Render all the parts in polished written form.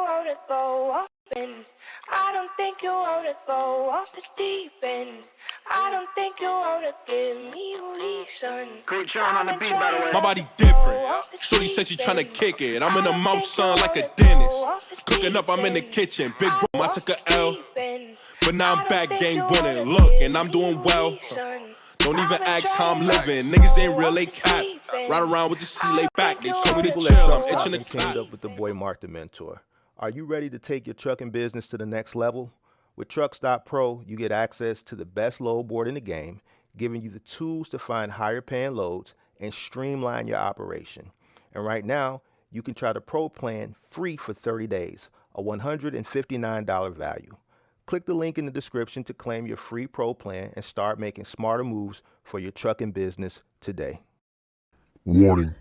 wanna go off and I don't think you wanna go off the deep end. I don't think you wanna give me a reason. Great John on the beat, by the way. My body different. Shorty said she tryna kick it. I'm in the mouth, son, like a dentist. Cooking up, I'm in the kitchen. Big bro, I took a L. But now I'm back, gang winning. Look, and I'm doing well. Don't even ask how I'm living. Niggas ain't real, they cap. Ride around with the C lay back. They told me to chill. I'm itching to teamed up with the boy Mark the Mentor. Are you ready to take your trucking business to the next level? With Truck.Pro, you get access to the best load board in the game, giving you the tools to find higher paying loads and streamline your operation. And right now, you can try the Pro plan free for 30 days, a $159 value. Click the link in the description to claim your free Pro plan and start making smarter moves for your trucking business today. Warning: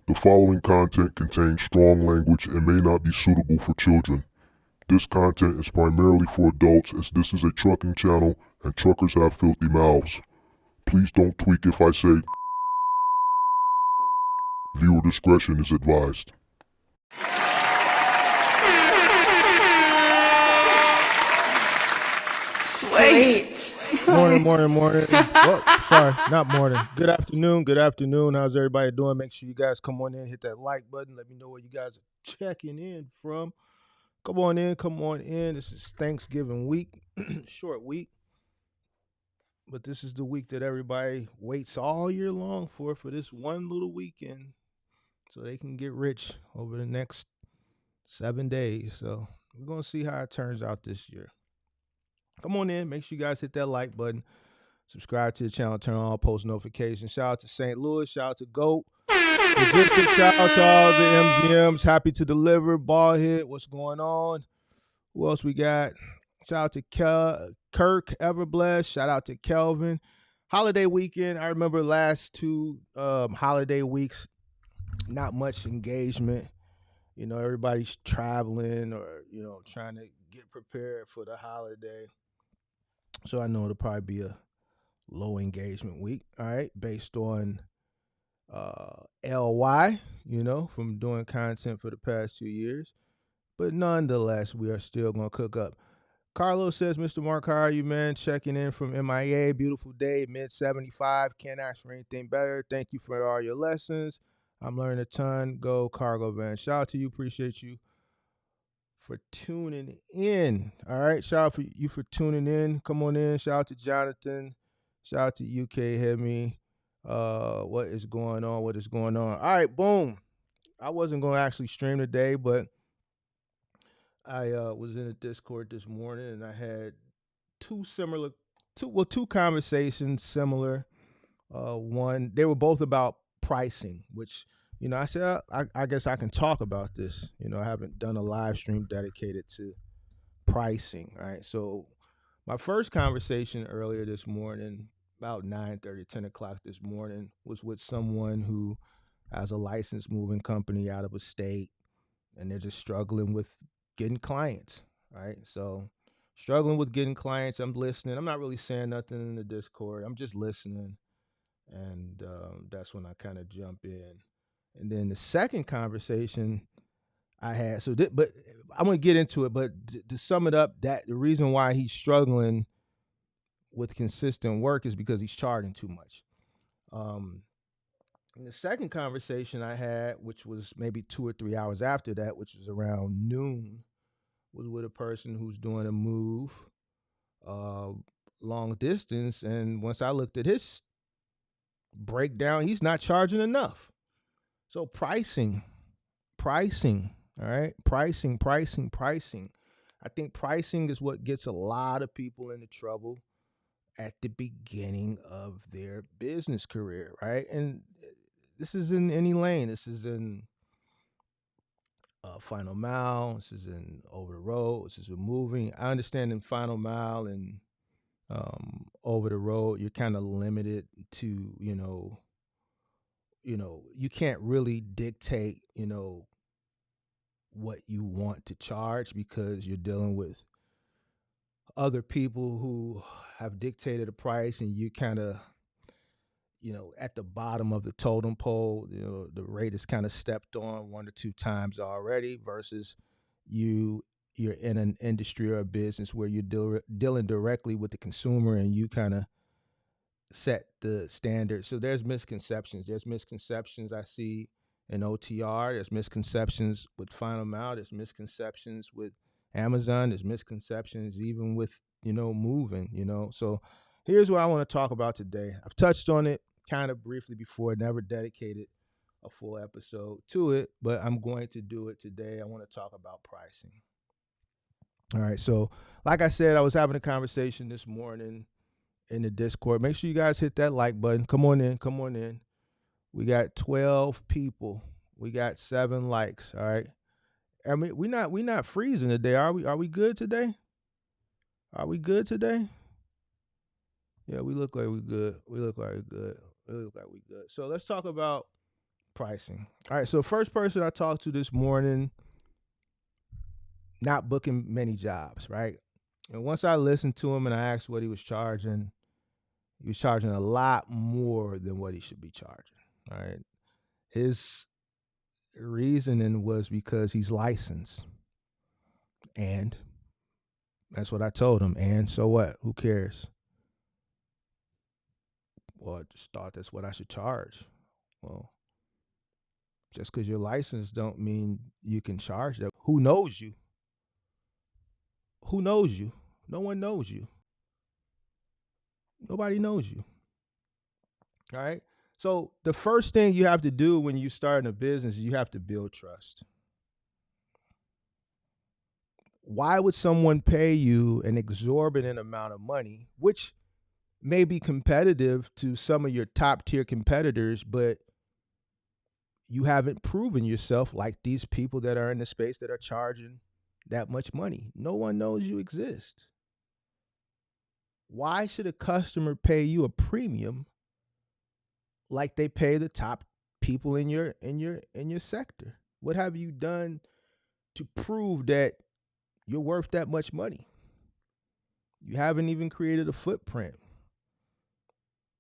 the following content contains strong language and may not be suitable for children. This content is primarily for adults, as this is a trucking channel and truckers have filthy mouths. Please don't tweak if I say. Viewer discretion is advised. Sweet. Morning. Oh, sorry, not morning. Good afternoon. How's everybody doing? Make sure you guys come on in, hit that like button. Let me know where you guys are checking in from. Come on in. This is Thanksgiving week, short week. But this is the week that everybody waits all year long for this one little weekend so they can get rich over the next 7 days. So we're going to see how it turns out this year. Come on in. Make sure you guys hit that like button. Subscribe to the channel. Turn on all post notifications. Shout out to St. Louis. Shout out to GOAT. Logistics. Shout out to all the MGMs. Happy to deliver. Ballhead. What's going on? Who else we got? Shout out to Kirk Everblessed. Shout out to Kelvin. Holiday weekend. I remember last two holiday weeks. Not much engagement. You know, everybody's traveling or, trying to get prepared for the holiday. So I know it'll probably be a low engagement week, all right, based on LY, from doing content for the past 2 years. But nonetheless, we are still going to cook up. Carlos says, Mr. Mark, how are you, man? Checking in from MIA. Beautiful day, mid-75. Can't ask for anything better. Thank you for all your lessons. I'm learning a ton. Go Cargo Van. Shout out to you. Appreciate you for tuning in. All right. Shout out for you for tuning in. Come on in. Shout out to Jonathan. Shout out to UK Hemi. What is going on? All right, boom. I wasn't going to actually stream today, but I was in a Discord this morning and I had two conversations similar. One, they were both about pricing, which I said, I guess I can talk about this. I haven't done a live stream dedicated to pricing, right? So my first conversation earlier this morning, about 9:30, 10 o'clock this morning, was with someone who has a licensed moving company out of a state, and they're just struggling with getting clients, right? So struggling with getting clients, I'm listening. I'm not really saying nothing in the Discord. I'm just listening, and that's when I kind of jump in. And then the second conversation I had, but I'm going to get into it, but to sum it up, that the reason why he's struggling with consistent work is because he's charging too much. And the second conversation I had, which was maybe 2 or 3 hours after that, which was around noon, was with a person who's doing a move long distance. And once I looked at his breakdown, he's not charging enough. So pricing, all right? Pricing. I think pricing is what gets a lot of people into trouble at the beginning of their business career, right? And this is in any lane. This is in final mile. This is in over the road. This is with moving. I understand in final mile and over the road, you're kind of limited to, you can't really dictate, what you want to charge because you're dealing with other people who have dictated a price and you kind of, at the bottom of the totem pole, the rate is kind of stepped on 1 or 2 times already versus you're in an industry or a business where you're dealing directly with the consumer and you kind of set the standard. So there's misconceptions. There's misconceptions I see in OTR. There's misconceptions with Final Mile. There's misconceptions with Amazon. There's misconceptions even with, moving. So here's what I want to talk about today. I've touched on it kind of briefly before, never dedicated a full episode to it, but I'm going to do it today. I want to talk about pricing. All right. So like I said, I was having a conversation this morning in the Discord. Make sure you guys hit that like button. Come on in. We got 12 people. We got 7 likes. All right. I mean, we not freezing today, are we? Are we good today? Are we good today? Yeah, we look like we good. We look like we good. So let's talk about pricing. All right. So first person I talked to this morning, not booking many jobs, right? And once I listened to him and I asked what he was charging a lot more than what he should be charging. All right. His reasoning was because he's licensed. And that's what I told him. And so what? Who cares? Well, I just thought that's what I should charge. Well, just because you're licensed don't mean you can charge that. Who knows you? Who knows you? No one knows you. Nobody knows you. All right. So the first thing you have to do when you start a business is you have to build trust. Why would someone pay you an exorbitant amount of money, which may be competitive to some of your top tier competitors, but you haven't proven yourself like these people that are in the space that are charging that much money? No one knows you exist. Why should a customer pay you a premium like they pay the top people in your sector? What have you done to prove that you're worth that much money? You haven't even created a footprint.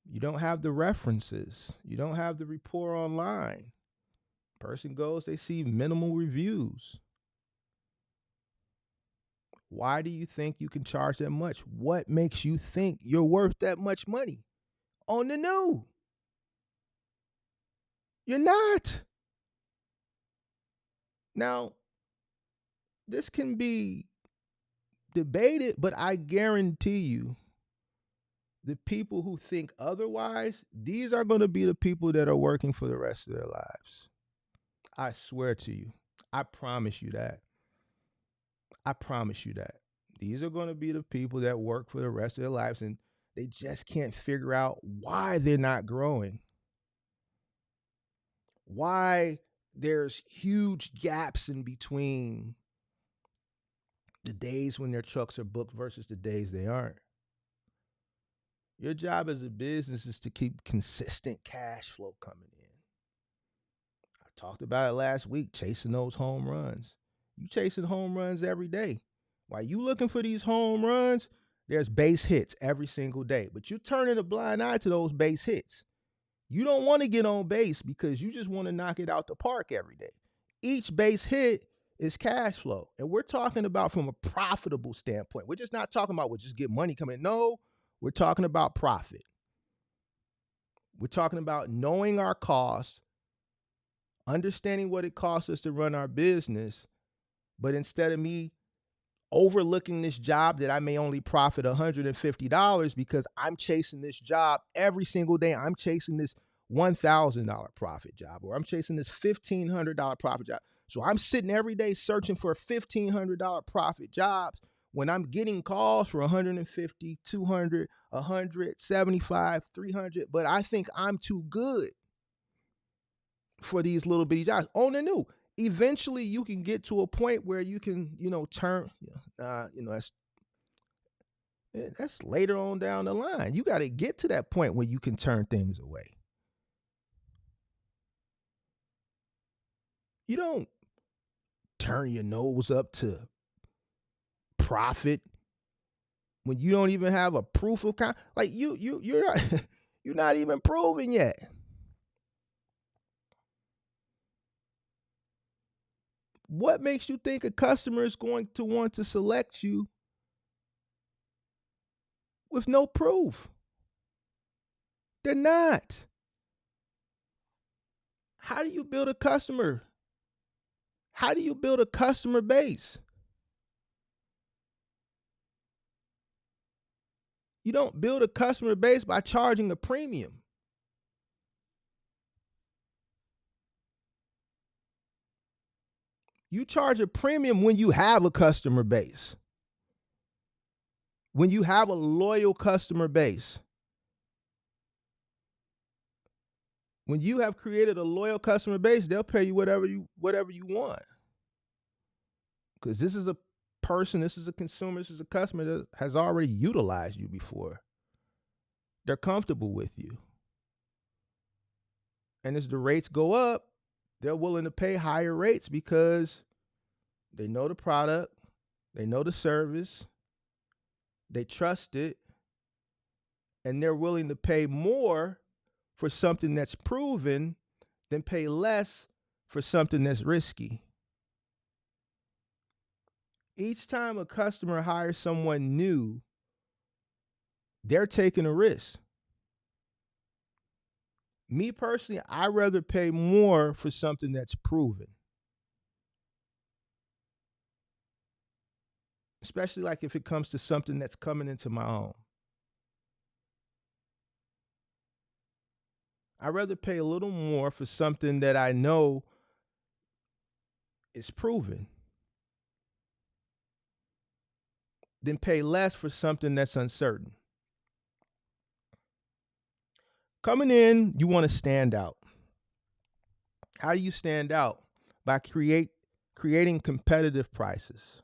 You don't have the references. You don't have the rapport online. Person goes, they see minimal reviews. Why do you think you can charge that much? What makes you think you're worth that much money? On the new. You're not. Now, this can be debated, but I guarantee you the people who think otherwise, these are going to be the people that are working for the rest of their lives. I swear to you. I promise you that. I promise you that. These are going to be the people that work for the rest of their lives, and they just can't figure out why they're not growing. Why there's huge gaps in between the days when their trucks are booked versus the days they aren't. Your job as a business is to keep consistent cash flow coming in. I talked about it last week, chasing those home runs. You chasing home runs every day. While you looking for these home runs, there's base hits every single day. But you're turning a blind eye to those base hits. You don't want to get on base because you just want to knock it out the park every day. Each base hit is cash flow. And we're talking about from a profitable standpoint. We're just not talking about we'll just get money coming in. No, we're talking about profit. We're talking about knowing our costs, understanding what it costs us to run our business, but instead of me overlooking this job that I may only profit $150 because I'm chasing this job every single day. I'm chasing this $1,000 profit job, or I'm chasing this $1,500 profit job. So I'm sitting every day searching for $1,500 profit jobs when I'm getting calls for 150, 200, 100, 75, 300, but I think I'm too good for these little bitty jobs on the new. Eventually you can get to a point where you can, turn, that's later on down the line. You got to get to that point where you can turn things away. You don't turn your nose up to profit when you don't even have a proof of like you're not you're not even proven yet. What makes you think a customer is going to want to select you with no proof? They're not. How do you build a customer? How do you build a customer base? You don't build a customer base by charging a premium. You charge a premium when you have a customer base. When you have a loyal customer base. When you have created a loyal customer base, they'll pay you whatever you want. Because this is a person, this is a consumer, this is a customer that has already utilized you before. They're comfortable with you. And as the rates go up, they're willing to pay higher rates because they know the product, they know the service, they trust it, and they're willing to pay more for something that's proven than pay less for something that's risky. Each time a customer hires someone new, they're taking a risk. Me personally, I'd rather pay more for something that's proven. Especially like if it comes to something that's coming into my home. I'd rather pay a little more for something that I know is proven than pay less for something that's uncertain. Coming in, you want to stand out. How do you stand out? By creating competitive prices.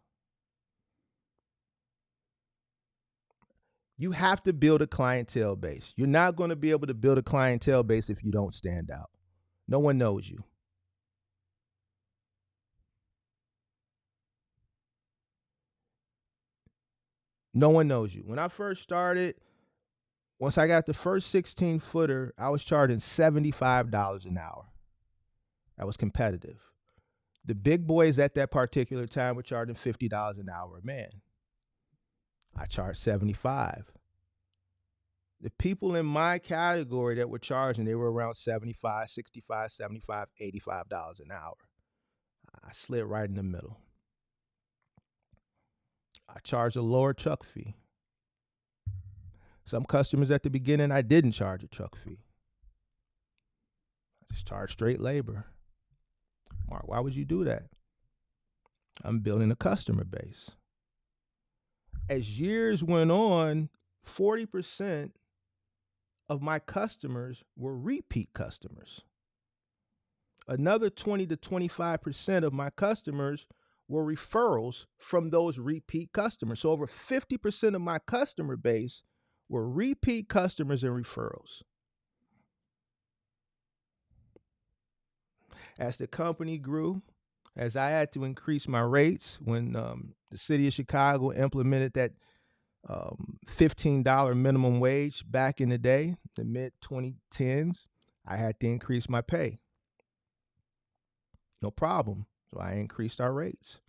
You have to build a clientele base. You're not going to be able to build a clientele base if you don't stand out. No one knows you. No one knows you. When I first started, once I got the first 16-footer, I was charging $75 an hour. That was competitive. The big boys at that particular time were charging $50 an hour. Man, I charged $75. The people in my category that were charging, they were around $75, $65, $75, $85 an hour. I slid right in the middle. I charged a lower truck fee. Some customers at the beginning, I didn't charge a truck fee. I just charged straight labor. Mark, why would you do that? I'm building a customer base. As years went on, 40% of my customers were repeat customers. Another 20 to 25% of my customers were referrals from those repeat customers. So over 50% of my customer base were repeat customers and referrals. As the company grew, as I had to increase my rates when the city of Chicago implemented that $15 minimum wage back in the day, the mid-2010s, I had to increase my pay. No problem. So I increased our rates.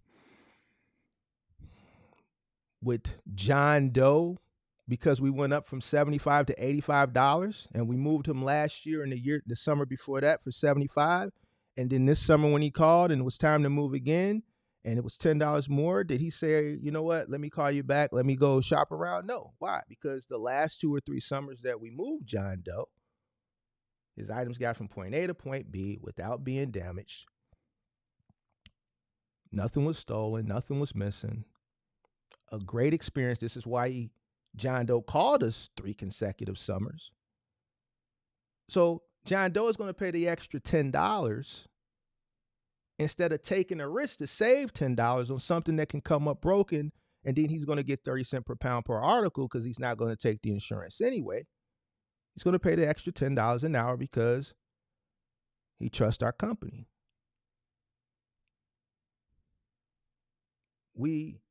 With John Doe, because we went up from $75 to $85, and we moved him last year and the summer before that for $75. And then this summer when he called and it was time to move again, and it was $10 more, did he say, you know what, let me call you back, let me go shop around? No. Why? Because the last 2 or 3 summers that we moved John Doe, his items got from point A to point B without being damaged. Nothing was stolen, nothing was missing. A great experience. This is why John Doe called us 3 consecutive summers. So John Doe is going to pay the extra $10 instead of taking a risk to save $10 on something that can come up broken, and then he's going to get 30 cents per pound per article because he's not going to take the insurance anyway. He's going to pay the extra $10 an hour because he trusts our company. We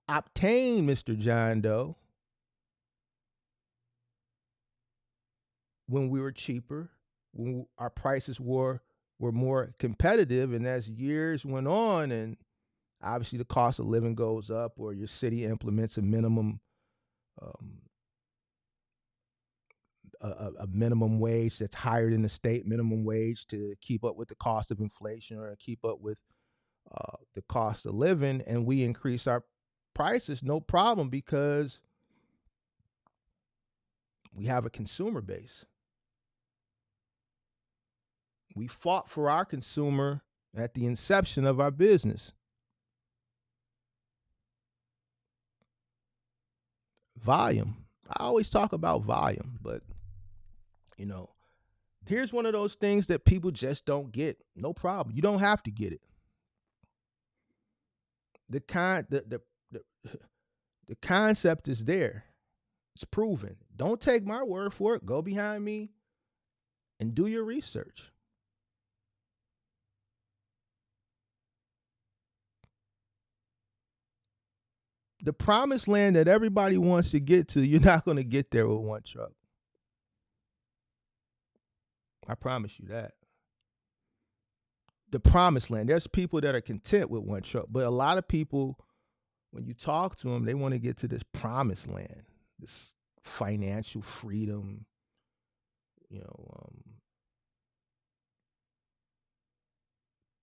obtained Mr. John Doe when we were cheaper, when our prices were were more competitive. And as years went on, and obviously the cost of living goes up, or your city implements a minimum um, a minimum wage that's higher than the state minimum wage to keep up with the cost of inflation or keep up with the cost of living, and we increase our prices, no problem, because we have a consumer base. We fought for our consumer at the inception of our business. Volume. I always talk about volume, but you know, here's one of those things that people just don't get. No problem. You don't have to get it. The the concept is there. It's proven. Don't take my word for it. Go behind me and do your research. The promised land that everybody wants to get to, you're not going to get there with one truck. I promise you that. The promised land. There's people that are content with one truck, but a lot of people, when you talk to them, they want to get to this promised land, this financial freedom,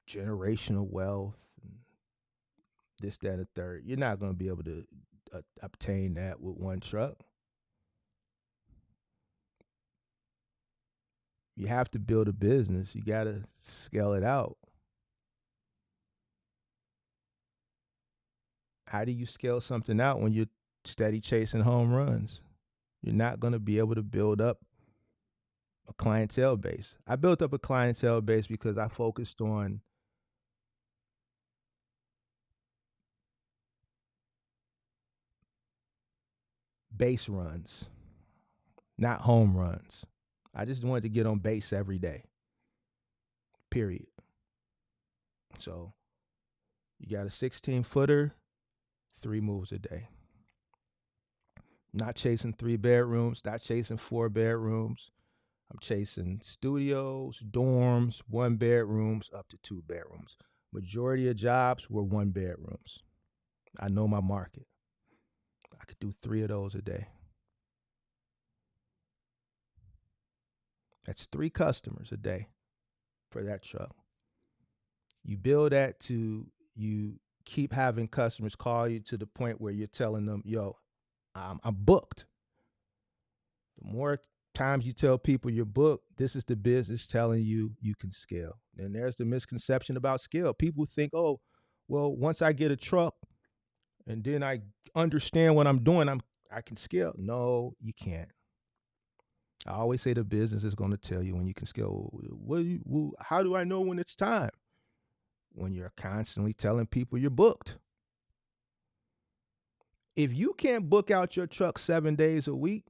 generational wealth, and this, that, and the third. You're not going to be able to obtain that with one truck. You have to build a business. You got to scale it out. How do you scale something out when you're steady chasing home runs? You're not going to be able to build up a clientele base. I built up a clientele base because I focused on base runs, not home runs. I just wanted to get on base every day, period. So you got a 16-footer, 3 moves a day. Not chasing 3 bedrooms, not chasing 4 bedrooms. I'm chasing studios, dorms, 1 bedrooms up to 2 bedrooms. Majority of jobs were 1 bedrooms. I know my market. I could do 3 of those a day. That's 3 customers a day for that truck. You build that to you keep having customers call you to the point where you're telling them, yo, I'm booked. The more times you tell people you're booked, this is the business telling you you can scale. And there's the misconception about scale. People think, oh, well, once I get a truck and then I understand what I'm doing, I can scale. No, you can't. I always say the business is going to tell you when you can scale. How do I know when it's time? When you're constantly telling people you're booked. If you can't book out your truck 7 days a week,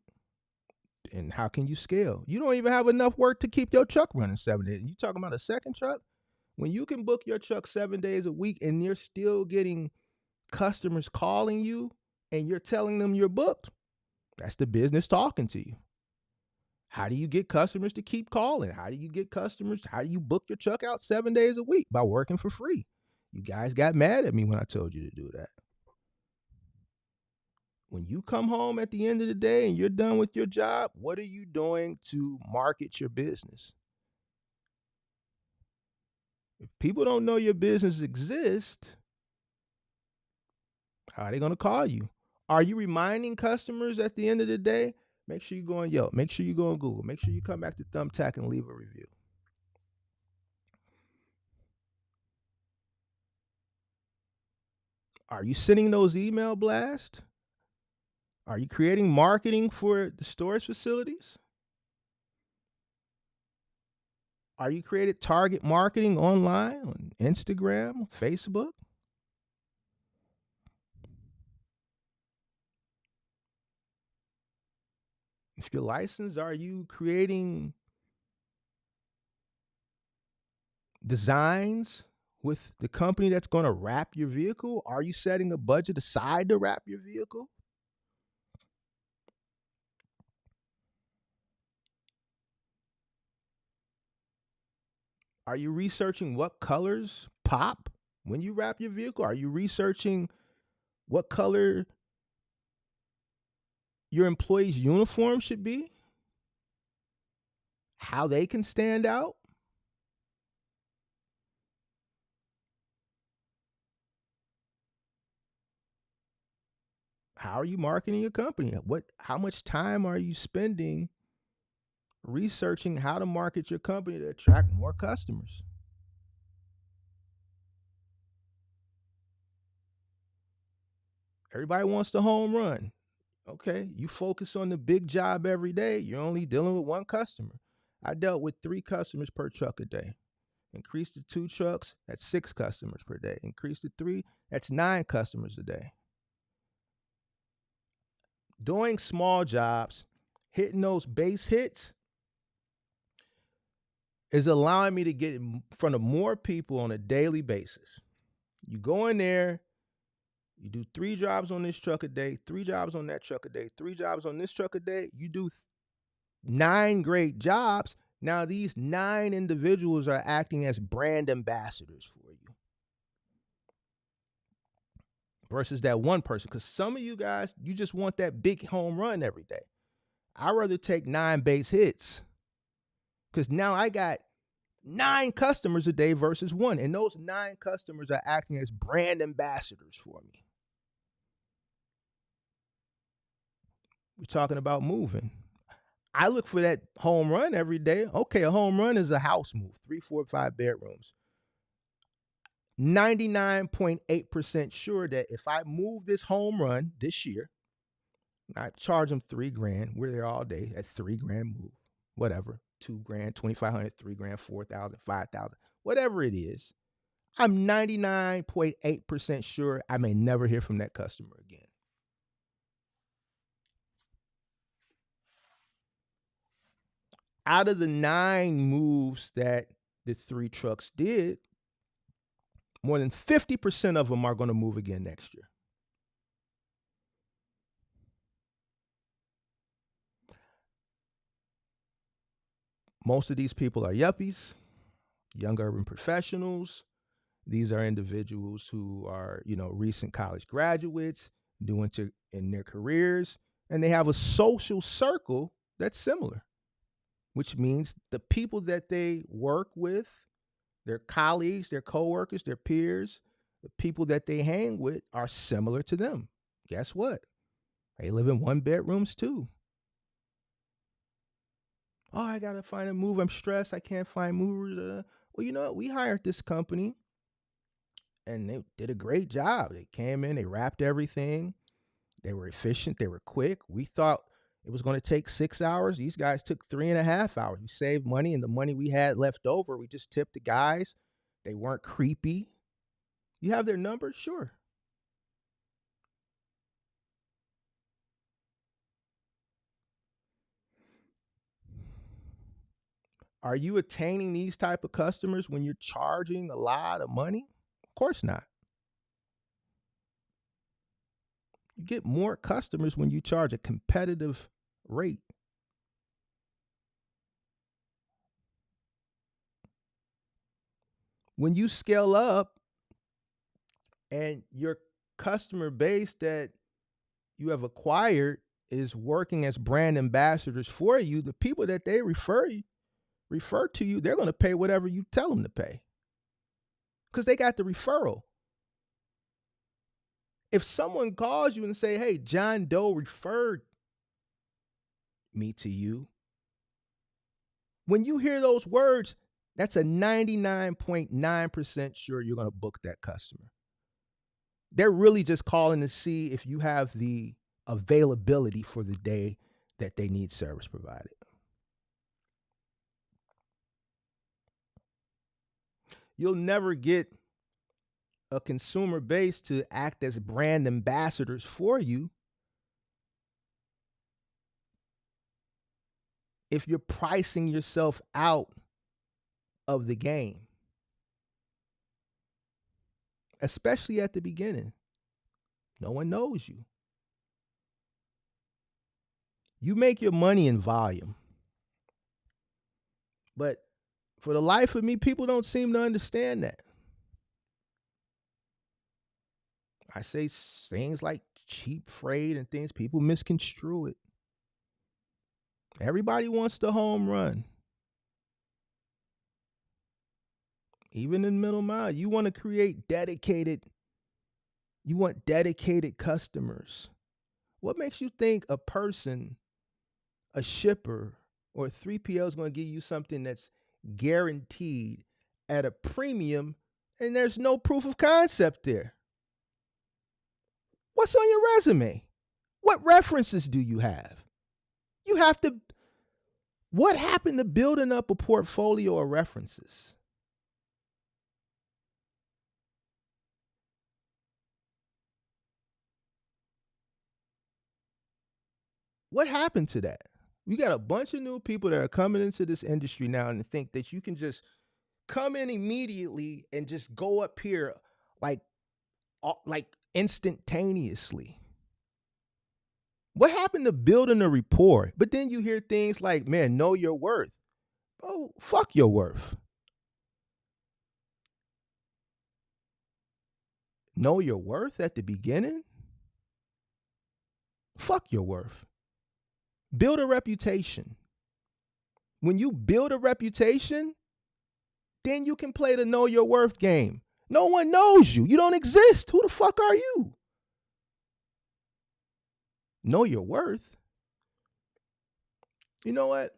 then how can you scale? You don't even have enough work to keep your truck running 7 days. You talking about a second truck? When you can book your truck 7 days a week and you're still getting customers calling you and you're telling them you're booked, that's the business talking to you. How do you get customers to keep calling? How do you book your truck out 7 days a week? By working for free. You guys got mad at me when I told you to do that. When you come home at the end of the day and you're done with your job, what are you doing to market your business? If people don't know your business exists, how are they going to call you? Are you reminding customers at the end of the day? Make sure you go on Yelp. Make sure you go on Google. Make sure you come back to Thumbtack and leave a review. Are you sending those email blasts? Are you creating marketing for the storage facilities? Are you creating target marketing online on Instagram, Facebook? If you're licensed, are you creating designs with the company that's going to wrap your vehicle? Are you setting a budget aside to wrap your vehicle? Are you researching what colors pop when you wrap your vehicle? Are you researching what color your employees' uniform should be? How they can stand out? How are you marketing your company? How much time are you spending researching how to market your company to attract more customers? Everybody wants the home run. Okay, you focus on the big job every day, you're only dealing with one customer. I dealt with 3 customers per truck a day. Increase to 2 trucks, that's 6 customers per day. Increase to 3, that's 9 customers a day. Doing small jobs, hitting those base hits is allowing me to get in front of more people on a daily basis. You go in there, you do 3 jobs on this truck a day, 3 jobs on that truck a day, 3 jobs on this truck a day. You do 9 great jobs. Now these 9 individuals are acting as brand ambassadors for you versus that one person. Because some of you guys, you just want that big home run every day. I'd rather take 9 base hits because now I got 9 customers a day versus 1. And those 9 customers are acting as brand ambassadors for me. We're talking about moving. I look for that home run every day. Okay, a home run is a house move, 3, 4, 5 bedrooms. 99.8% sure that if I move this home run this year, I charge them $3,000. We're there all day at $3,000 move, whatever, $2,000, $2,500, $3,000, $4,000, $5,000, whatever it is. I'm 99.8% sure I may never hear from that customer again. Out of the 9 moves that the 3 trucks did, more than 50% of them are going to move again next year. Most of these people are yuppies, young urban professionals. These are individuals who are, recent college graduates doing in their careers, and they have a social circle that's similar, which means the people that they work with, their colleagues, their coworkers, their peers, the people that they hang with are similar to them. Guess what? They live in 1 bedrooms too. Oh, I got to find a move. I'm stressed. I can't find movers. Well, you know what? We hired this company and they did a great job. They came in, they wrapped everything. They were efficient. They were quick. We thought it was going to take 6 hours. These guys took 3.5 hours. We saved money, and the money we had left over, we just tipped the guys. They weren't creepy. You have their number? Sure. Are you attaining these type of customers when you're charging a lot of money? Of course not. You get more customers when you charge a competitive rate. When you scale up and your customer base that you have acquired is working as brand ambassadors for you, the people that they refer to you, they're going to pay whatever you tell them to pay because they got the referral. If someone calls you and say, hey, John Doe referred me to you, when you hear those words, that's a 99.9% sure you're going to book that customer. They're really just calling to see if you have the availability for the day that they need service provided. You'll never get a consumer base to act as brand ambassadors for you if you're pricing yourself out of the game, especially at the beginning. No one knows you. You make your money in volume, but For the life of me, people don't seem to understand that. I say things like cheap freight and things, people misconstrue it. Everybody wants the home run. Even in middle mile, you want to create dedicated customers. What makes you think a person, a shipper, or a 3PL is going to give you something that's guaranteed at a premium and there's no proof of concept there? What's on your resume? What references do you have? What happened to building up a portfolio of references? What happened to that? We got a bunch of new people that are coming into this industry now and think that you can just come in immediately and just go up here like instantaneously. What happened to building a rapport? But then you hear things like, man, know your worth. Oh, fuck your worth. Know your worth at the beginning? Fuck your worth. Build a reputation. When you build a reputation, then you can play the know your worth game. No one knows you. You don't exist. Who the fuck are you? Know your worth. You know what?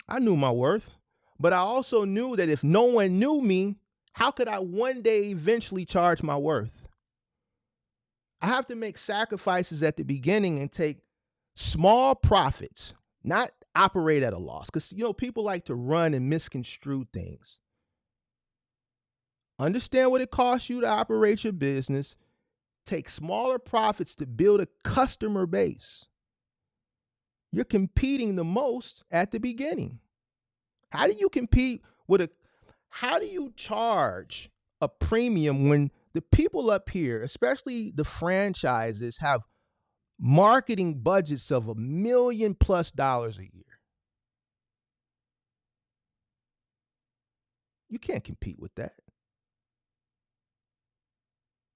I knew my worth, but I also knew that if no one knew me, how could I one day eventually charge my worth? I have to make sacrifices at the beginning and take small profits, not operate at a loss. Because, people like to run and misconstrue things. Understand what it costs you to operate your business. Take smaller profits to build a customer base. You're competing the most at the beginning. How do you charge a premium when the people up here, especially the franchises, have marketing budgets of $1 million+ a year? You can't compete with that.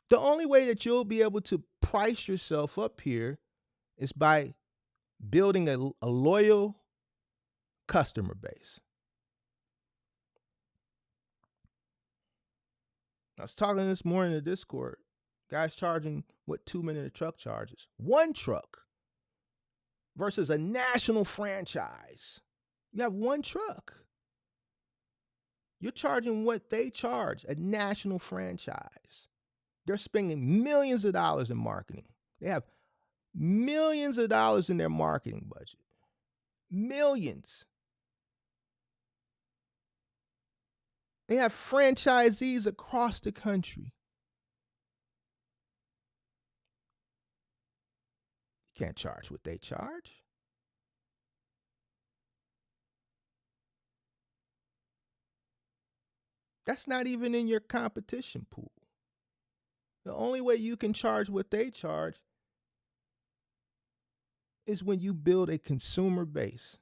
The only way that you'll be able to price yourself up here is by building a loyal customer base. I was talking this morning in Discord. Guys charging what 2-minute truck charges. One truck versus a national franchise. You have one truck. You're charging what they charge, a national franchise. They're spending millions of dollars in marketing. They have millions of dollars in their marketing budget. Millions. They have franchisees across the country. You can't charge what they charge. That's not even in your competition pool. The only way you can charge what they charge is when you build a consumer base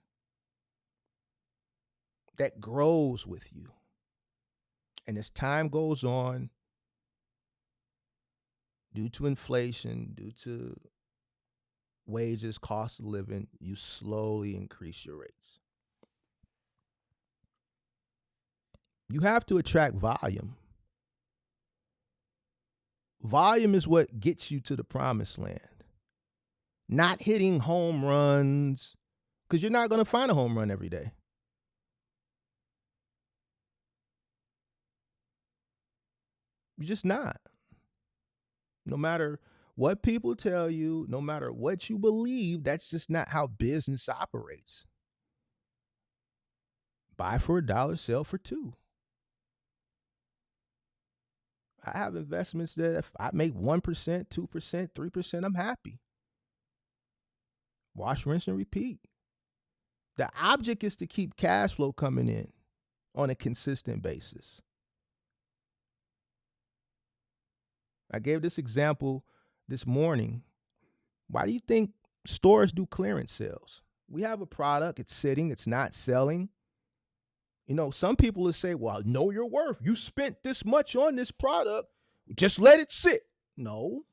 that grows with you. And as time goes on, due to inflation, due to wages, cost of living, you slowly increase your rates. You have to attract volume. Volume is what gets you to the promised land. Not hitting home runs, because you're not going to find a home run every day. You're just not. No matter what people tell you, no matter what you believe, that's just not how business operates. Buy for $1, sell for $2. I have investments that if I make 1%, 2%, 3%, I'm happy. Wash, rinse, and repeat. The object is to keep cash flow coming in on a consistent basis. I gave this example this morning. Why do you think stores do clearance sales? We have a product, it's sitting, it's not selling. You know, some people will say, well, know your worth. You spent this much on this product. Just let it sit. No.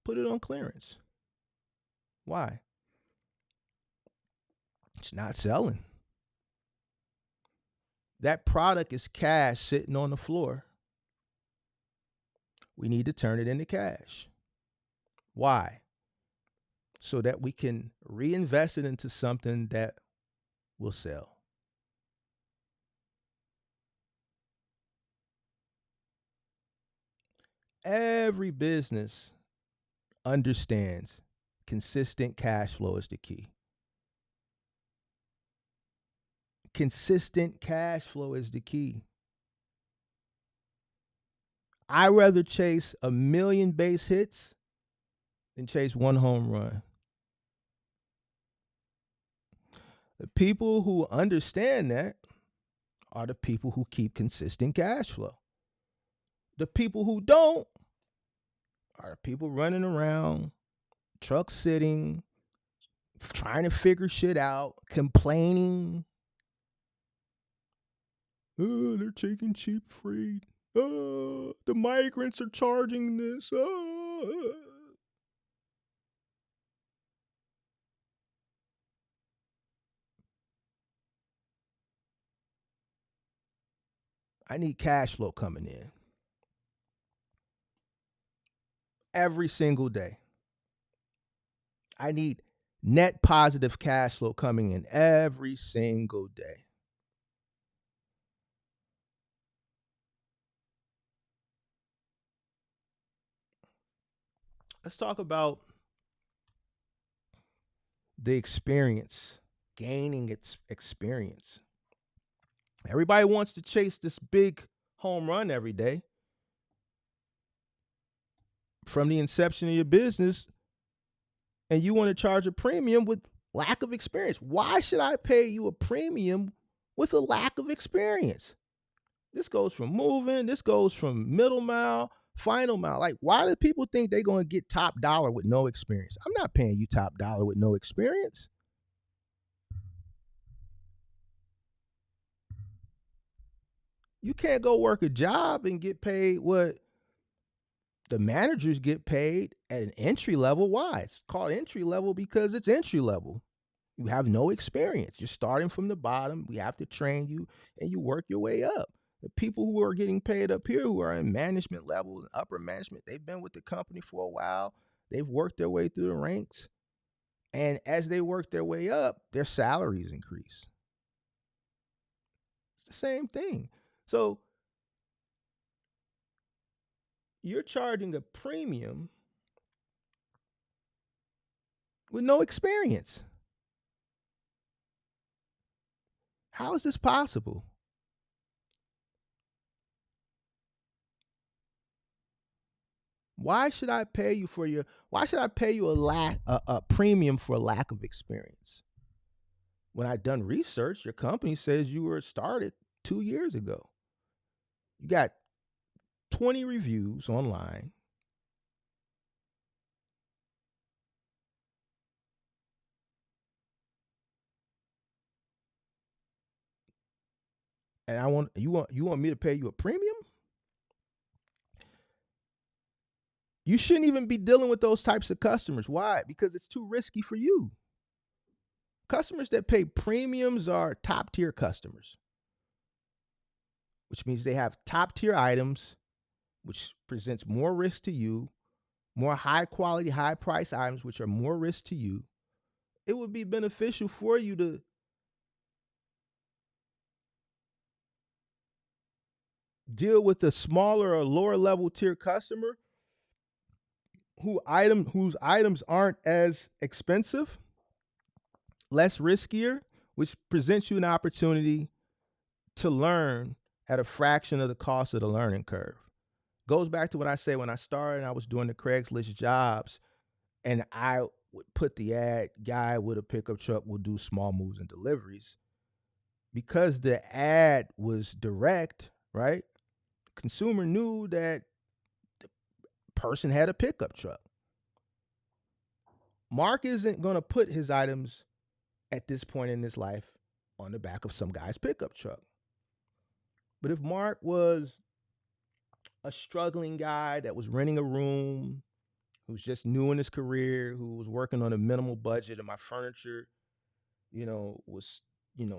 Put it on clearance. Why? It's not selling. That product is cash sitting on the floor. We need to turn it into cash. Why? So that we can reinvest it into something that will sell. Every business understands consistent cash flow is the key. Consistent cash flow is the key. I'd rather chase 1 million base hits than chase 1 home run. The people who understand that are the people who keep consistent cash flow. The people who don't are the people running around, truck sitting, trying to figure shit out, complaining. Oh, they're taking cheap freight. Oh, the migrants are charging this. Oh. I need cash flow coming in every single day. I need net positive cash flow coming in every single day. Let's talk about the experience, gaining its experience. Everybody wants to chase this big home run every day. From the inception of your business, and you want to charge a premium with lack of experience. Why should I pay you a premium with a lack of experience? This goes from moving, this goes from middle mile, final mile. Like, why do people think they're going to get top dollar with no experience? I'm not paying you top dollar with no experience. You can't go work a job and get paid what the managers get paid at an entry level. Why? It's called entry level because it's entry level. You have no experience. You're starting from the bottom. We have to train you, and you work your way up. The people who are getting paid up here, who are in management level and upper management, they've been with the company for a while. They've worked their way through the ranks. And as they work their way up, their salaries increase. It's the same thing. So you're charging a premium with no experience. How is this possible? Why should I pay you a premium for a lack of experience? When I've done research, your company says you were started 2 years ago. You got 20 reviews online. And you want me to pay you a premium? You shouldn't even be dealing with those types of customers. Why? Because it's too risky for you. Customers that pay premiums are top tier customers, which means they have top tier items, which presents more risk to you, more high quality, high price items, which are more risk to you. It would be beneficial for you to deal with a smaller or lower level tier customer whose items aren't as expensive, less riskier, which presents you an opportunity to learn at a fraction of the cost of the learning curve. Goes back to what I say when I started, I was doing the Craigslist jobs, and I would put the ad, guy with a pickup truck will do small moves and deliveries. Because the ad was direct, right? Consumer knew that the person had a pickup truck. Mark isn't going to put his items at this point in his life on the back of some guy's pickup truck. But if Mark was a struggling guy that was renting a room, who's just new in his career, who was working on a minimal budget, and my furniture, was,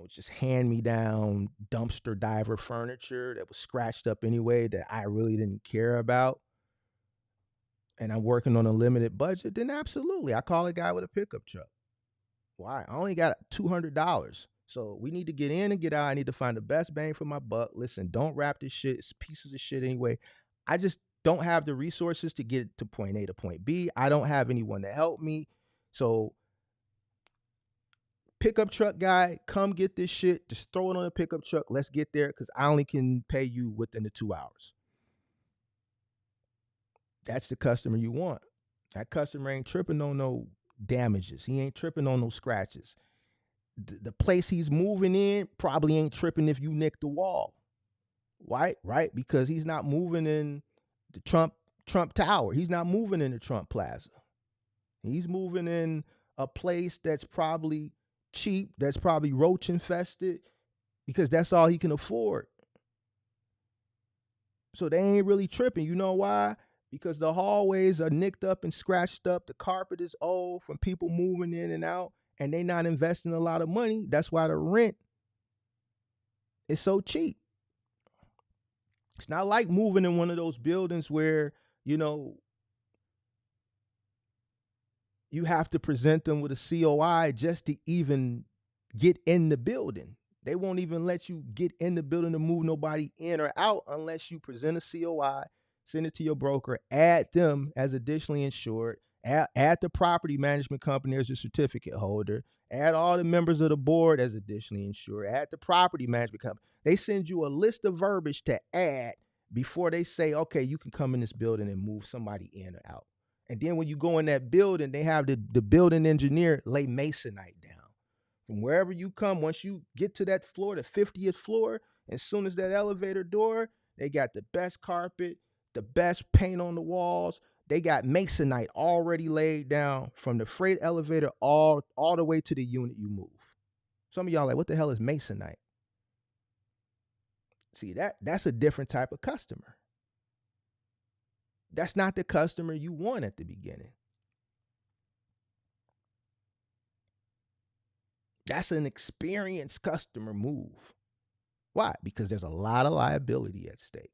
just hand me down dumpster diver furniture that was scratched up anyway that I really didn't care about, and I'm working on a limited budget, then absolutely, I call a guy with a pickup truck. Why? I only got $200. So we need to get in and get out. I need to find the best bang for my buck. Listen, don't wrap this shit. It's pieces of shit anyway. I just don't have the resources to get to point A to point B. I don't have anyone to help me. So pickup truck guy, come get this shit. Just throw it on a pickup truck. Let's get there because I only can pay you within the 2 hours. That's the customer you want. That customer ain't tripping on no damages. He ain't tripping on no scratches. The place he's moving in probably ain't tripping if you nick the wall. Right? Because he's not moving in the Trump Tower. He's not moving in the Trump Plaza. He's moving in a place that's probably cheap, that's probably roach infested, because that's all he can afford. So they ain't really tripping. You know why? Because the hallways are nicked up and scratched up. The carpet is old from people moving in and out, and they not investing a lot of money. That's why the rent is so cheap. It's not like moving in one of those buildings where, you have to present them with a COI just to even get in the building. They won't even let you get in the building to move nobody in or out unless you present a COI, send it to your broker, add them as additionally insured, add the property management company as a certificate holder, add all the members of the board as additionally insured, add the property management company. They send you a list of verbiage to add before they say, okay, you can come in this building and move somebody in or out. And then when you go in that building, they have the building engineer lay masonite down. From wherever you come, once you get to that floor, the 50th floor, as soon as that elevator door, they got the best carpet, the best paint on the walls. They got masonite already laid down from the freight elevator all the way to the unit you move. Some of y'all like, what the hell is masonite? See, that's a different type of customer. That's not the customer you want at the beginning. That's an experienced customer move. Why? Because there's a lot of liability at stake.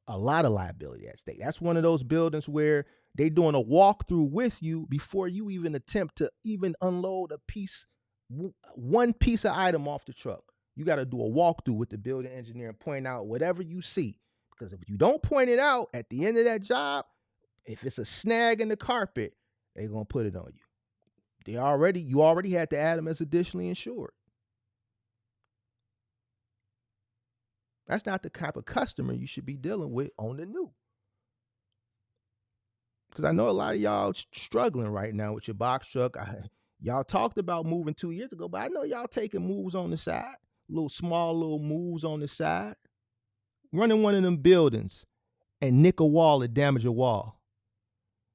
A lot of liability at stake. That's one of those buildings where they doing a walkthrough with you before you even attempt to even unload one piece of item off the truck. You got to do a walkthrough with the building engineer and point out whatever you see. Because if you don't point it out at the end of that job, if it's a snag in the carpet, they're going to put it on you. You already had to add them as additionally insured. That's not the type of customer you should be dealing with on the new. Because I know a lot of y'all struggling right now with your box truck. Y'all talked about moving 2 years ago, but I know y'all taking moves on the side, small moves on the side. Running one of them buildings and nick a wall or damage a wall,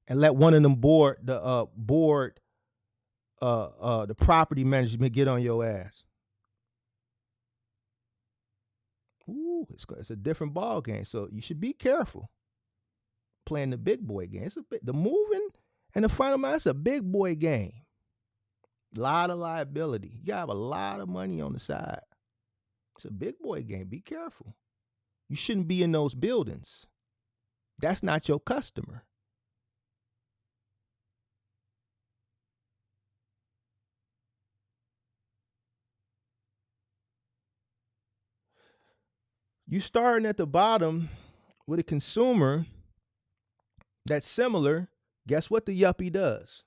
and let one of them the property management get on your ass. Ooh, it's a different ball game. So you should be careful playing the big boy game. The moving and the final mile, it's a big boy game. A lot of liability. You gotta have a lot of money on the side. It's a big boy game. Be careful. You shouldn't be in those buildings. That's not your customer. You starting at the bottom with a consumer that's similar. Guess what the yuppie does?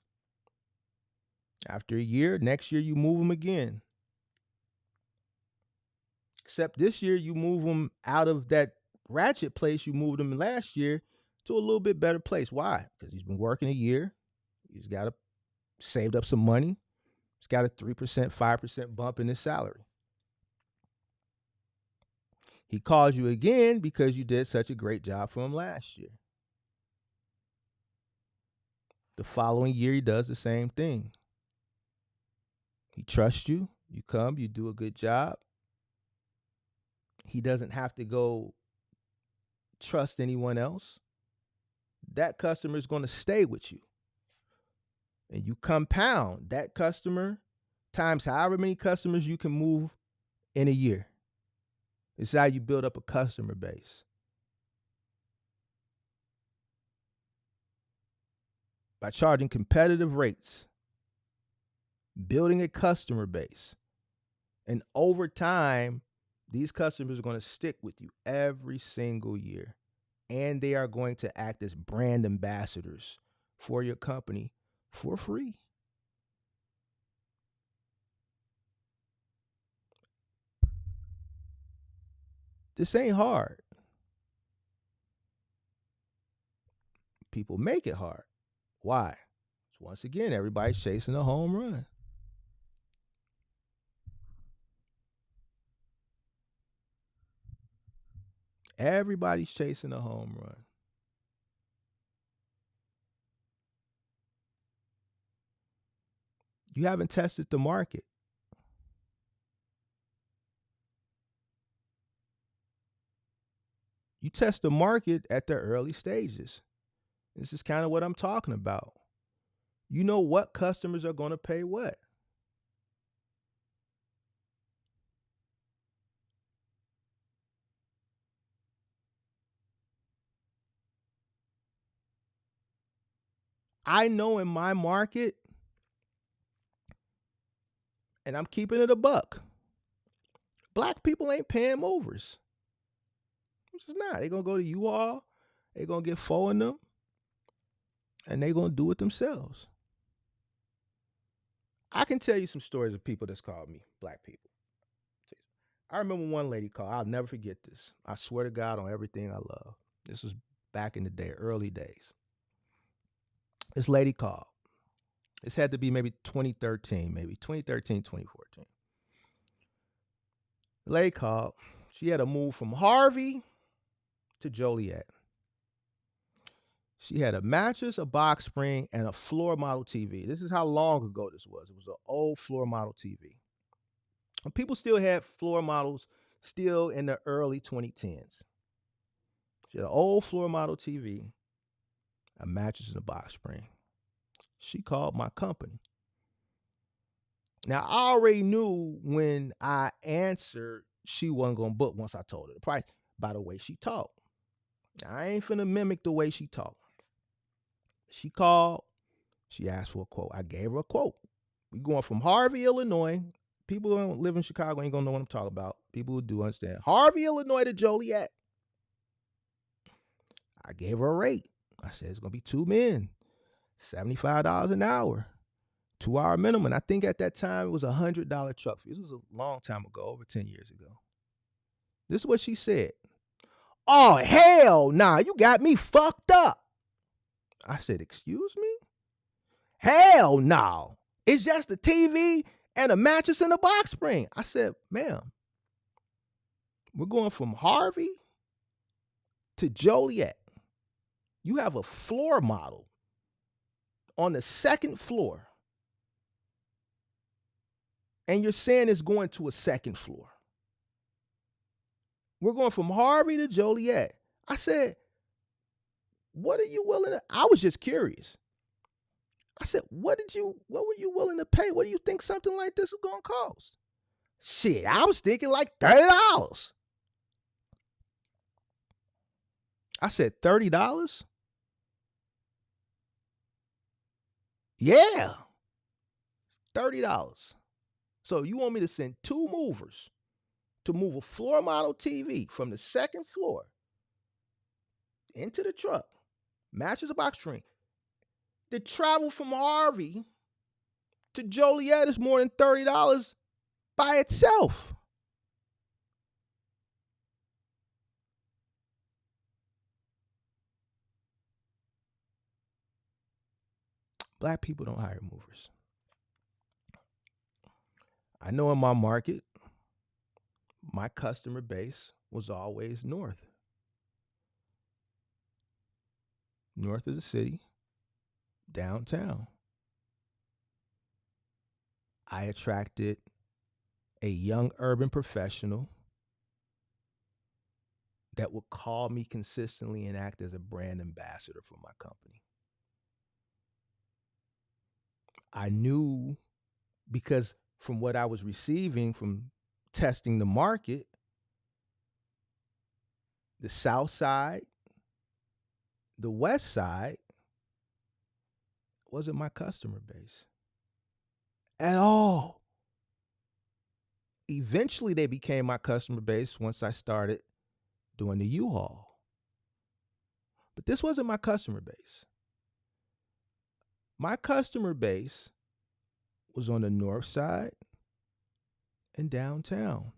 After a year, next year you move them again. Except this year you move them out of that ratchet place you moved them last year to a little bit better place. Why? Because he's been working a year. He's got saved up some money. He's got a 3%, 5% bump in his salary. He calls you again because you did such a great job for him last year. The following year, he does the same thing. He trusts you. You come, you do a good job. He doesn't have to go trust anyone else. That customer is going to stay with you. And you compound that customer times however many customers you can move in a year. It's how you build up a customer base. By charging competitive rates, building a customer base. And over time, these customers are going to stick with you every single year. And they are going to act as brand ambassadors for your company for free. This ain't hard. People make it hard. Why? Once again, everybody's chasing a home run. Everybody's chasing a home run. You haven't tested the market. You test the market at the early stages. This is kind of what I'm talking about. You know what customers are going to pay what. I know in my market, and I'm keeping it a buck, black people ain't paying movers. It's just not. They're going to go to U-Haul. They're going to get four in them. And they're going to do it themselves. I can tell you some stories of people that's called me, black people. I remember one lady called. I'll never forget this. I swear to God on everything I love. This was back in the day, early days. This lady called. This had to be maybe 2013, 2014. The lady called. She had to move from Harvey to Joliet. She had a mattress, a box spring, and a floor model TV. This is how long ago this was. It was an old floor model TV. And people still had floor models still in the early 2010s. She had an old floor model TV, a mattress, and a box spring. She called my company. Now, I already knew when I answered, she wasn't going to book once I told her the price by the way she talked. Now, I ain't finna mimic the way she talked. She called. She asked for a quote. I gave her a quote. We going from Harvey, Illinois. People who don't live in Chicago ain't going to know what I'm talking about. People who do understand. Harvey, Illinois to Joliet. I gave her a rate. I said, it's going to be 2 men, $75 an hour, 2-hour minimum. I think at that time it was a $100 truck fee. This was a long time ago, over 10 years ago. This is what she said. Oh, hell nah, you got me fucked up. I said, excuse me? Hell no. It's just a TV and a mattress and a box spring. I said, ma'am, we're going from Harvey to Joliet. You have a floor model on the second floor. And you're saying it's going to a second floor. We're going from Harvey to Joliet. I said, what are you willing to? I was just curious. I said, what were you willing to pay? What do you think something like this is going to cost? Shit, I was thinking like $30. I said, $30? Yeah. $30. So you want me to send 2 movers to move a floor model TV from the second floor into the truck, matches a box spring. The travel from Harvey to Joliet is more than $30 by itself. Black people don't hire movers. I know in my market, my customer base was always north of the city, downtown. I attracted a young urban professional that would call me consistently and act as a brand ambassador for my company. I knew, because from what I was receiving from testing the market, the South Side, the West Side wasn't my customer base at all. Eventually, they became my customer base once I started doing the U-Haul. But this wasn't my customer base. My customer base was on the North Side and downtown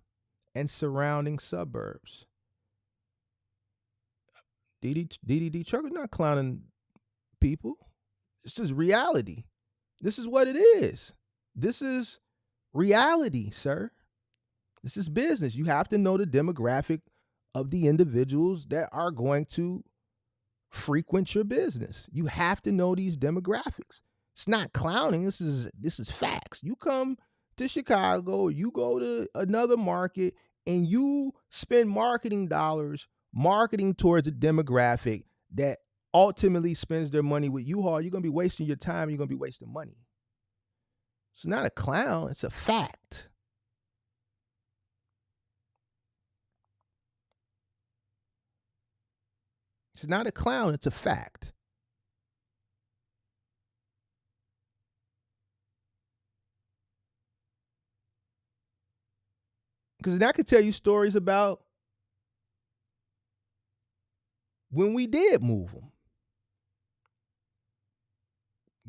and surrounding suburbs. DDD Trucker not clowning people. This is reality. This is what it is. This is reality, sir. This is business. You have to know the demographic of the individuals that are going to frequent your business. You have to know these demographics. It's not clowning. This is facts. You come to Chicago, you go to another market, and you spend marketing dollars marketing towards a demographic that ultimately spends their money with U-Haul. You're going to be wasting your time. You're going to be wasting money. It's not a clown. It's a fact. It's not a clown. It's a fact. Because I could tell you stories about when we did move them.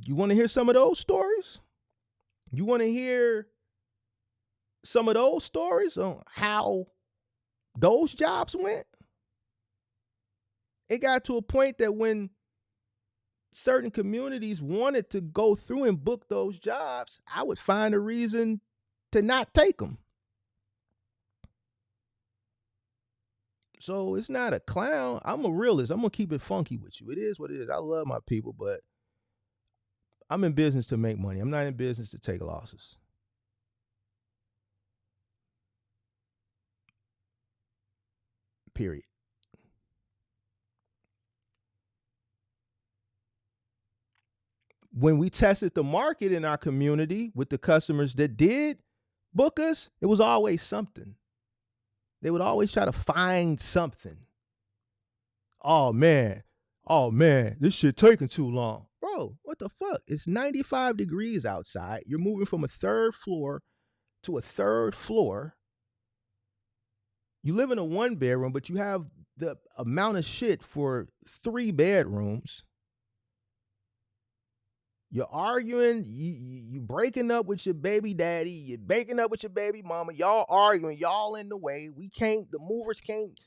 You want to hear some of those stories? You want to hear some of those stories on how those jobs went? It got to a point that when certain communities wanted to go through and book those jobs, I would find a reason to not take them. So it's not a clown. I'm a realist. I'm going to keep it funky with you. It is what it is. I love my people, but I'm in business to make money. I'm not in business to take losses. Period. When we tested the market in our community with the customers that did book us, it was always something. They would always try to find something. Oh man, this shit taking too long. Bro, what the fuck? It's 95 degrees outside. You're moving from a third floor to a third floor. You live in a 1-bedroom, but you have the amount of shit for 3 bedrooms. You're arguing, you breaking up with your baby daddy, you're breaking up with your baby mama, y'all arguing, y'all in the way. The movers can't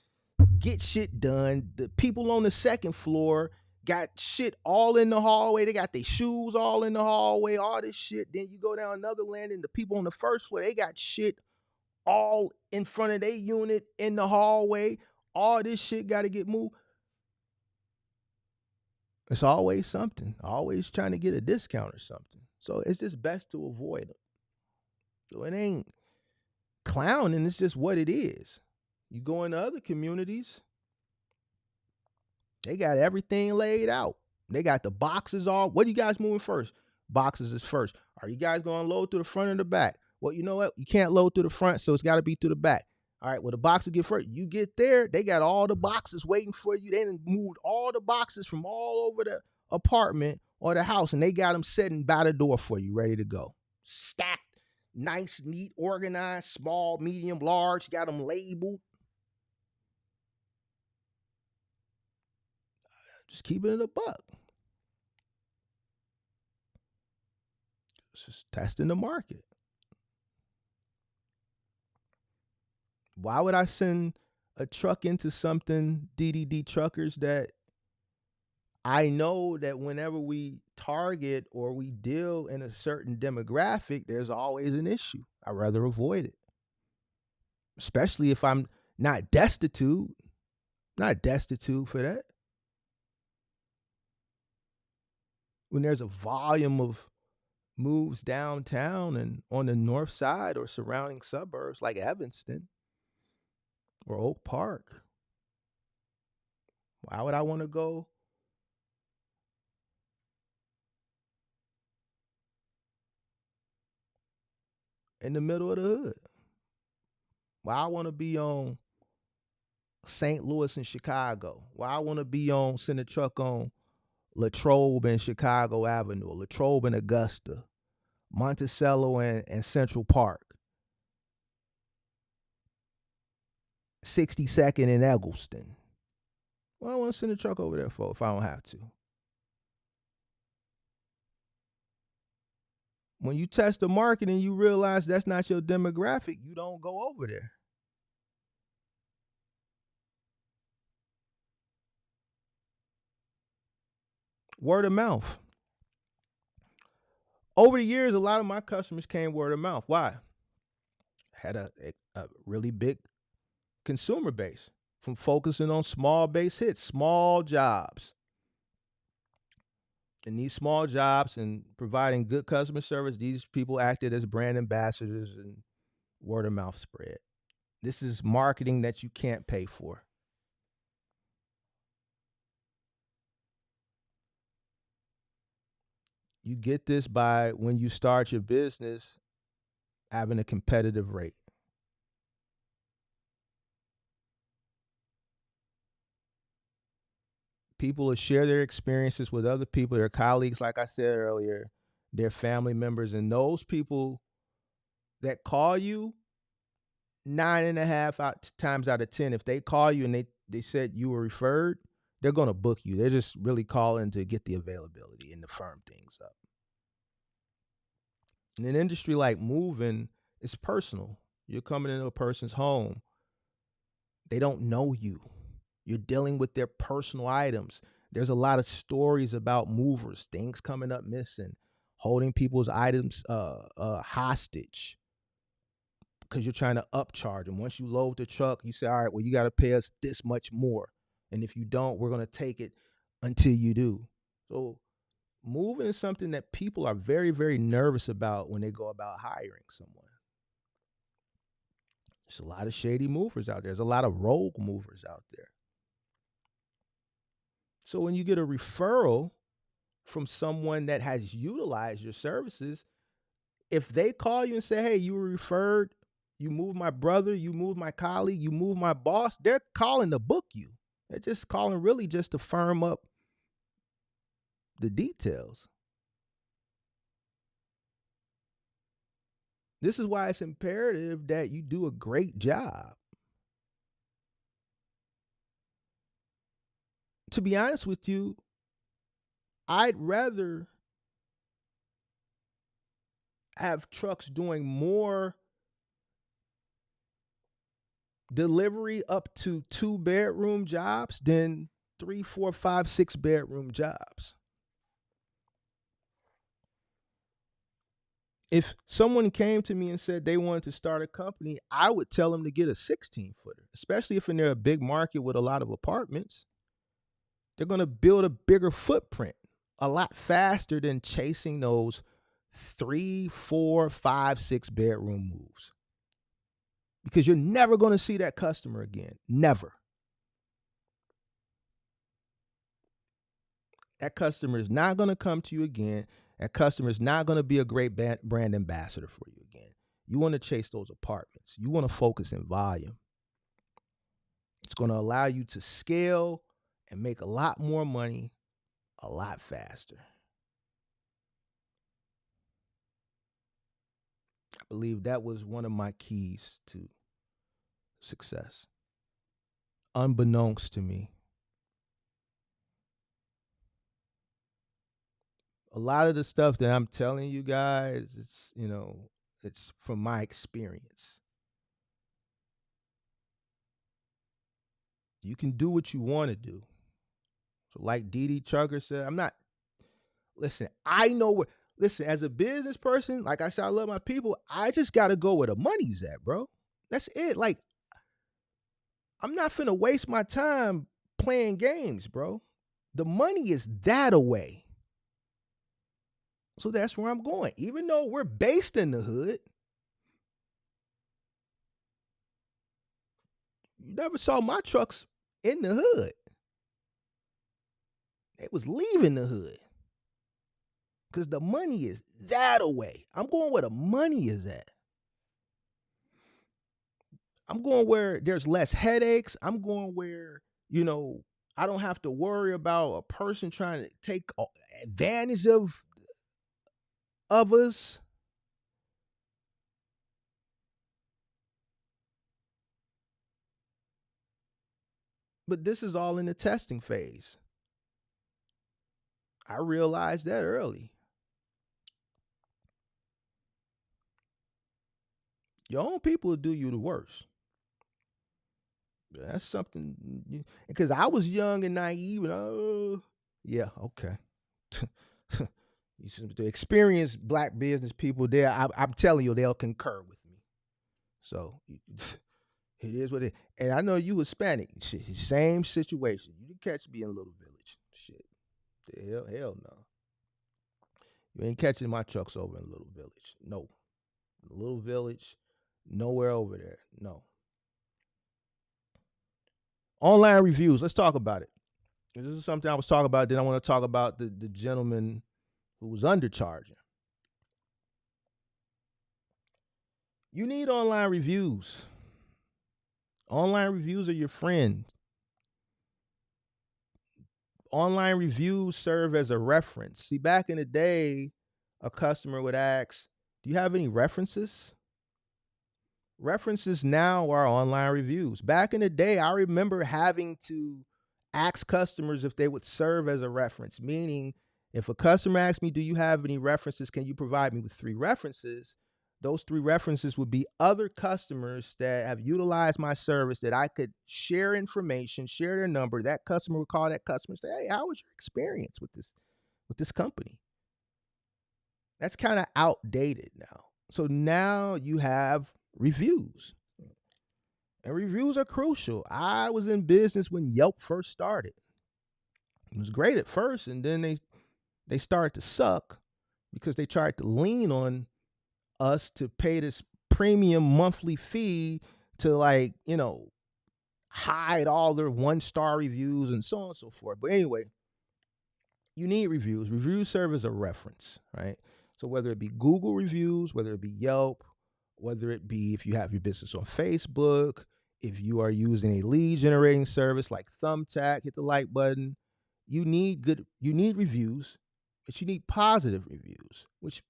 get shit done. The people on the second floor got shit all in the hallway. They got their shoes all in the hallway, all this shit. Then you go down another landing, the people on the first floor, they got shit all in front of their unit in the hallway. All this shit got to get moved. It's always something. Always trying to get a discount or something. So it's just best to avoid it. So it ain't clowning. It's just what it is. You go into other communities, they got everything laid out. They got the boxes all. What are you guys moving first? Boxes is first. Are you guys going to load through the front or the back? Well, you know what? You can't load through the front, so it's got to be through the back. All right, well, the boxes get first. You get there, they got all the boxes waiting for you. They done moved all the boxes from all over the apartment or the house, and they got them sitting by the door for you, ready to go. Stacked, nice, neat, organized, small, medium, large, got them labeled. Just keeping it a buck. Just testing the market. Why would I send a truck into something, DDD truckers, that I know that whenever we target or we deal in a certain demographic, there's always an issue? I'd rather avoid it. Especially if I'm not destitute for that. When there's a volume of moves downtown and on the north side or surrounding suburbs like Evanston or Oak Park, why would I want to go in the middle of the hood? Why I want to be on St. Louis and Chicago? Why I want to be on, send a truck on Latrobe and Chicago Avenue, Latrobe and Augusta, Monticello and Central Park, 62nd and Eggleston? Well, I want to send a truck over there for if I don't have to. When you test the market and you realize that's not your demographic, you don't go over there. Word of mouth. Over the years, a lot of my customers came word of mouth. Why? Had a really big consumer base from focusing on small base hits, small jobs. In these small jobs and providing good customer service, these people acted as brand ambassadors and word of mouth spread. This is marketing that you can't pay for. You get this by when you start your business having a competitive rate. People will share their experiences with other people, their colleagues, like I said earlier, their family members, and those people that call you 9.5 times out of 10, if they call you and they said you were referred, they're going to book you. They're just really calling to get the availability and to firm things up. In an industry like moving, it's personal. You're coming into a person's home. They don't know you. You're dealing with their personal items. There's a lot of stories about movers, things coming up missing, holding people's items hostage because you're trying to upcharge them. Once you load the truck, you say, all right, well, you got to pay us this much more. And if you don't, we're going to take it until you do. So moving is something that people are very, very nervous about when they go about hiring someone. There's a lot of shady movers out there. There's a lot of rogue movers out there. So when you get a referral from someone that has utilized your services, if they call you and say, hey, you were referred, you moved my brother, you moved my colleague, you moved my boss, they're calling to book you. They're just calling really just to firm up the details. This is why it's imperative that you do a great job. To be honest with you, I'd rather have trucks doing more delivery up to 2-bedroom jobs than 3, 4, 5, 6-bedroom jobs. If someone came to me and said they wanted to start a company, I would tell them to get a 16-footer, especially if they're a big market with a lot of apartments. They're going to build a bigger footprint a lot faster than chasing those 3, 4, 5, 6-bedroom moves. Because you're never going to see that customer again. Never. That customer is not going to come to you again. That customer is not going to be a great brand ambassador for you again. You want to chase those apartments. You want to focus in volume. It's going to allow you to scale and make a lot more money a lot faster. I believe that was one of my keys to success. Unbeknownst to me. A lot of the stuff that I'm telling you guys, it's from my experience. You can do what you want to do. So like Dee Trucker said, as a business person, like I said, I love my people. I just got to go where the money's at, bro. That's it. Like, I'm not finna waste my time playing games, bro. The money is that away. So that's where I'm going. Even though we're based in the hood, you never saw my trucks in the hood. They was leaving the hood because the money is that away. I'm going where the money is at. I'm going where there's less headaches. I'm going where, I don't have to worry about a person trying to take advantage of us. But this is all in the testing phase. I realized that early. Your own people will do you the worst. That's something, because I was young and naive, and yeah, okay. The experienced black business people there, I'm telling you, they'll concur with me. So it is what it is. And I know you Hispanic, same situation. You didn't catch me in a little village. Shit. The hell no. You ain't catching my trucks over in a little village. No. A little village, nowhere over there. No. Online reviews. Let's talk about it. This is something I was talking about. Then I want to talk about the gentleman who was undercharging. You need online reviews. Online reviews are your friend. Online reviews serve as a reference. See, back in the day, a customer would ask, do you have any references? References now are online reviews. Back in the day, I remember having to ask customers if they would serve as a reference, meaning if a customer asked me, do you have any references? Can you provide me with 3 references? Those 3 references would be other customers that have utilized my service that I could share information, share their number. That customer would call that customer and say, hey, how was your experience with this company? That's kind of outdated now. So now you have reviews. And reviews are crucial. I was in business when Yelp first started. It was great at first, and then they started to suck because they tried to lean on us to pay this premium monthly fee to hide all their 1-star reviews and so on and so forth. But anyway, you need reviews. Reviews serve as a reference, right? So whether it be Google reviews, whether it be Yelp, whether it be if you have your business on Facebook, if you are using a lead generating service like Thumbtack, hit the like button. You need reviews, but you need positive reviews, which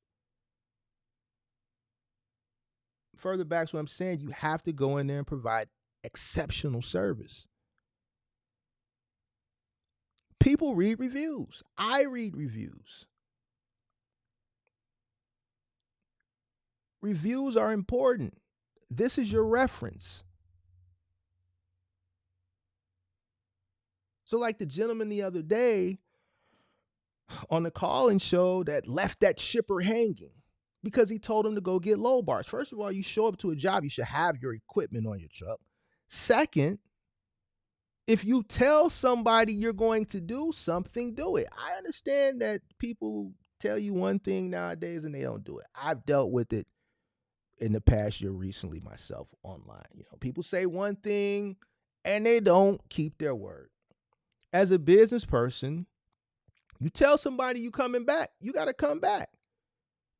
further back to what I'm saying, you have to go in there and provide exceptional service. People read reviews. I read reviews. Reviews are important. This is your reference. So like the gentleman the other day on the call-in show that left that shipper hanging because he told him to go get low bars. First of all, you show up to a job, you should have your equipment on your truck. Second, if you tell somebody you're going to do something, do it. I understand that people tell you one thing nowadays and they don't do it. I've dealt with it in the past year recently myself online. People say one thing and they don't keep their word. As a business person, you tell somebody you coming back, you got to come back.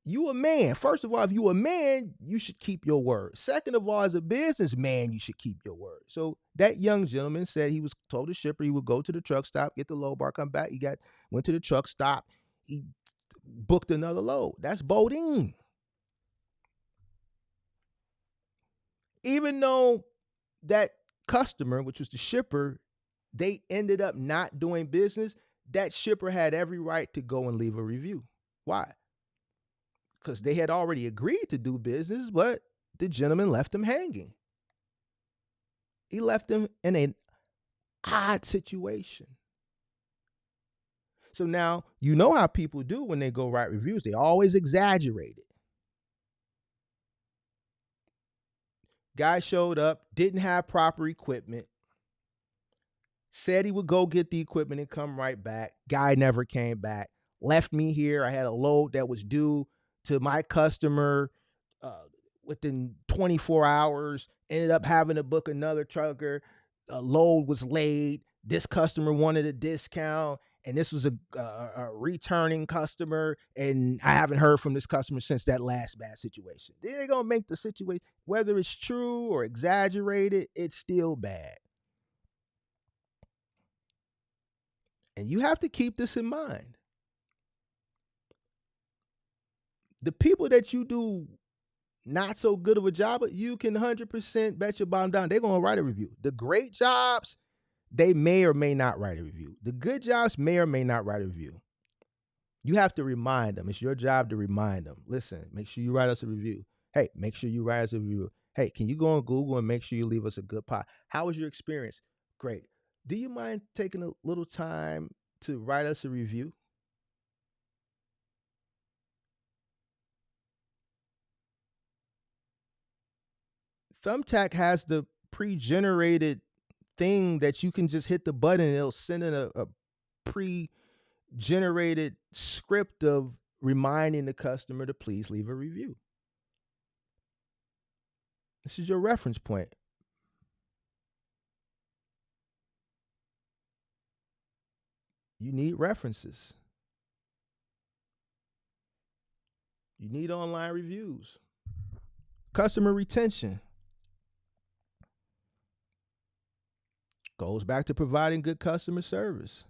You a man. First of all, if you a man, you should keep your word. Second of all, as a businessman, you should keep your word. So that young gentleman said he was told the shipper he would go to the truck stop, get the load bar, come back. Went to the truck stop. He booked another load. That's Bodine. Even though that customer, which was the shipper, they ended up not doing business, that shipper had every right to go and leave a review. Why? Because they had already agreed to do business, but the gentleman left them hanging. He left them in an odd situation. So now you know how people do when they go write reviews. They always exaggerate it. Guy showed up, didn't have proper equipment, said he would go get the equipment and come right back. Guy never came back. left me here. I had a load that was due to my customer within 24 hours, ended up having to book another trucker. A load was late. This customer wanted a discount, and this was a returning customer, and I haven't heard from this customer since that last bad situation. They're going to make the situation, whether it's true or exaggerated, it's still bad. And you have to keep this in mind. The people that you do not so good of a job, but you can 100% bet your bottom down they're going to write a review. The great jobs, they may or may not write a review. The good jobs may or may not write a review. You have to remind them. It's your job to remind them. Listen, make sure you write us a review. Hey, make sure you write us a review. Hey, can you go on Google and make sure you leave us a good pot? How was your experience? Great. Do you mind taking a little time to write us a review? Thumbtack has the pre-generated thing that you can just hit the button and it'll send in a pre-generated script of reminding the customer to please leave a review. This is your reference point. You need references. You need online reviews. Customer retention goes back to providing good customer service.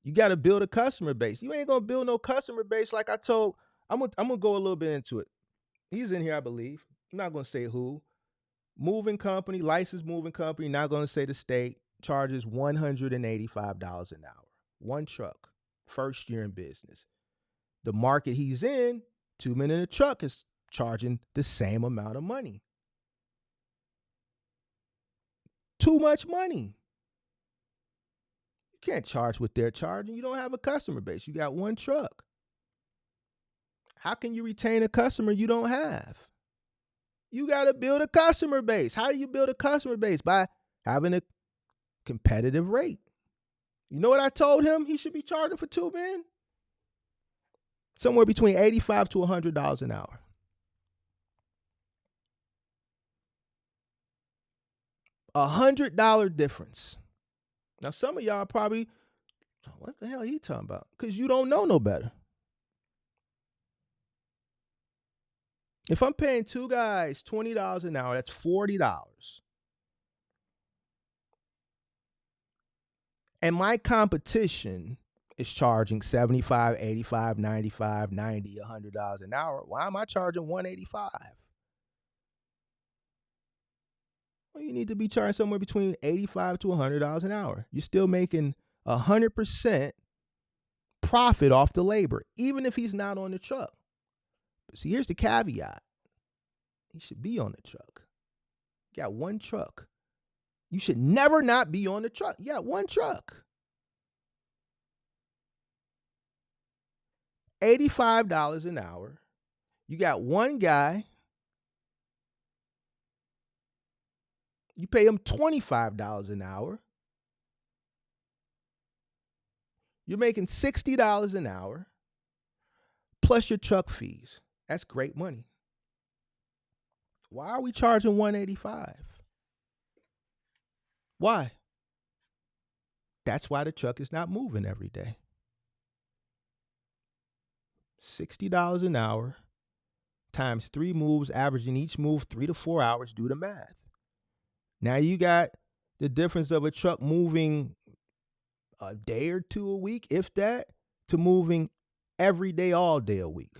You got to build a customer base. You ain't going to build no customer base like I told. I'm going to go a little bit into it. He's in here, I believe. I'm not going to say who. Moving company, licensed moving company, not going to say the state, charges $185 an hour. One truck, first year in business. The market he's in, 2 men in a truck is charging the same amount of money. Too much money. You can't charge what they're charging. You don't have a customer base. You got one truck. How can you retain a customer you don't have? You got to build a customer base. How do you build a customer base? By having a competitive rate. You know what I told him he should be charging for 2 men? Somewhere between $85 to $100 an hour. $100 difference. Now, some of y'all probably, what the hell are you talking about? Because you don't know no better. If I'm paying 2 guys $20 an hour, that's $40. And my competition is charging $75, $85, $95, $90, $100 an hour. Why am I charging $185? Well, you need to be charging somewhere between $85 to $100 an hour. You're still making 100% profit off the labor, even if he's not on the truck. But see, here's the caveat. He should be on the truck. You got one truck. You should never not be on the truck. You got one truck. $85 an hour. You got one guy. You pay him $25 an hour. You're making $60 an hour plus your truck fees. That's great money. Why are we charging $185? Why? That's why the truck is not moving every day. $60 an hour times 3 moves, averaging each move 3 to 4 hours. Do the math. Now you got the difference of a truck moving a day or two a week, if that, to moving every day, all day a week.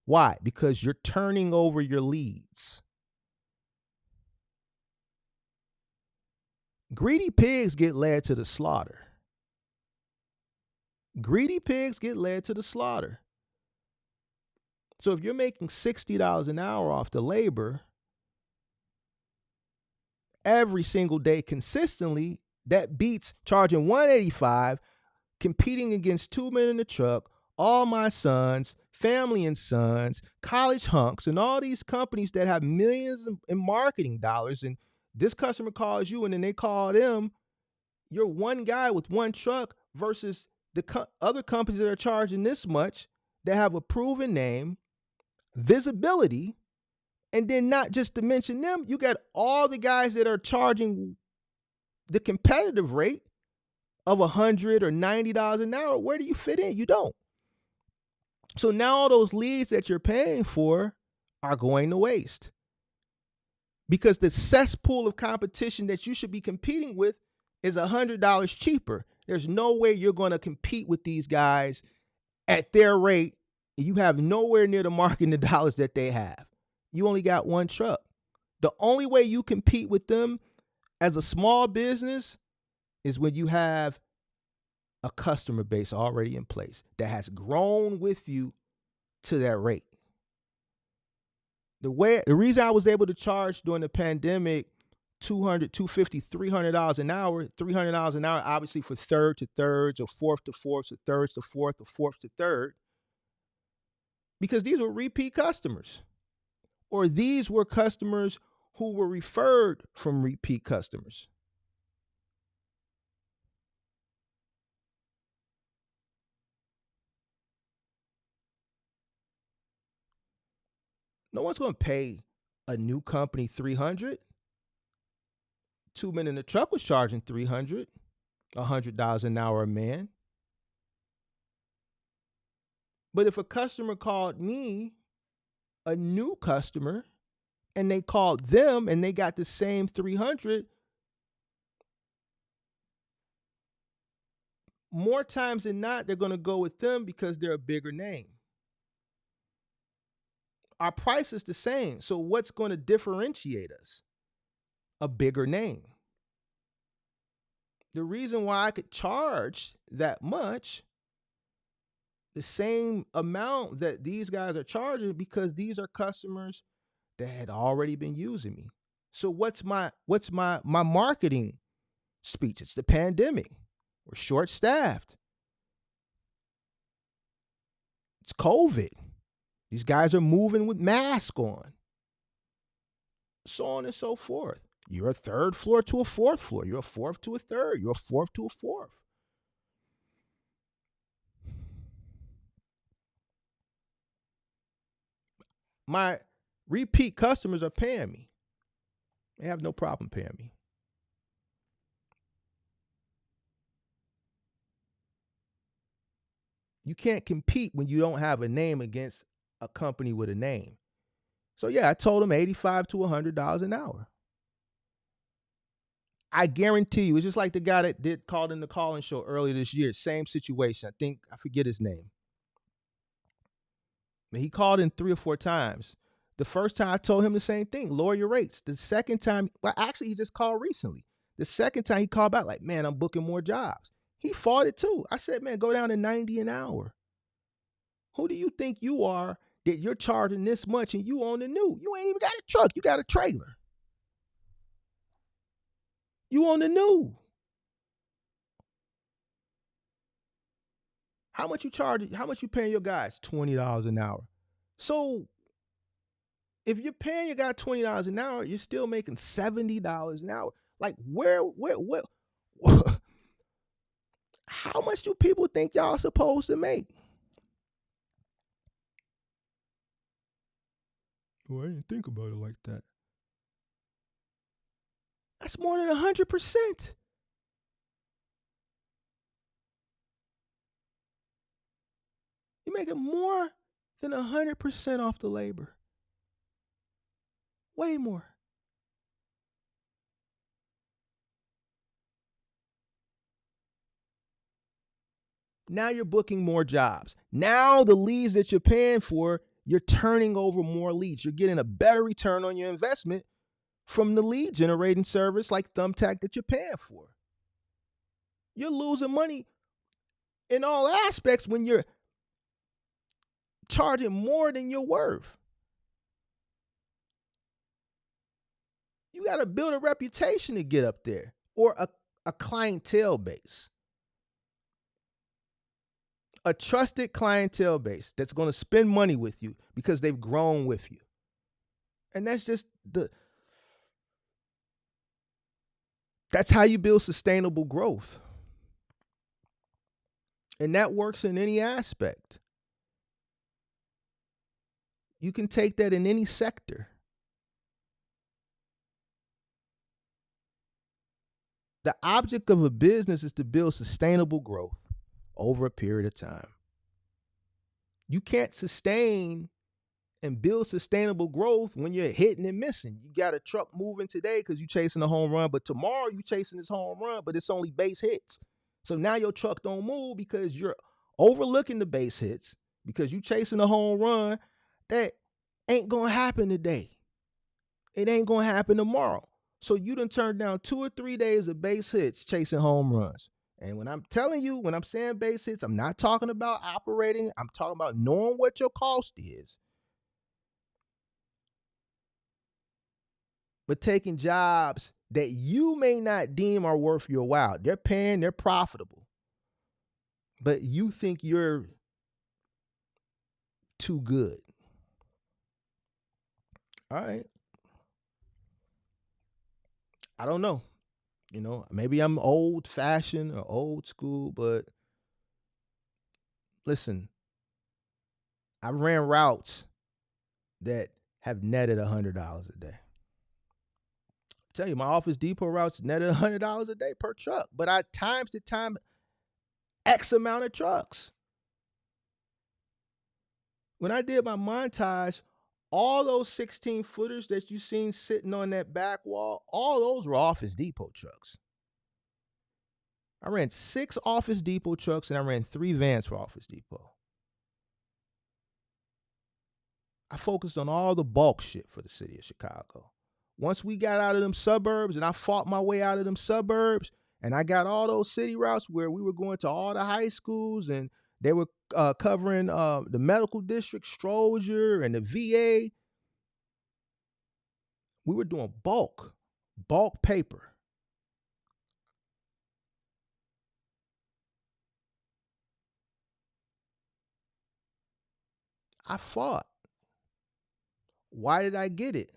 Why? Because you're turning over your leads. Greedy pigs get led to the slaughter. Greedy pigs get led to the slaughter. So if you're making $60 an hour off the labor every single day consistently, that beats charging $185, competing against 2 men in the truck, all my sons, family and sons, college hunks, and all these companies that have millions in marketing dollars. And this customer calls you and then they call them. You're one guy with one truck versus The other companies that are charging this much, that have a proven name, visibility, and then not just to mention them, you got all the guys that are charging the competitive rate of $100 or $90 an hour. Where do you fit in? You don't. So now all those leads that you're paying for are going to waste, because the cesspool of competition that you should be competing with is $100 cheaper. There's no way you're going to compete with these guys at their rate. You have nowhere near the marketing dollars that they have. You only got one truck. The only way you compete with them as a small business is when you have a customer base already in place that has grown with you to that rate. The reason I was able to charge during the pandemic $200, $250, $300 an hour, $300 an hour, obviously for third to thirds or fourth to fourths or thirds to fourth or fourth to third, because these were repeat customers, or these were customers who were referred from repeat customers. No one's going to pay a new company $300. 2 Men in the Truck was charging $300, $100 an hour a man. But if a customer called me, a new customer, and they called them and they got the same $300, more times than not, they're going to go with them because they're a bigger name. Our price is the same. So what's going to differentiate us? A bigger name. The reason why I could charge that much, the same amount that these guys are charging, because these are customers that had already been using me. So what's my marketing speech? It's the pandemic. We're short-staffed. It's COVID. These guys are moving with masks on. So on and so forth. You're a third floor to a fourth floor. You're a fourth to a third. You're a fourth to a fourth. My repeat customers are paying me. They have no problem paying me. You can't compete when you don't have a name against a company with a name. So yeah, I told them $85 to $100 an hour. I guarantee you, it's just like the guy that called in the call-in show earlier this year. Same situation. I forget his name. He called in 3 or 4 times. The first time I told him the same thing, lower your rates. The second time, well, actually, he just called recently. The second time he called back, like, man, I'm booking more jobs. He fought it too. I said, man, go down to 90 an hour. Who do you think you are that you're charging this much and you own the new? You ain't even got a truck. You got a trailer. You own the new. How much you charge? How much you paying your guys? $20 an hour. So if you're paying your guy $20 an hour, you're still making $70 an hour. Like where how much do people think y'all supposed to make? Well, I didn't think about it like that. That's more than 100%. You're making more than 100% off the labor. Way more. Now you're booking more jobs. Now the leads that you're paying for, you're turning over more leads. You're getting a better return on your investment from the lead generating service like Thumbtack that you're paying for. You're losing money in all aspects when you're charging more than you're worth. You got to build a reputation to get up there, or a clientele base. A trusted clientele base that's going to spend money with you because they've grown with you. And that's just that's how you build sustainable growth. And that works in any aspect. You can take that in any sector. The object of a business is to build sustainable growth over a period of time. You can't sustain and build sustainable growth when you're hitting and missing. You got a truck moving today because you're chasing a home run, but tomorrow you're chasing this home run, but it's only base hits. So now your truck don't move because you're overlooking the base hits because you're chasing a home run that ain't going to happen today. It ain't going to happen tomorrow. So you done turned down 2 or 3 days of base hits chasing home runs. And when I'm telling you, when I'm saying base hits, I'm not talking about operating. I'm talking about knowing what your cost is. But taking jobs that you may not deem are worth your while. They're paying, they're profitable. But you think you're too good. All right. I don't know. Maybe I'm old fashioned or old school, but listen, I ran routes that have netted $100 a day. I tell you, my Office Depot routes netted $100 a day per truck, but I times the time X amount of trucks. When I did my montage, all those 16 footers that you seen sitting on that back wall, all those were Office Depot trucks. I ran 6 Office Depot trucks and I ran 3 vans for Office Depot. I focused on all the bulk shit for the city of Chicago. Once we got out of them suburbs and I fought my way out of them suburbs and I got all those city routes where we were going to all the high schools and they were covering the medical district, Stroger, and the VA. We were doing bulk paper. I fought. Why did I get it?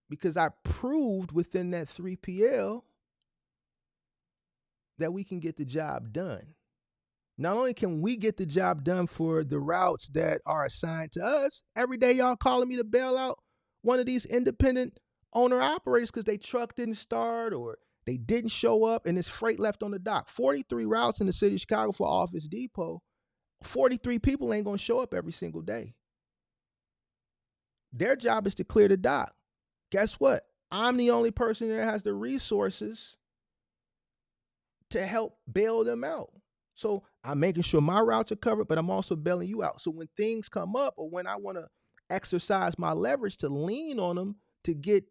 Because I proved within that 3PL that we can get the job done. Not only can we get the job done for the routes that are assigned to us, every day y'all calling me to bail out one of these independent owner operators because they truck didn't start or they didn't show up and it's freight left on the dock. 43 routes in the city of Chicago for Office Depot. 43 people ain't going to show up every single day. Their job is to clear the dock. Guess what? I'm the only person that has the resources to help bail them out. So I'm making sure my routes are covered, but I'm also bailing you out. So when things come up or when I want to exercise my leverage to lean on them to get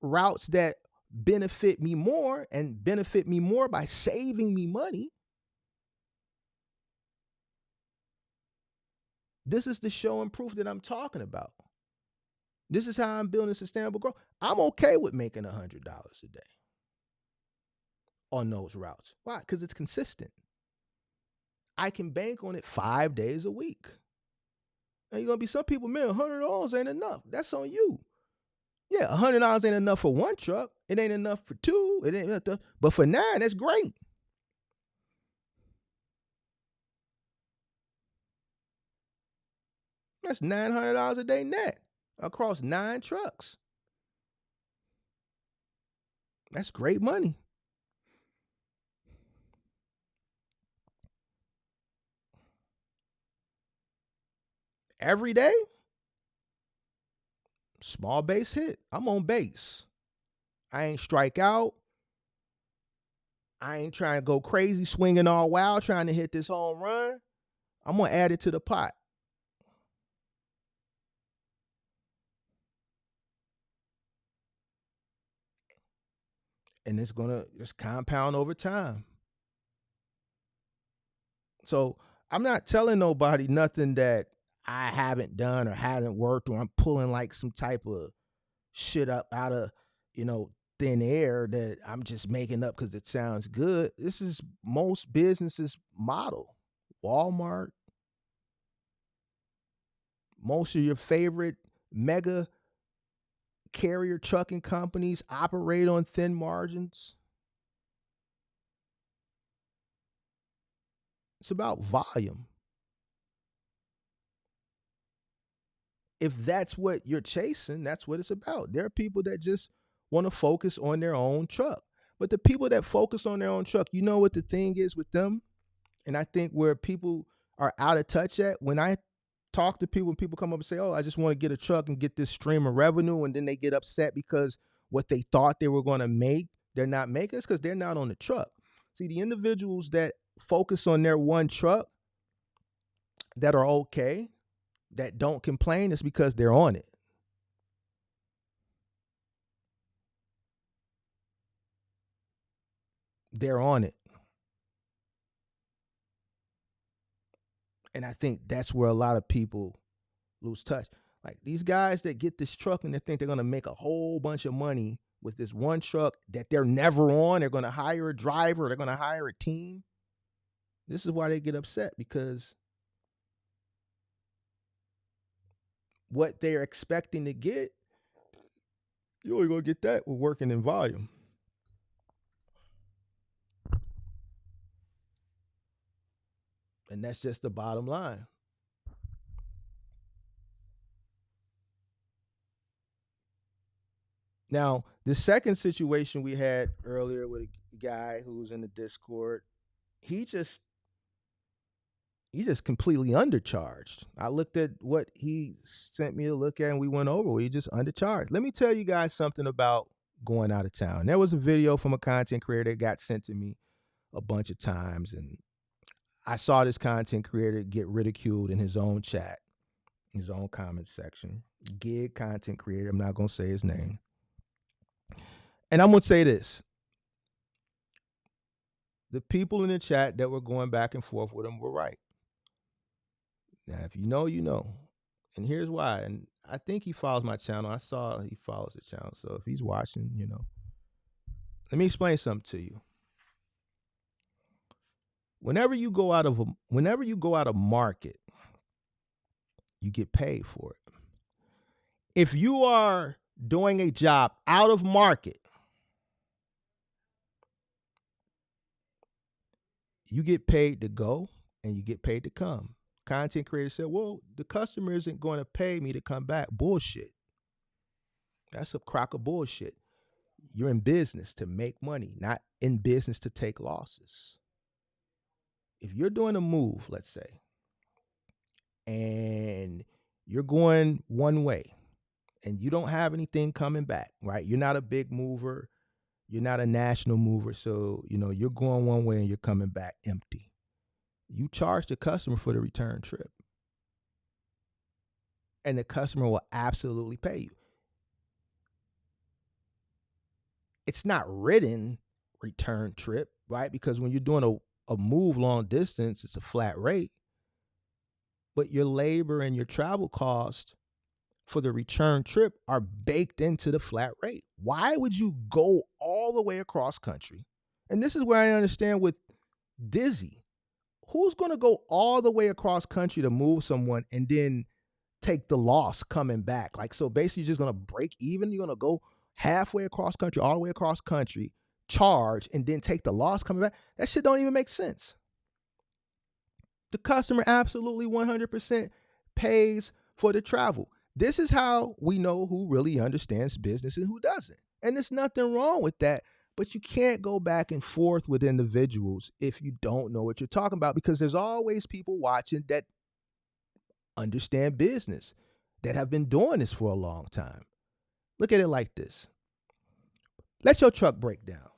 routes that benefit me more and benefit me more by saving me money, this is the show and proof that I'm talking about. This is how I'm building sustainable growth. I'm okay with making $100 a day on those routes. Why? Because it's consistent. I can bank on it 5 days a week. And you're going to be some people, man, $100 ain't enough. That's on you. Yeah, $100 ain't enough for 1 truck. It ain't enough for 2. It ain't enough. But for 9, that's great. That's $900 a day net across 9 trucks. That's great money. Every day, small base hit. I'm on base. I ain't strike out. I ain't trying to go crazy, swinging all wild, trying to hit this home run. I'm going to add it to the pot. And it's going to just compound over time. So I'm not telling nobody nothing that I haven't done or hasn't worked, or I'm pulling like some type of shit up out of, thin air that I'm just making up because it sounds good. This is most businesses' model. Walmart, most of your favorite mega carrier trucking companies operate on thin margins. It's about volume. If that's what you're chasing, that's what it's about. There are people that just want to focus on their own truck. But the people that focus on their own truck, you know what the thing is with them? And I think where people are out of touch at, when I talk to people, when people come up and say, oh, I just want to get a truck and get this stream of revenue, and then they get upset because what they thought they were going to make, they're not making, it's because they're not on the truck. See, the individuals that focus on their one truck that are okay, that don't complain, is because they're on it. They're on it. And I think that's where a lot of people lose touch. Like these guys that get this truck and they think they're going to make a whole bunch of money with this one truck that they're never on. They're going to hire a driver. They're going to hire a team. This is why they get upset, because what they're expecting to get, you're only going to get that with working in volume. And that's just the bottom line. Now, the second situation we had earlier with a guy who was in the Discord, he just completely undercharged. I looked at what he sent me to look at and we went over. He just undercharged. Let me tell you guys something about going out of town. There was a video from a content creator that got sent to me a bunch of times, and I saw this content creator get ridiculed in his own chat, his own comment section. Gig content creator. I'm not going to say his name. And I'm going to say this. The people in the chat that were going back and forth with him were right. Now, if you know, you know. And here's why. And I think he follows my channel. I saw he follows the channel. So if he's watching, you know. Let me explain something to you. Whenever you go out of market, you get paid for it. If you are doing a job out of market, you get paid to go and you get paid to come. Content creator said, well, the customer isn't going to pay me to come back. Bullshit. That's a crock of bullshit. You're in business to make money, not in business to take losses. If you're doing a move, let's say, and you're going one way and you don't have anything coming back, right? You're not a big mover. You're not a national mover. So, you know, you're going one way and you're coming back empty. You charge the customer for the return trip. And the customer will absolutely pay you. It's not written return trip, right? Because when you're doing a move long distance, it's a flat rate. But your labor and your travel cost for the return trip are baked into the flat rate. Why would you go all the way across country? And this is where I understand with Dizzy. Who's going to go all the way across country to move someone and then take the loss coming back? Like, so basically you're just going to break even. You're going to go halfway across country, all the way across country, charge, and then take the loss coming back. That shit don't even make sense. The customer absolutely 100% pays for the travel. This is how we know who really understands business and who doesn't. And there's nothing wrong with that. But you can't go back and forth with individuals if you don't know what you're talking about, because there's always people watching that understand business, that have been doing this for a long time. Look at it like this. Let your truck break down.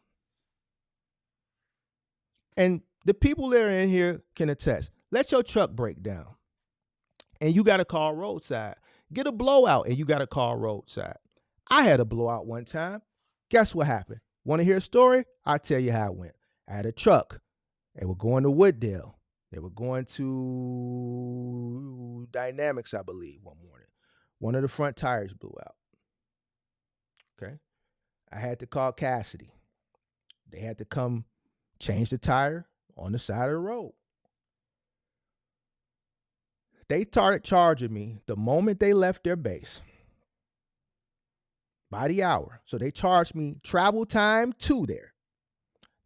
And the people that are in here can attest. Let your truck break down. And you got to call roadside. Get a blowout and you got to call roadside. I had a blowout one time. Guess what happened? Want to hear a story? I'll tell you how it went. I had a truck. They were going to Wooddale. They were going to Dynamics, I believe, one morning. One of the front tires blew out. Okay. I had to call Cassidy. They had to come change the tire on the side of the road. They started charging me the moment they left their base by the hour. So they charged me travel time to there.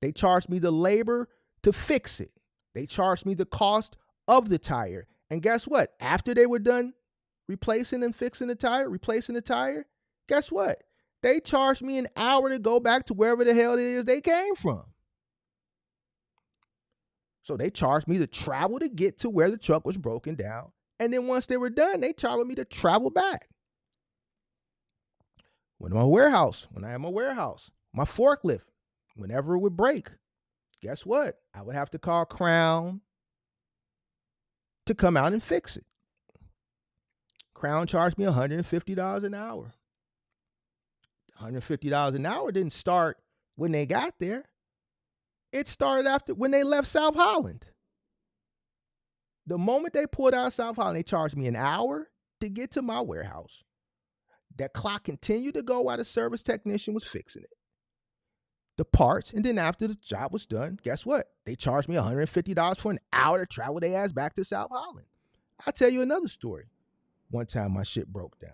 They charged me the labor to fix it. They charged me the cost of the tire. And guess what? After they were done replacing and fixing the tire, replacing the tire, guess what? They charged me an hour to go back to wherever the hell it is they came from. So they charged me to travel to get to where the truck was broken down. And then once they were done, they charged me to travel back. When I had my warehouse, my forklift, whenever it would break, guess what? I would have to call Crown to come out and fix it. Crown charged me $150 an hour. $150 an hour didn't start when they got there. It started after when they left South Holland. The moment they pulled out of South Holland, they charged me an hour to get to my warehouse. That clock continued to go while the service technician was fixing it. The parts, and then after the job was done, guess what? They charged me $150 for an hour to travel their ass back to South Holland. I'll tell you another story. One time my shit broke down.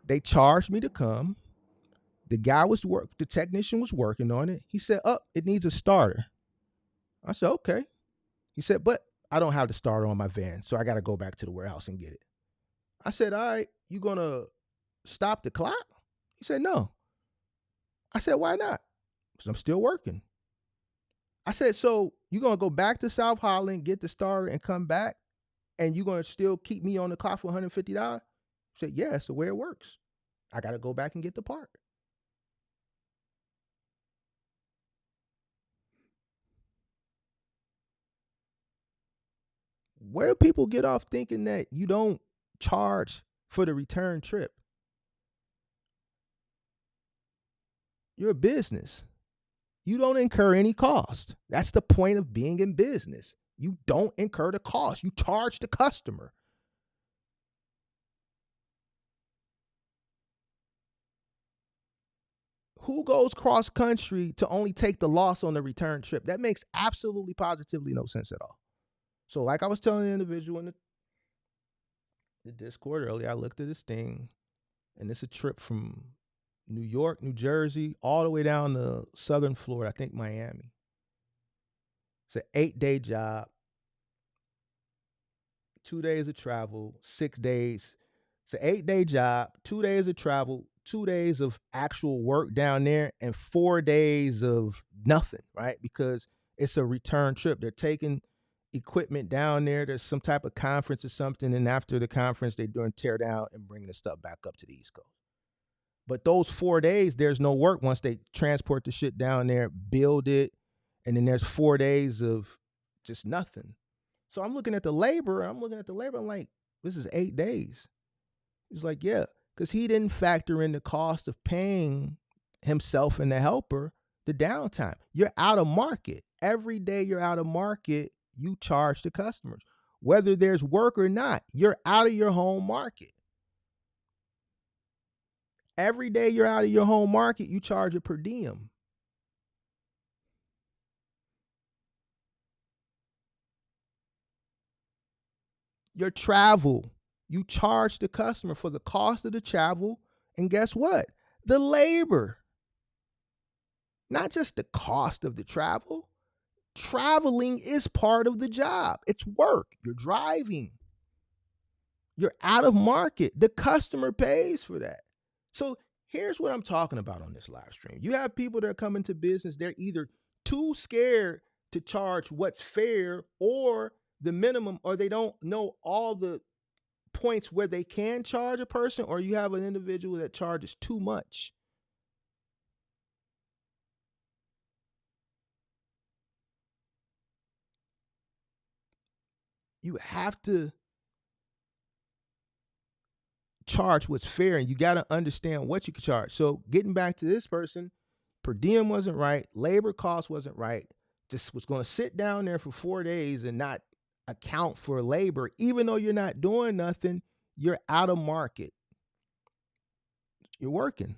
They charged me to come. The technician was working on it. He said, it needs a starter. I said, okay. He said, but I don't have the starter on my van, so I got to go back to the warehouse and get it. I said, all right, you going to stop the clock? He said, no. I said, why not? Because I'm still working. I said, so you going to go back to South Holland, get the starter, and come back, and you going to still keep me on the clock for $150? I said, yeah, that's the way it works. I got to go back and get the part. Where do people get off thinking that you don't charge for the return trip? You're a business. You don't incur any cost. That's the point of being in business. You don't incur the cost. You charge the customer. Who goes cross country to only take the loss on the return trip? That makes absolutely positively no sense at all. So like I was telling the individual in the Discord earlier, I looked at this thing, and it's a trip from New York, New Jersey, all the way down to southern Florida, I think Miami. It's an 8-day job, 2 days of travel, 6 days. It's an 8-day job, 2 days of travel, 2 days of actual work down there, and 4 days of nothing, right? Because it's a return trip. They're taking equipment down there. There's some type of conference or something, and after the conference, they're doing tear down and bringing the stuff back up to the East Coast. But those 4 days, there's no work once they transport the shit down there, build it, and then there's 4 days of just nothing. So I'm looking at the labor. I'm like, this is 8 days. He's like, yeah, because he didn't factor in the cost of paying himself and the helper the downtime. You're out of market. Every day you're out of market, you charge the customers. Whether there's work or not, you're out of your home market. Every day you're out of your home market, you charge a per diem. Your travel, you charge the customer for the cost of the travel. And guess what? The labor. Not just the cost of the travel. Traveling is part of the job. It's work. You're driving. You're out of market. The customer pays for that. So here's what I'm talking about on this live stream. You have people that are coming to business. They're either too scared to charge what's fair or the minimum, or they don't know all the points where they can charge a person, or you have an individual that charges too much. You have to charge what's fair, and you got to understand what you can charge. So getting back to this person, per diem wasn't right, labor cost wasn't right, just was going to sit down there for 4 days and not account for labor. Even though you're not doing nothing, you're out of market. You're working.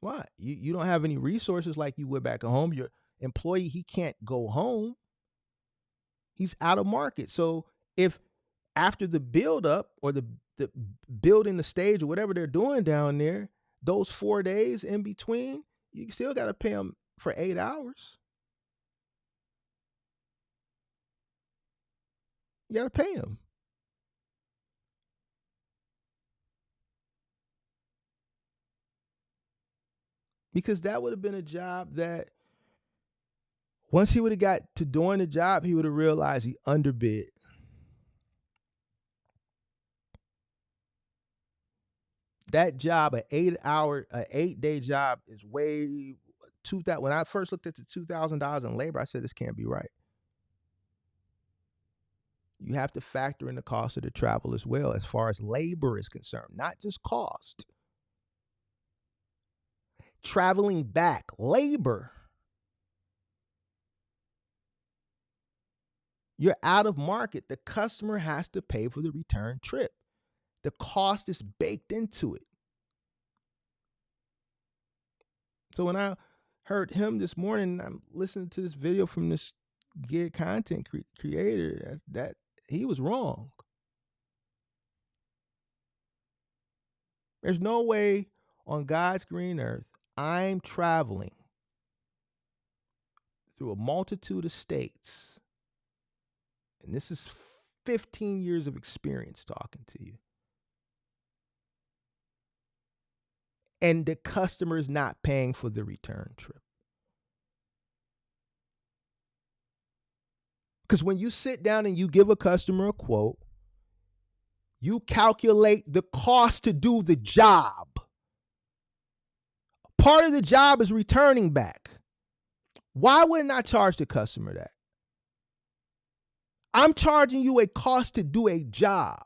Why? You don't have any resources like you would back at home. Your employee, he can't go home. He's out of market. So if after the build up or the building the stage or whatever they're doing down there, those 4 days in between, you still got to pay them for 8 hours. You got to pay them. Because that would have been a job that once he would have got to doing the job, he would have realized he underbid. That job, an 8-day job, is way when I first looked at the $2,000 in labor, I said this can't be right. You have to factor in the cost of the travel as well, as far as labor is concerned, not just cost. Traveling back, labor. You're out of market. The customer has to pay for the return trip. The cost is baked into it. So when I heard him this morning, I'm listening to this video from this gig content creator, that he was wrong. There's no way on God's green earth I'm traveling through a multitude of states, and this is 15 years of experience talking to you, and the customer is not paying for the return trip. Because when you sit down and you give a customer a quote, you calculate the cost to do the job. Part of the job is returning back. Why wouldn't I charge the customer that? I'm charging you a cost to do a job.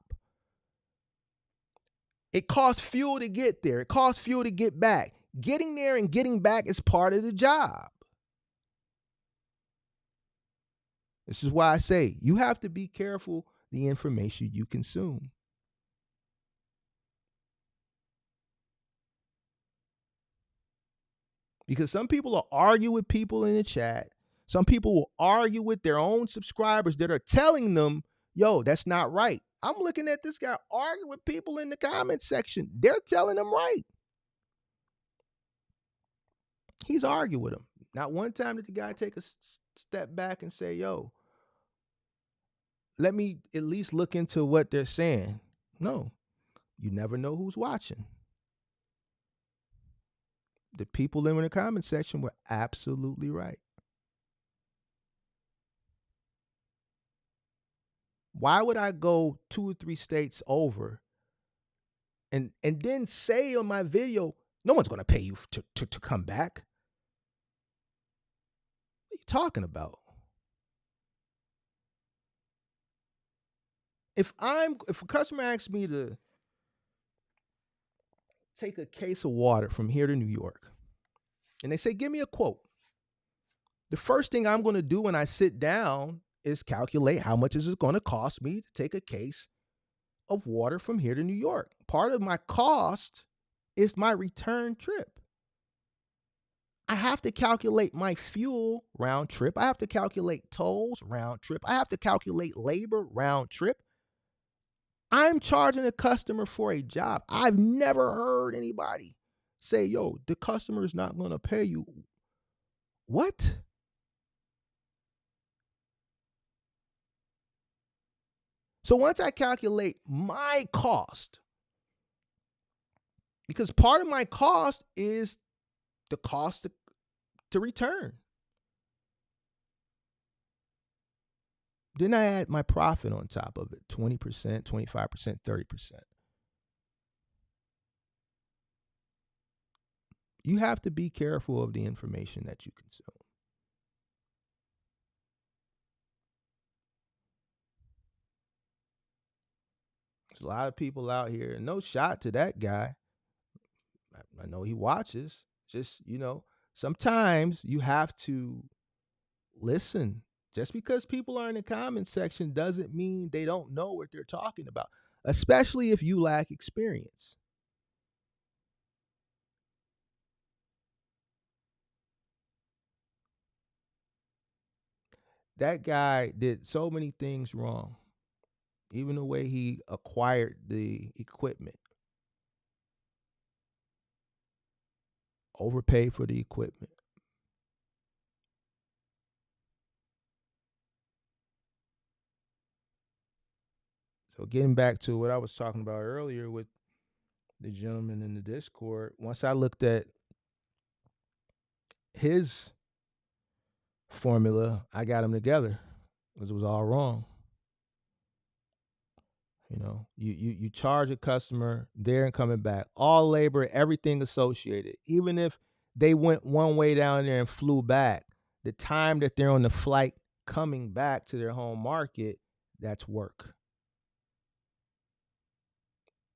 It costs fuel to get there. It costs fuel to get back. Getting there and getting back is part of the job. This is why I say you have to be careful the information you consume. Because some people will argue with people in the chat. Some people will argue with their own subscribers that are telling them, yo, that's not right. I'm looking at this guy argue with people in the comment section. They're telling him right. He's arguing with them. Not one time did the guy take a step back and say, yo, let me at least look into what they're saying. No, you never know who's watching. The people in the comment section were absolutely right. Why would I go 2 or 3 states over and then say on my video, no one's going to pay you to come back? What are you talking about? If a customer asks me to take a case of water from here to New York, and they say, give me a quote, the first thing I'm going to do when I sit down is calculate how much is it going to cost me to take a case of water from here to New York. Part of my cost is my return trip. I have to calculate my fuel round trip. I have to calculate tolls round trip. I have to calculate labor round trip. I'm charging a customer for a job. I've never heard anybody say, yo, the customer is not going to pay you. What? So once I calculate my cost, because part of my cost is the cost to return. Then I add my profit on top of it, 20%, 25%, 30%. You have to be careful of the information that you consume. There's a lot of people out here, and no shot to that guy. I know he watches. Just, sometimes you have to listen. Just because people are in the comment section doesn't mean they don't know what they're talking about, especially if you lack experience. That guy did so many things wrong, even the way he acquired the equipment. Overpaid for the equipment. So getting back to what I was talking about earlier with the gentleman in the Discord, once I looked at his formula, I got them together because it was all wrong. You know, you charge a customer there and coming back, all labor, everything associated. Even if they went one way down there and flew back, the time that they're on the flight coming back to their home market, that's work.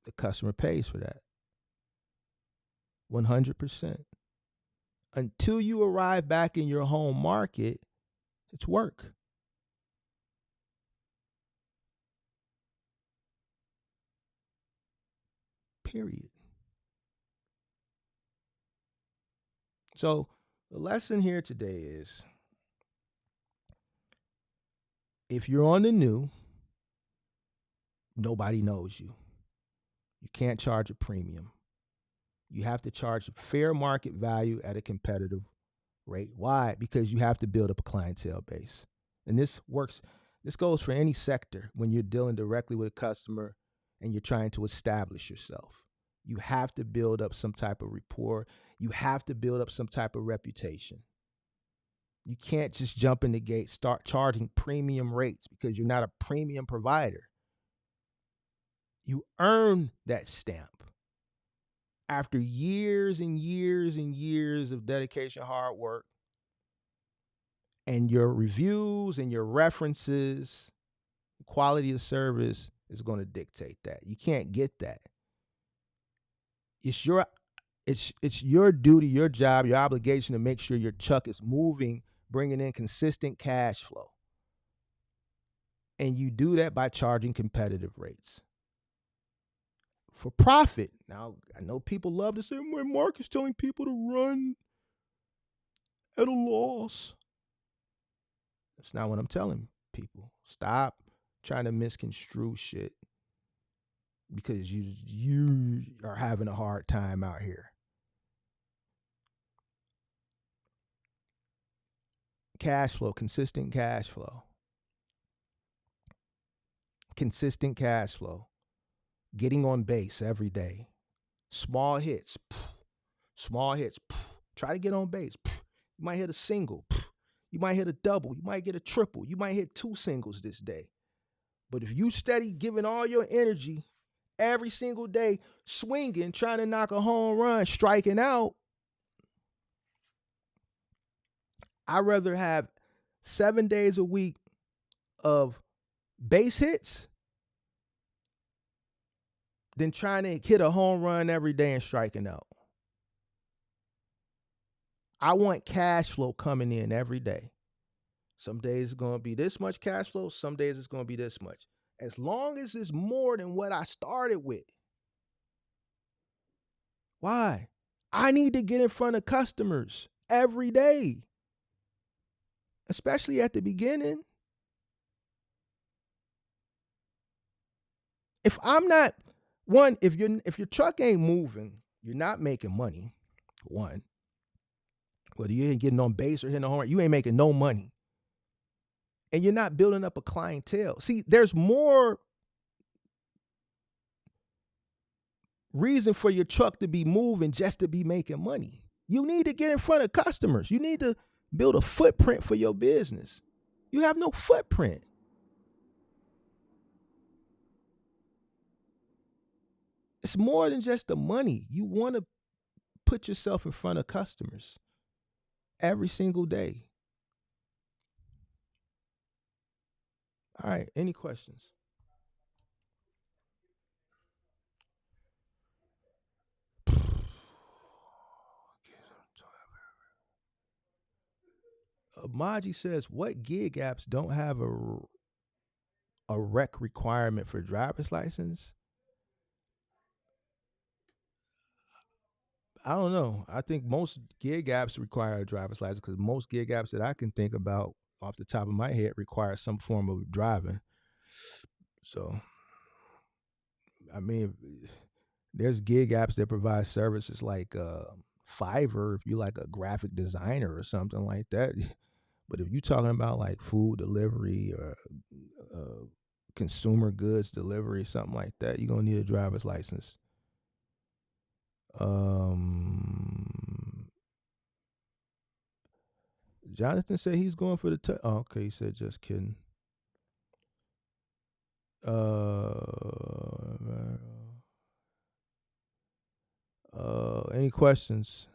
The customer pays for that. 100%. Until you arrive back in your home market, it's work. Period. So the lesson here today is, if you're on the new, nobody knows you. You can't charge a premium. You have to charge a fair market value at a competitive rate. Why? Because you have to build up a clientele base. And this goes for any sector when you're dealing directly with a customer and you're trying to establish yourself. You have to build up some type of rapport. You have to build up some type of reputation. You can't just jump in the gate, start charging premium rates because you're not a premium provider. You earn that stamp after years and years and years of dedication, hard work, and your reviews and your references, quality of service is going to dictate that. You can't get that. It's your duty, your job, your obligation to make sure your truck is moving, bringing in consistent cash flow. And you do that by charging competitive rates for profit. Now, I know people love to say, my Mark is telling people to run at a loss. That's not what I'm telling people. Stop trying to misconstrue shit because you are having a hard time out here. Cash flow, consistent cash flow. Consistent cash flow. Getting on base every day. Small hits. Small hits. Try to get on base. You might hit a single. You might hit a double. You might get a triple. You might hit 2 singles this day. But if you steady giving all your energy every single day, swinging, trying to knock a home run, striking out, I'd rather have 7 days a week of base hits than trying to hit a home run every day and striking out. I want cash flow coming in every day. Some days it's going to be this much cash flow. Some days it's going to be this much. As long as it's more than what I started with. Why? I need to get in front of customers every day, especially at the beginning. If I'm not, if your truck ain't moving, you're not making money. One, whether you ain't getting on base or hitting a home run, you ain't making no money. And you're not building up a clientele. See, there's more reason for your truck to be moving just to be making money. You need to get in front of customers. You need to build a footprint for your business. You have no footprint. It's more than just the money. You want to put yourself in front of customers every single day. All right, any questions? Maji says, what gig apps don't have a rec requirement for driver's license? I don't know. I think most gig apps require a driver's license because most gig apps that I can think about off the top of my head require some form of driving. So, I mean, there's gig apps that provide services like Fiverr if you're like a graphic designer or something like that. But if you're talking about like food delivery or consumer goods delivery, something like that, you're going to need a driver's license. Jonathan said he's going for the okay, he said just kidding. Any questions?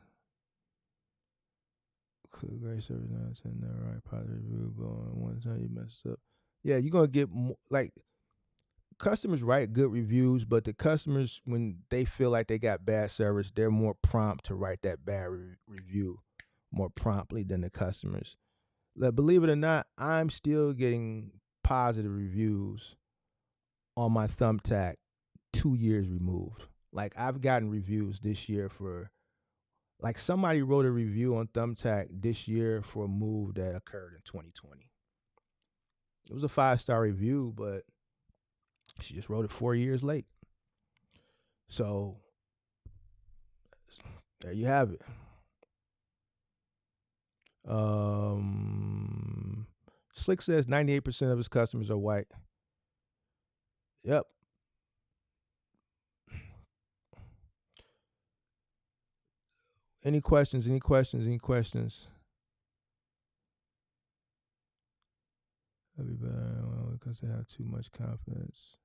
Great service, 9 out of 10, never right, positive review, going one time you messed up. Yeah, you're gonna get more, like, customers write good reviews, but the customers, when they feel like they got bad service, they're more prompt to write that bad review more promptly than the customers. Like, believe it or not, I'm still getting positive reviews on my Thumbtack 2 years removed. Like, I've gotten reviews this year for, like, somebody wrote a review on Thumbtack this year for a move that occurred in 2020. It was a 5-star review, but she just wrote it 4 years late. So there you have it. Slick says 98% of his customers are white. Yep. Any questions? Any questions? Any questions? Because they have too much confidence.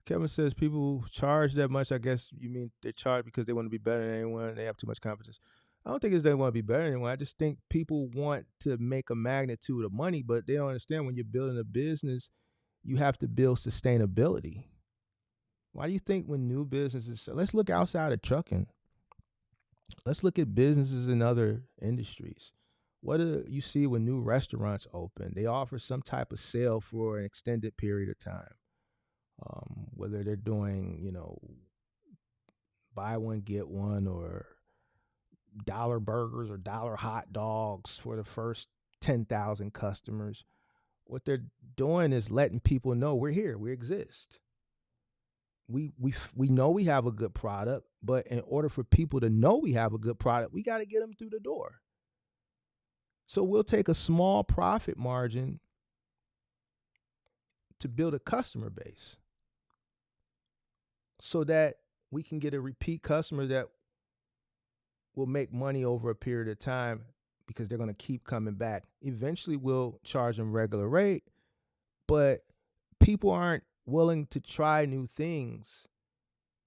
Kevin says people charge that much. I guess you mean they charge because they want to be better than anyone. They have too much confidence. I don't think it's they want to be better than anyone. I just think people want to make a magnitude of money, but they don't understand when you're building a business, you have to build sustainability. Why do you think when new businesses, let's look outside of trucking. Let's look at businesses in other industries. What do you see when new restaurants open? They offer some type of sale for an extended period of time. Whether they're doing, buy one, get one, or dollar burgers or dollar hot dogs for the first 10,000 customers. What they're doing is letting people know we're here, we exist. We know we have a good product, but in order for people to know we have a good product, we got to get them through the door. So we'll take a small profit margin to build a customer base so that we can get a repeat customer that will make money over a period of time because they're going to keep coming back. Eventually, we'll charge them regular rate, but people aren't willing to try new things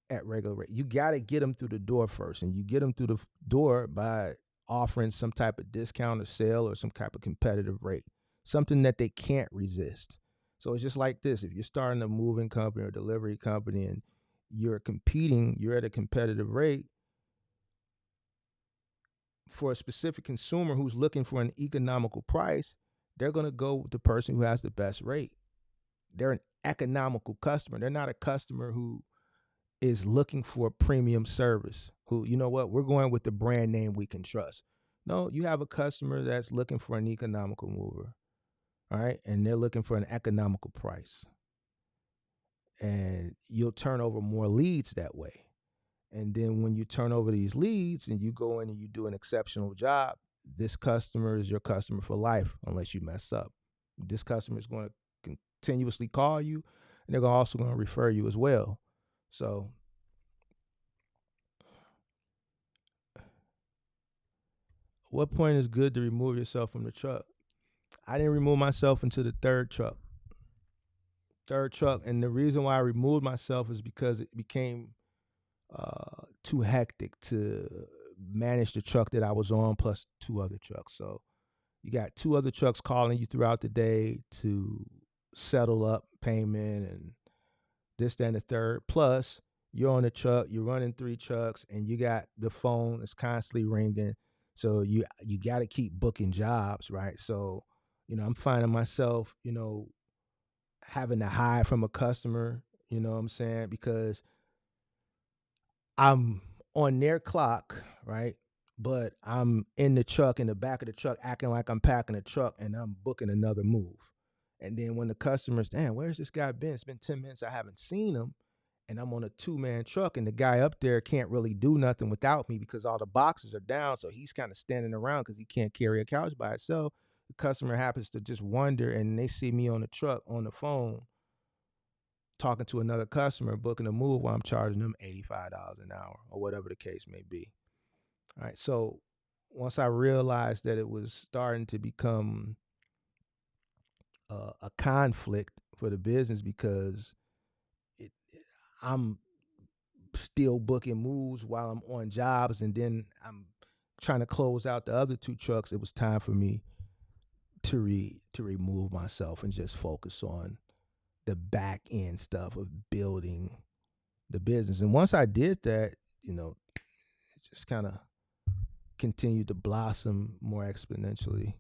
at regular rate. You got to get them through the door first, and you get them through the door by offering some type of discount or sale or some type of competitive rate, something that they can't resist. So it's just like this. If you're starting a moving company or delivery company and you're competing, you're at a competitive rate for a specific consumer who's looking for an economical price, they're going to go with the person who has the best rate. They're an economical customer. They're not a customer who is looking for premium service, who, you know what, we're going with the brand name we can trust. No, you have a customer that's looking for an economical mover, all right? And they're looking for an economical price. And you'll turn over more leads that way. And then when you turn over these leads and you go in and you do an exceptional job, this customer is your customer for life unless you mess up. This customer is going to continuously call you, and they're also going to refer you as well. So what point is good to remove yourself from the truck? I didn't remove myself until the third truck. And the reason why I removed myself is because it became too hectic to manage the truck that I was on plus 2 other trucks. So you got 2 other trucks calling you throughout the day to settle up payment and this, that, and the third. Plus, you're on the truck, you're running 3 trucks, and you got the phone that's constantly ringing. So you got to keep booking jobs, right? So, I'm finding myself, having to hide from a customer, you know what I'm saying? Because I'm on their clock, right? But I'm in the truck, in the back of the truck, acting like I'm packing a truck, and I'm booking another move. And then when the customer's, damn, where's this guy been? It's been 10 minutes, I haven't seen him. And I'm on a 2-man truck, and the guy up there can't really do nothing without me because all the boxes are down. So he's kind of standing around because he can't carry a couch by itself. The customer happens to just wonder, and they see me on the truck on the phone. talking to another customer, booking a move while I'm charging them $85 an hour or whatever the case may be. All right. So once I realized that it was starting to become a conflict for the business because I'm still booking moves while I'm on jobs and then I'm trying to close out the other two trucks, it was time for me to remove myself and just focus on the back end stuff of building the business. And once I did that, it just kind of continued to blossom more exponentially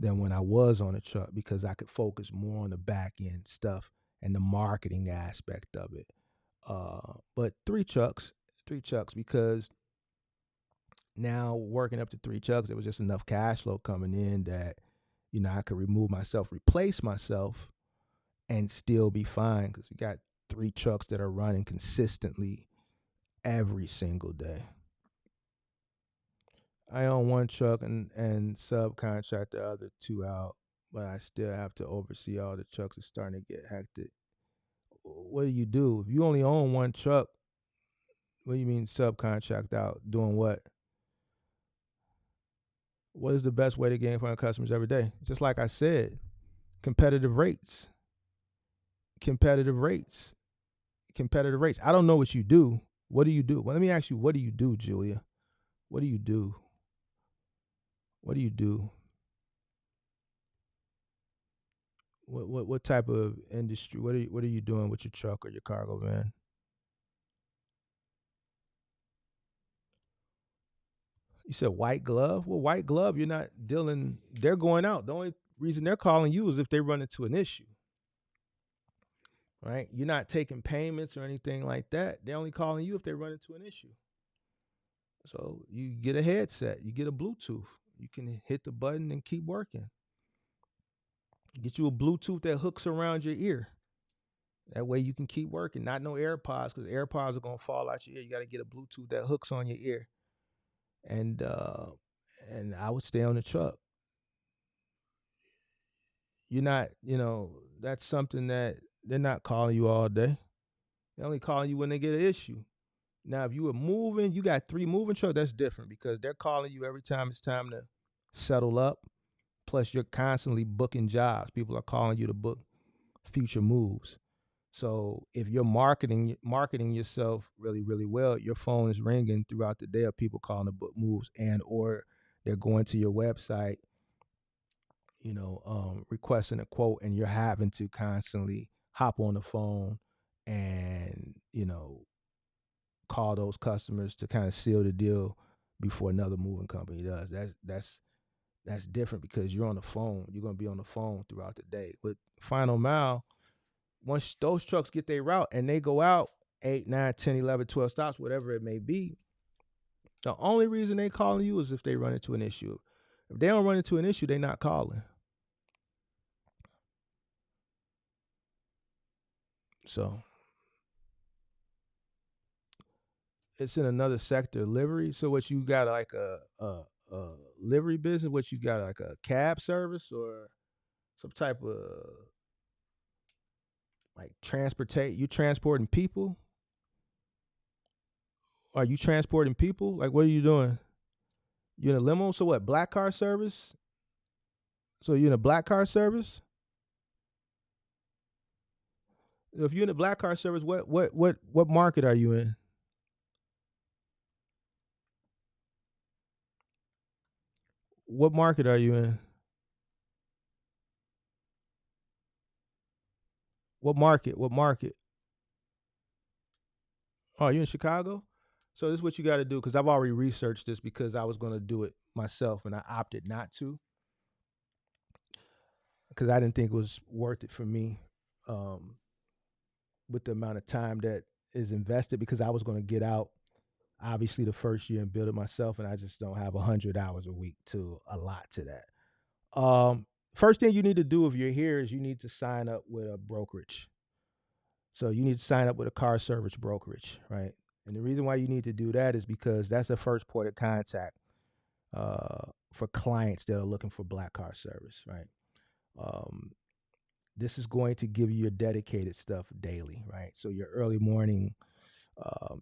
than when I was on a truck because I could focus more on the back end stuff and the marketing aspect of it. But three trucks because now working up to three trucks, there was just enough cash flow coming in that, I could remove myself, replace myself, and still be fine because we got three trucks that are running consistently every single day. I own one truck and subcontract the other two out, but I still have to oversee all the trucks. It's starting to get hectic. What do you do? If you only own one truck, what do you mean subcontract out? Doing what? What is the best way to get in front of customers every day? Just like I said, competitive rates. I don't know what you do. What do you do? Well, let me ask you, what do you do, Julia? What do you do? What type of industry? What are you doing with your truck or your cargo van? You said white glove? Well, white glove, you're not dealing, they're going out. The only reason they're calling you is if they run into an issue. Right? You're not taking payments or anything like that. They're only calling you if they run into an issue. So you get a headset, you get a Bluetooth. You can hit the button and keep working. Get you a Bluetooth that hooks around your ear. That way you can keep working. Not no AirPods, because AirPods are going to fall out your ear. You got to get a Bluetooth that hooks on your ear. And I would stay on the truck. You're not, that's something that they're not calling you all day. They're only calling you when they get an issue. Now, if you were moving, you got three moving trucks, that's different because they're calling you every time it's time to settle up. Plus, you're constantly booking jobs. People are calling you to book future moves. So if you're marketing yourself really, really well, your phone is ringing throughout the day of people calling to book moves and or they're going to your website, requesting a quote, and you're having to constantly hop on the phone and, call those customers to kind of seal the deal before another moving company does. That's different because you're on the phone. You're going to be on the phone throughout the day. With Final Mile, once those trucks get their route and they go out 8, 9, 10, 11, 12 stops, whatever it may be, the only reason they calling you is if they run into an issue. If they don't run into an issue, they're not calling. So it's in another sector, livery. So what you got, like a livery business? What you got, like a cab service or some type of like you transporting people? Are you transporting people? Like, what are you doing? You in a limo? So what? Black car service? So you in a black car service? If you're in a black car service, what market are you in? What market are you in? What market? Oh, you in Chicago? So this is what you got to do, because I've already researched this because I was going to do it myself and I opted not to because I didn't think it was worth it for me with the amount of time that is invested, because I was going to get out obviously the first year and build it myself, and I just don't have 100 hours a week to allot to that. First thing you need to do if you're here is you need to sign up with a brokerage. So you need to sign up with a car service brokerage, right? And the reason why you need to do that is because that's the first point of contact for clients that are looking for black car service, right? This is going to give you your dedicated stuff daily, right? So your early morning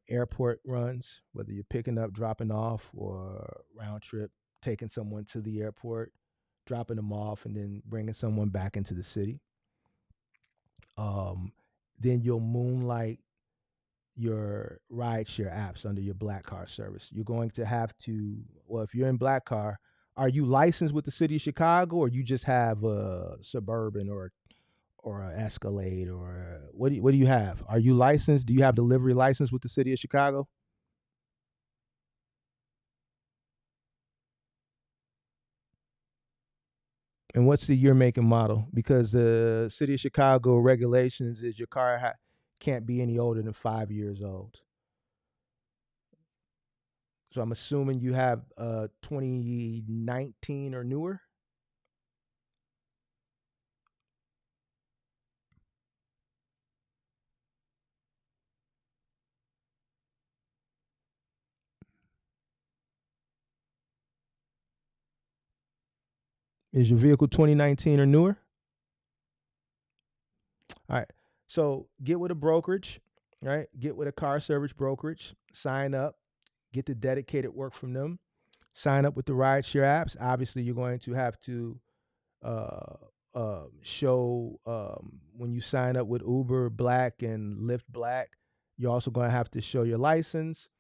airport runs, whether you're picking up, dropping off, or round trip, taking someone to the airport, dropping them off, and then bringing someone back into the city. Then you'll moonlight your rideshare apps under your Black Car service. You're going to have to, well, if you're in Black Car, are you licensed with the city of Chicago, or you just have a Suburban or an Escalade, or what do you have? Are you licensed? Do you have delivery license with the city of Chicago? And what's the year, make, and model? Because the city of Chicago regulations is your car can't be any older than 5 years old. So I'm assuming you have 2019 or newer. Is your vehicle 2019 or newer? All right. So get with a brokerage, right? Get with a car service brokerage, sign up, get the dedicated work from them, sign up with the rideshare apps. Obviously, you're going to have to uh, show when you sign up with Uber Black and Lyft Black, you're also going to have to show your license,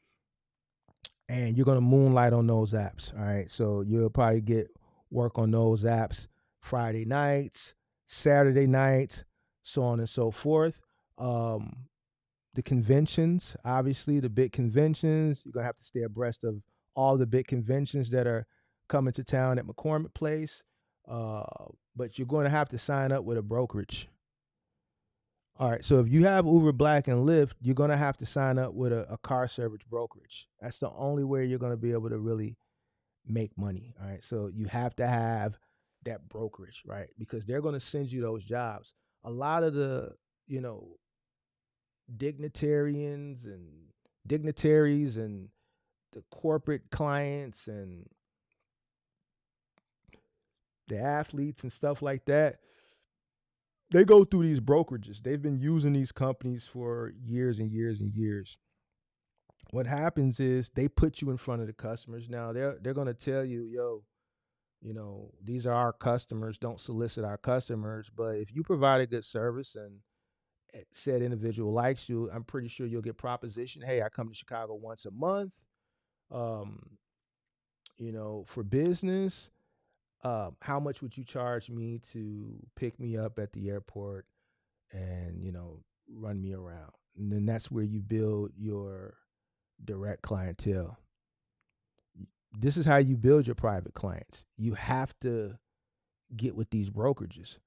and you're going to moonlight on those apps. All right. So you'll probably get work on those apps Friday nights, Saturday nights, so on and so forth. The conventions, obviously, the big conventions, you're going to have to stay abreast of all the big conventions that are coming to town at McCormick Place. But you're going to have to sign up with a brokerage. All right. So if you have Uber Black and Lyft, you're going to have to sign up with a car service brokerage. That's the only way you're going to be able to really make money. All right. So you have to have that brokerage, right? Because they're going to send you those jobs. A lot of the, dignitaries and the corporate clients and the athletes and stuff like that, they go through these brokerages. They've been using these companies for years and years and years. What happens is they put you in front of the customers. Now they're going to tell you, these are our customers. Don't solicit our customers. But if you provide a good service and said individual likes you, I'm pretty sure you'll get proposition. Hey, I come to Chicago once a month, for business. How much would you charge me to pick me up at the airport and, run me around? And then that's where you build your direct clientele. This is how you build your private clients. You have to get with these brokerages.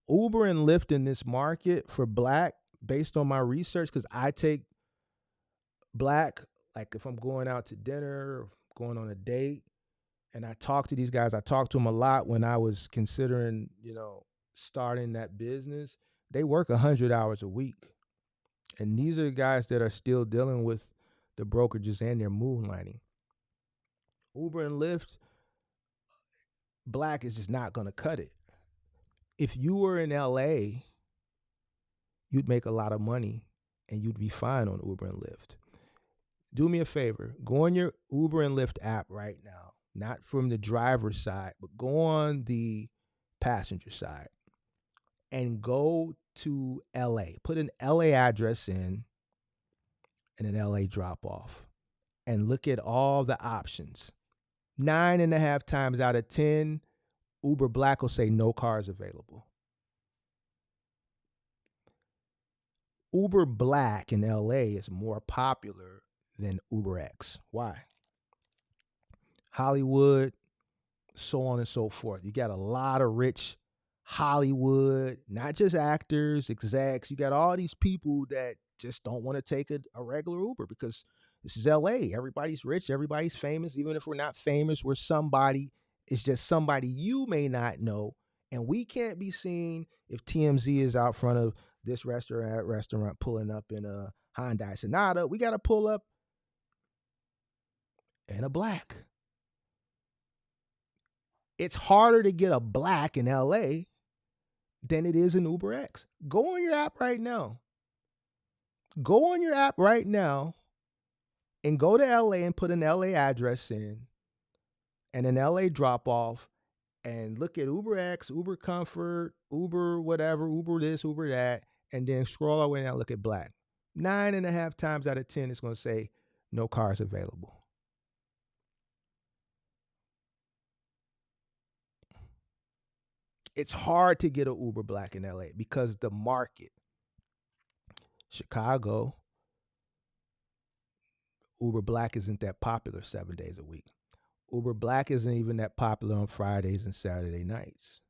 Uber and Lyft in this market for Black, based on my research, because I take Black, like if I'm going out to dinner, going on a date, and I talk to these guys. I talked to them a lot when I was considering, starting that business. They work 100 hours a week. And these are the guys that are still dealing with the brokerages and their moonlighting. Uber and Lyft, Black is just not going to cut it. If you were in LA, you'd make a lot of money and you'd be fine on Uber and Lyft. Do me a favor, go on your Uber and Lyft app right now, not from the driver's side, but go on the passenger side and go to LA. Put an LA address in and an LA drop off and look at all the options. 9.5 times out of 10, Uber Black will say no cars available. Uber Black in LA is more popular than Uber X. Why? Hollywood, so on and so forth. You got a lot of rich Hollywood, not just actors, execs. You got all these people that just don't want to take a regular Uber because this is LA. Everybody's rich, everybody's famous. Even if we're not famous, we're somebody. It's just somebody you may not know. And we can't be seen if TMZ is out front of this restaurant pulling up in a Hyundai Sonata. We got to pull up in a Black. It's harder to get a Black in LA than it is in UberX. Go on your app right now. Go on your app right now and go to LA and put an LA address in and an LA drop off and look at UberX, Uber Comfort, Uber whatever, Uber this, Uber that, and then scroll all the way down and look at Black. 9.5 times out of 10, it's going to say no cars available. It's hard to get an Uber Black in LA because the market. Chicago, Uber Black isn't that popular 7 days a week. Uber Black isn't even that popular on Fridays and Saturday nights.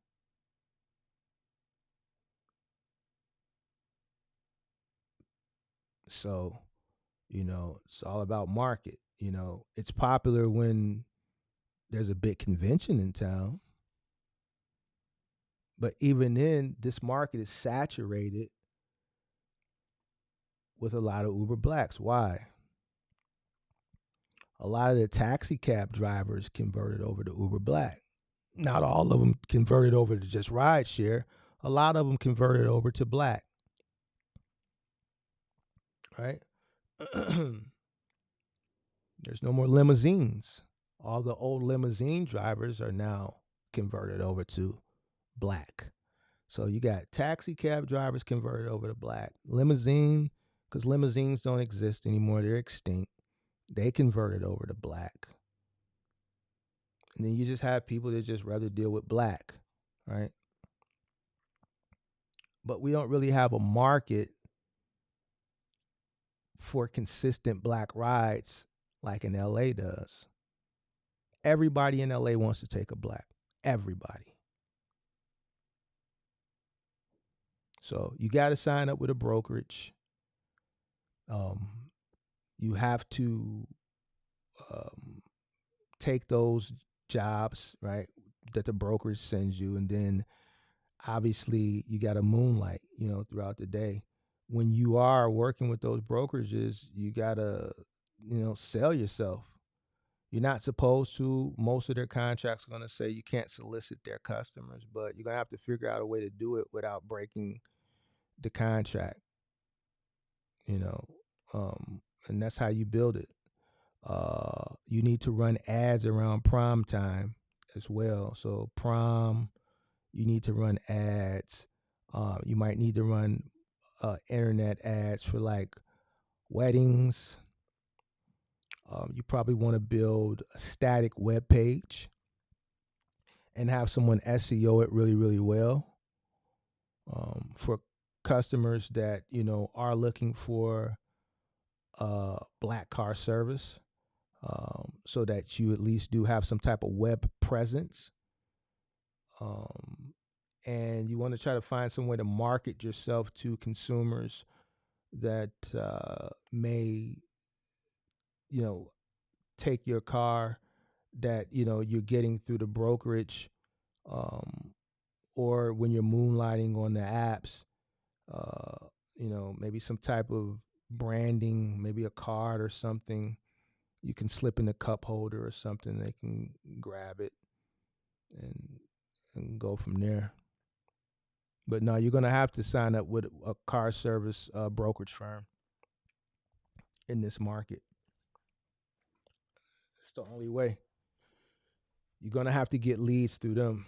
So, it's all about market. It's popular when there's a big convention in town. But even then, this market is saturated with a lot of Uber Blacks. Why? A lot of the taxi cab drivers converted over to Uber Black. Not all of them converted over to just rideshare. A lot of them converted over to Black. Right? There's no more limousines. All the old limousine drivers are now converted over to Black. So you got taxi cab drivers converted over to Black. Limousine, because limousines don't exist anymore. They're extinct. They converted over to Black. And then you just have people that just rather deal with Black, right? But we don't really have a market for consistent Black rides like in LA does. Everybody in LA wants to take a Black. Everybody. So you got to sign up with a brokerage. You have to take those jobs, right, that the brokerage sends you. And then obviously you got to moonlight, throughout the day. When you are working with those brokerages, you got to, sell yourself. You're not supposed to. Most of their contracts are going to say you can't solicit their customers, but you're going to have to figure out a way to do it without breaking the contract, and that's how you build it. You need to run ads around prime time as well. So prom, you need to run ads. You might need to run internet ads for like weddings. You probably want to build a static web page and have someone SEO it really, really well for customers that, are looking for Black car service, so that you at least do have some type of web presence. And you want to try to find some way to market yourself to consumers that may, take your car that, you're getting through the brokerage, or when you're moonlighting on the apps, maybe some type of branding, maybe a card or something you can slip in the cup holder or something. They can grab it and go from there. But no, you're going to have to sign up with a car service brokerage firm in this market. It's the only way. You're going to have to get leads through them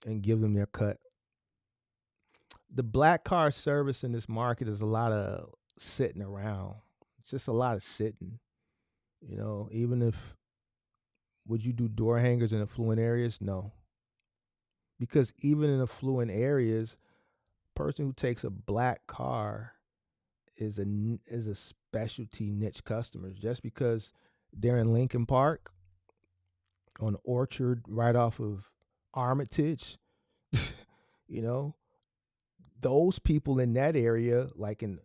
and give them their cut. The Black car service in this market is a lot of sitting around. It's just a lot of sitting. Even if, would you do door hangers in affluent areas? No. Because even in affluent areas, a person who takes a Black car is a specialty niche customer. Just because they're in Lincoln Park on Orchard right off of Armitage, those people in that area, like in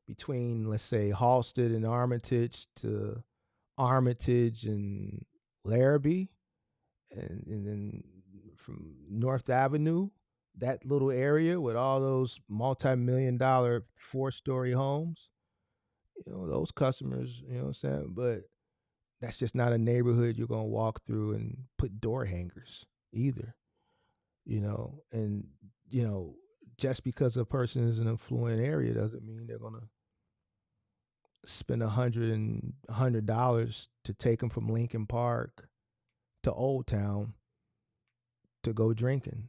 between, let's say, Halsted and Armitage to Armitage and Larrabee, and then from North Avenue, that little area with all those multi-million-dollar 4-story homes, those customers, what I'm saying? But that's just not a neighborhood you're going to walk through and put door hangers either, and, just because a person is in an affluent area doesn't mean they're gonna spend $100 to take them from Lincoln Park to Old Town to go drinking.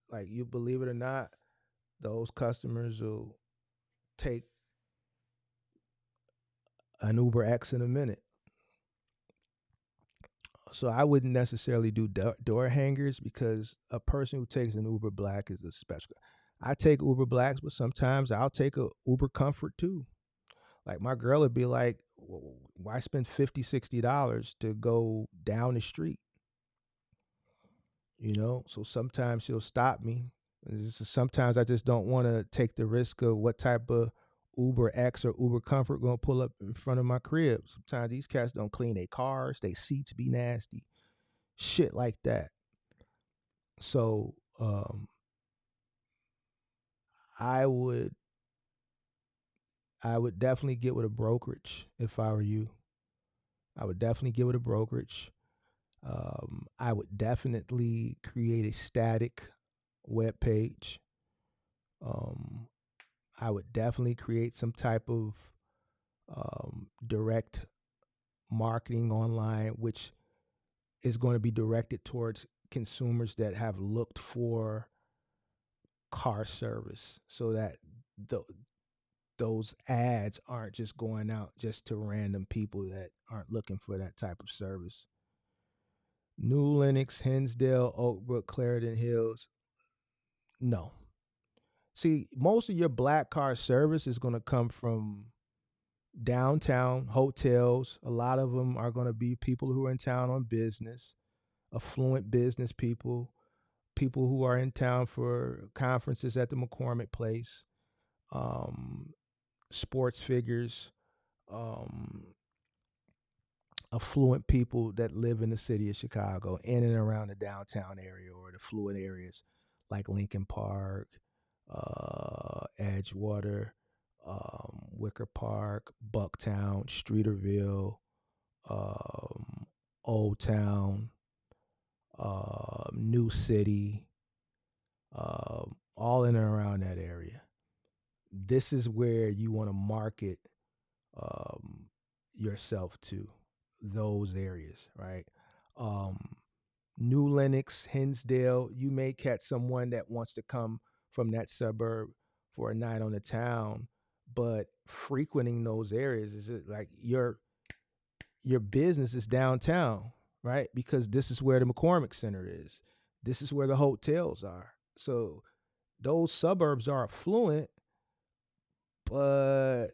Like, you believe it or not, those customers will take an Uber X in a minute. So I wouldn't necessarily do door hangers, because a person who takes an Uber Black is a special. I take Uber Blacks, but sometimes I'll take a Uber Comfort too. Like, my girl would be like, why spend $50, $60 to go down the street? So sometimes she'll stop me. Sometimes I just don't want to take the risk of what type of Uber X or Uber Comfort going to pull up in front of my crib. Sometimes these cats don't clean their cars, their seats be nasty, shit like that. So I would definitely get with a brokerage if I were you. I would definitely get with a brokerage. I would definitely create a static web page. I would definitely create some type of direct marketing online, which is going to be directed towards consumers that have looked for car service, so that those ads aren't just going out just to random people that aren't looking for that type of service. New Lenox, Hinsdale, Oakbrook, Clarendon Hills. No. See, most of your black car service is going to come from downtown hotels. A lot of them are going to be people who are in town on business, affluent business people who are in town for conferences at the McCormick Place, sports figures, affluent people that live in the city of Chicago, in and around the downtown area or the affluent areas like Lincoln Park, Edgewater, Wicker Park, Bucktown, Streeterville, Old Town, New City, all in and around that area. This is where you want to market yourself to, those areas, right? New Lenox, Hinsdale, you may catch someone that wants to come from that suburb for a night on the town, but frequenting those areas is like your business is downtown, right? Because this is where the McCormick Center is. This is where the hotels are. So those suburbs are affluent, but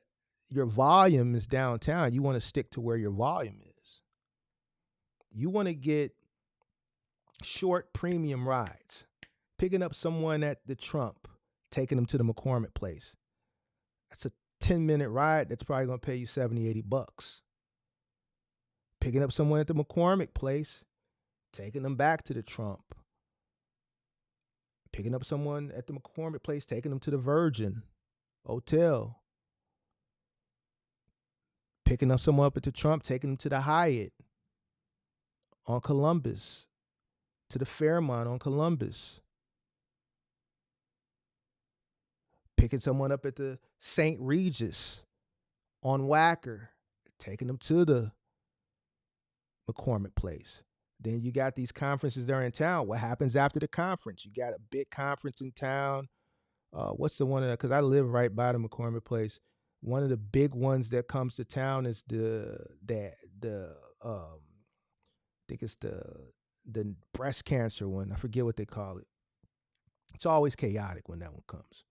your volume is downtown. You want to stick to where your volume is. You want to get short premium rides, picking up someone at the Trump, taking them to the McCormick Place. That's a 10-minute ride that's probably going to pay you $70, $80. Picking up someone at the McCormick Place, taking them back to the Trump. Picking up someone at the McCormick Place, taking them to the Virgin Hotel. Picking up someone up at the Trump, taking them to the Hyatt on Columbus, to the Fairmont on Columbus. Picking someone up at the St. Regis on Wacker, taking them to the McCormick Place. Then you got these conferences there in town. What happens after the conference? You got a big conference in town. What's the one? Because I live right by the McCormick Place. One of the big ones that comes to town is I think it's the breast cancer one. I forget what they call it. It's always chaotic when that one comes.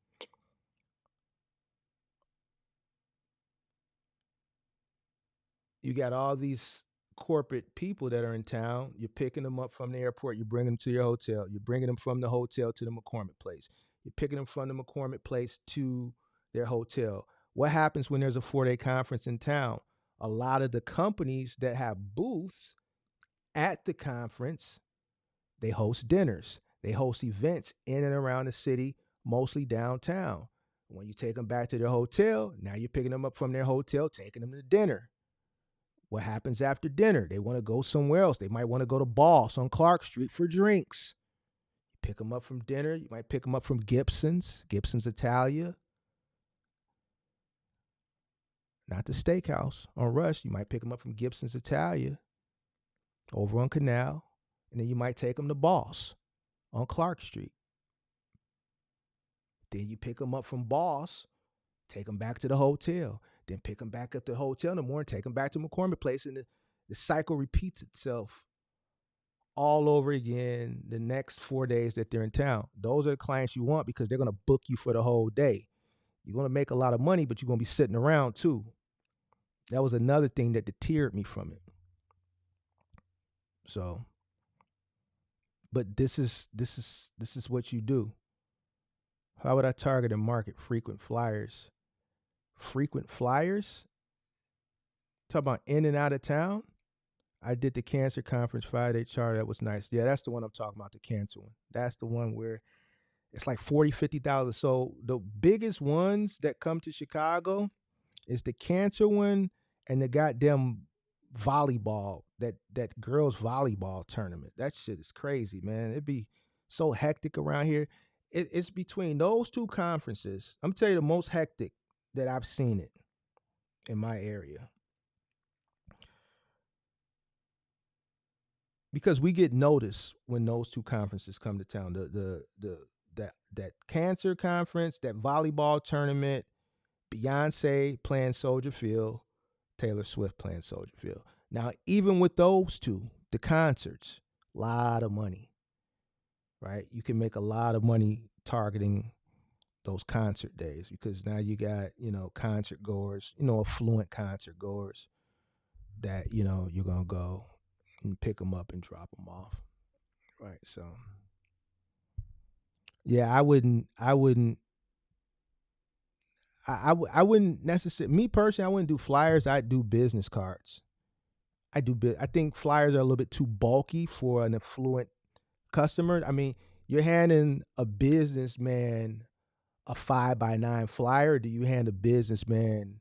You got all these corporate people that are in town. You're picking them up from the airport. You bring them to your hotel. You're bringing them from the hotel to the McCormick Place. You're picking them from the McCormick Place to their hotel. What happens when there's a 4-day conference in town? A lot of the companies that have booths at the conference, they host dinners. They host events in and around the city, mostly downtown. When you take them back to their hotel, now you're picking them up from their hotel, taking them to dinner. What happens after dinner? They want to go somewhere else. They might want to go to Boss on Clark Street for drinks. pick them up from dinner. You might pick them up from Gibson's Italia. Not the steakhouse on Rush. You might pick them up from Gibson's Italia over on Canal. And then you might take them to Boss on Clark Street. Then you pick them up from Boss, take them back to the hotel. Then pick them back up to the hotel in the morning, take them back to McCormick Place. And the cycle repeats itself all over again the next 4 days that they're in town. Those are the clients you want because they're going to book you for the whole day. You're going to make a lot of money, but you're going to be sitting around too. That was another thing that deterred me from it. So, but this is what you do. How would I target and market frequent flyers? Frequent flyers? Talk about in and out of town? I did the cancer conference 5-day charter. That was nice. Yeah, that's the one I'm talking about, the cancer one. That's the one where it's like 40, 50,000. So the biggest ones that come to Chicago is the cancer one and the goddamn volleyball, that girls volleyball tournament. That shit is crazy, man. It'd be so hectic around here. It's between those two conferences. I'm telling you the most hectic that I've seen it in my area. Because we get noticed when those two conferences come to town. That cancer conference, that volleyball tournament, Beyonce playing Soldier Field, Taylor Swift playing Soldier Field. Now, even with those two, the concerts, a lot of money, right? You can make a lot of money targeting those concert days because now you got, concert goers, affluent concert goers that, you're going to go and pick them up and drop them off. Right. So, yeah, I wouldn't necessarily, me personally, I wouldn't do flyers. I'd do business cards. I think flyers are a little bit too bulky for an affluent customer. I mean, you're handing a businessman a 5x9 flyer. Do you hand a businessman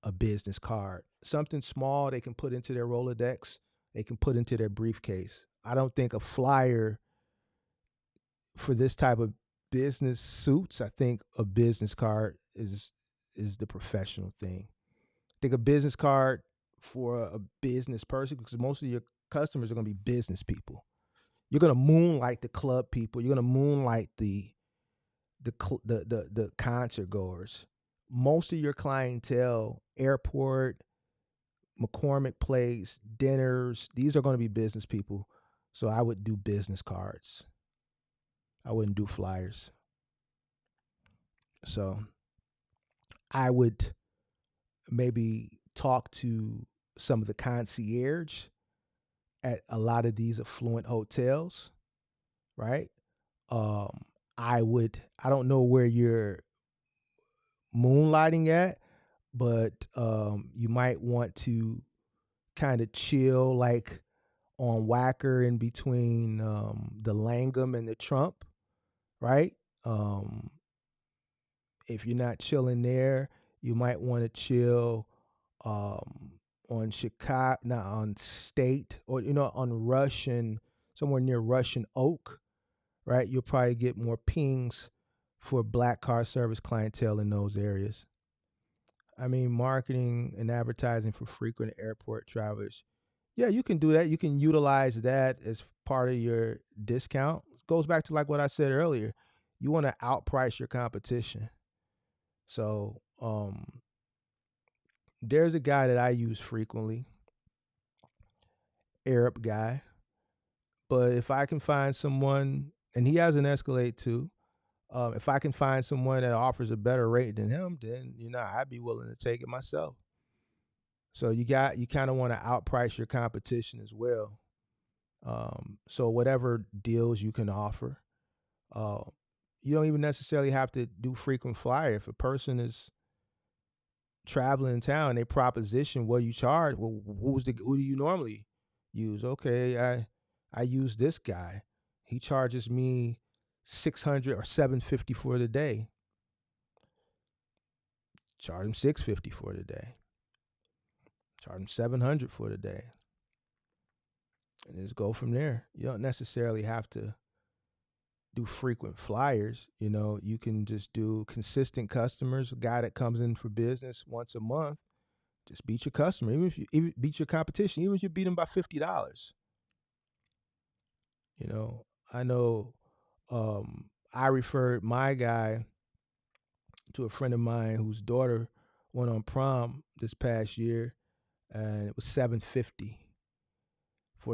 a business card? Something small they can put into their Rolodex, they can put into their briefcase. I don't think a flyer for this type of business suits. I think a business card is the professional thing. I think a business card for a business person, because most of your customers are going to be business people. You're going to moonlight the club people. You're going to moonlight the concert goers. Most of your clientele, airport, McCormick Place, dinners, these are going to be business people. So I would do business cards. I wouldn't do flyers. So I would maybe talk to some of the concierge at a lot of these affluent hotels, right? I don't know where you're moonlighting at, but you might want to kind of chill like on Wacker in between the Langham and the Trump, right? If you're not chilling there, you might want to chill on Chicago, not on State, or on Russian, somewhere near Russian Oak, right? You'll probably get more pings for black car service clientele in those areas. I mean, marketing and advertising for frequent airport travelers. Yeah, you can do that. You can utilize that as part of your discount. It goes back to like what I said earlier. You want to outprice your competition. So there's a guy that I use frequently, Arab guy. But if I can find someone, and he has an Escalade too, if I can find someone that offers a better rate than him, then I'd be willing to take it myself. So you kind of want to outprice your competition as well. So whatever deals you can offer, you don't even necessarily have to do frequent flyer. If a person is traveling in town, they proposition what you charge. Well, who do you normally use? Okay, I use this guy. He charges me $600 or $750 for the day. Charge him $650 for the day. Charge him $700 for the day. And just go from there. You don't necessarily have to do frequent flyers. You can just do consistent customers. A guy that comes in for business once a month, just beat your customer. Even if you beat your competition, even if you beat them by $50. I know I referred my guy to a friend of mine whose daughter went on prom this past year, and it was $750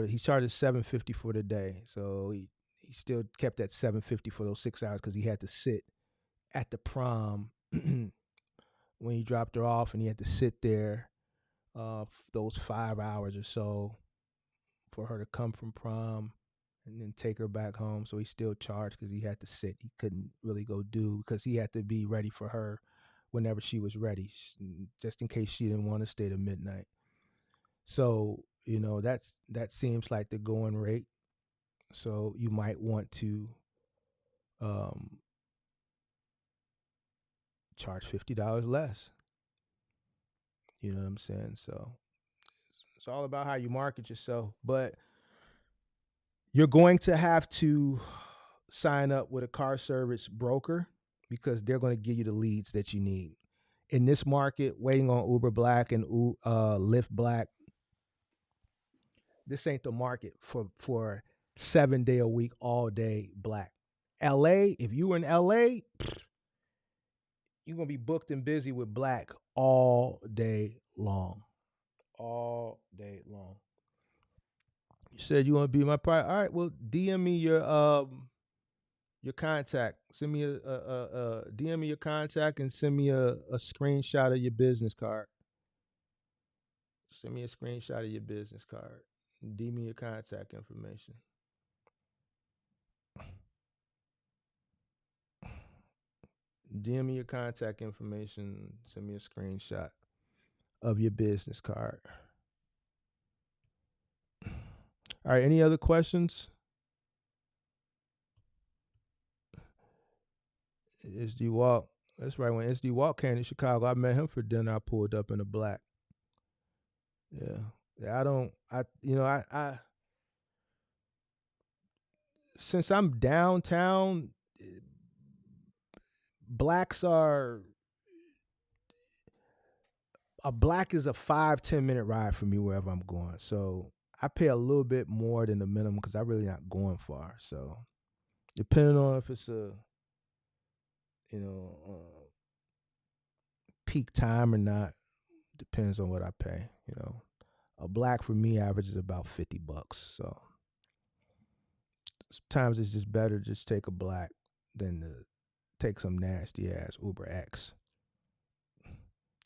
he started $750 for the day. So he still kept that $750 for those 6 hours because he had to sit at the prom when he dropped her off, and he had to sit there those 5 hours or so for her to come from prom and then take her back home. So he still charged because he had to sit. He couldn't really go do because he had to be ready for her whenever she was ready, just in case she didn't want to stay to midnight. So, that seems like the going rate. So you might want to charge $50 less. You know what I'm saying? So it's all about how you market yourself. But you're going to have to sign up with a car service broker because they're going to give you the leads that you need. In this market, waiting on Uber Black and Lyft Black, this ain't the market for 7 day a week, all day Black. LA, if you were in LA, you're going to be booked and busy with Black all day long. All day long. You said you want to be my partner. All right, well, DM me your contact. Send me a DM me your contact and send me a screenshot of your business card. Send me a screenshot of your business card. DM me your contact information. DM me your contact information. Send me a screenshot of your business card. All right, any other questions? SD Walk. That's right. When SD Walk came to Chicago, I met him for dinner. I pulled up in a Black. Yeah. I since I'm downtown, Blacks are a Black is a 5-10 minute ride for me wherever I'm going. So I pay a little bit more than the minimum because I'm really not going far. So depending on if it's a peak time or not, depends on what I pay. A Black for me averages about $50. So sometimes it's just better to just take a Black than to take some nasty ass Uber X.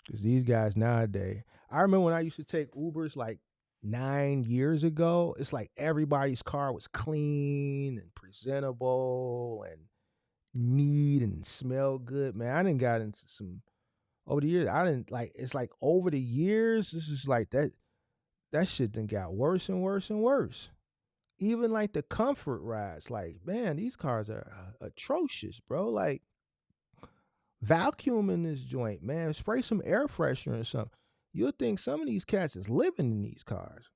Because these guys nowadays, I remember when I used to take Ubers like 9 years ago, it's like everybody's car was clean and presentable and neat and smelled good. Man, I didn't got into some over the years. It's like over the years, this is like that shit then got worse and worse and worse. Even like the comfort rides, like, man, these cars are atrocious, bro. Like, vacuum in this joint, man. Spray some air freshener or something. You'll think some of these cats is living in these cars.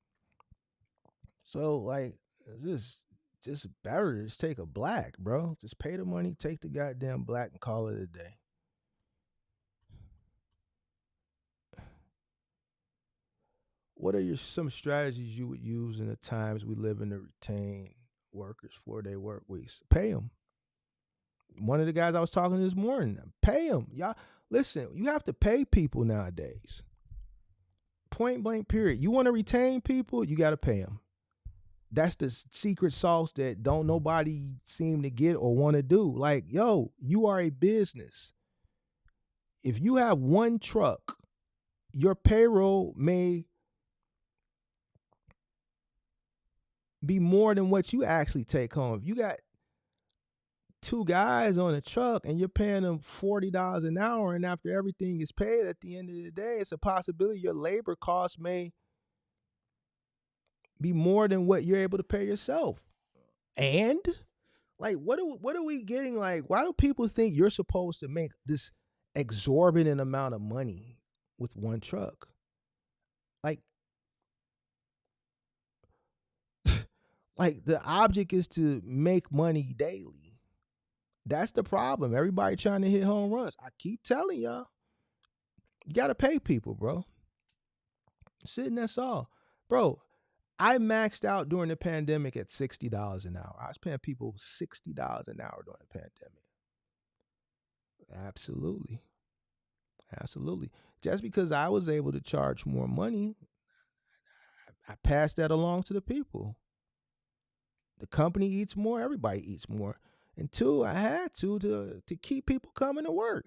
So, like, it's just better to just take a Black, bro. Just pay the money, take the goddamn Black, and call it a day. What are some strategies you would use in the times we live in to retain workers for their work weeks? Pay them. One of the guys I was talking to this morning, pay them. Y'all, listen, you have to pay people nowadays. Point blank, period. You want to retain people, you got to pay them. That's the secret sauce that don't nobody seem to get or want to do. Like, yo, you are a business. If you have one truck, your payroll may be more than what you actually take home. If you got 2 guys on a truck and you're paying them $40 an hour, and after everything is paid at the end of the day, it's a possibility your labor costs may be more than what you're able to pay yourself. And like, what are we getting? Like, why do people think you're supposed to make this exorbitant amount of money with one truck? Like, like the object is to make money daily. That's the problem. Everybody trying to hit home runs. I keep telling y'all, you got to pay people, bro. Sitting, that's all. Bro, I maxed out during the pandemic at $60 an hour. I was paying people $60 an hour during the pandemic. Absolutely. Absolutely. Just because I was able to charge more money, I passed that along to the people. The company eats more, everybody eats more. And two, I had to keep people coming to work.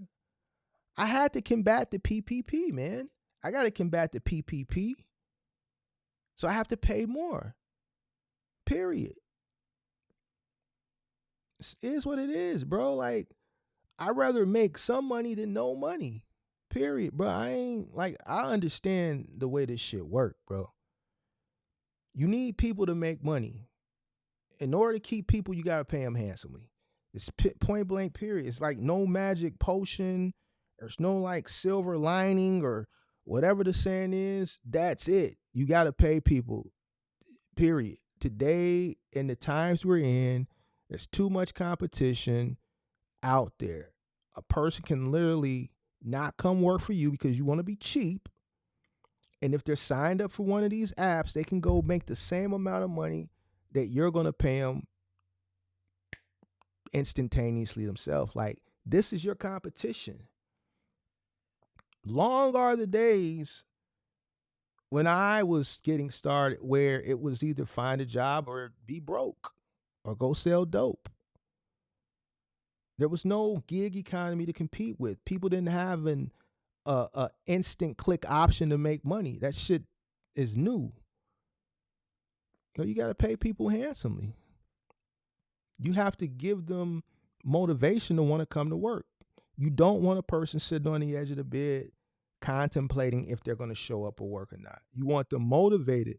I had to combat the PPP, man. I got to combat the PPP. So I have to pay more. Period. It is what it is, bro. Like, I'd rather make some money than no money. Period, bro. I understand the way this shit work, bro. You need people to make money. In order to keep people, you got to pay them handsomely. It's point blank, period. It's like no magic potion. There's no like silver lining or whatever the saying is. That's it. You got to pay people, period. Today, in the times we're in, there's too much competition out there. A person can literally not come work for you because you want to be cheap. And if they're signed up for one of these apps, they can go make the same amount of money that you're going to pay them instantaneously themselves. Like, this is your competition. Long are the days when I was getting started where it was either find a job or be broke or go sell dope. There was no gig economy to compete with. People didn't have an instant click option to make money. That shit is new. So you got to pay people handsomely. You have to give them motivation to want to come to work. You don't want a person sitting on the edge of the bed contemplating if they're going to show up or work or not. You want them motivated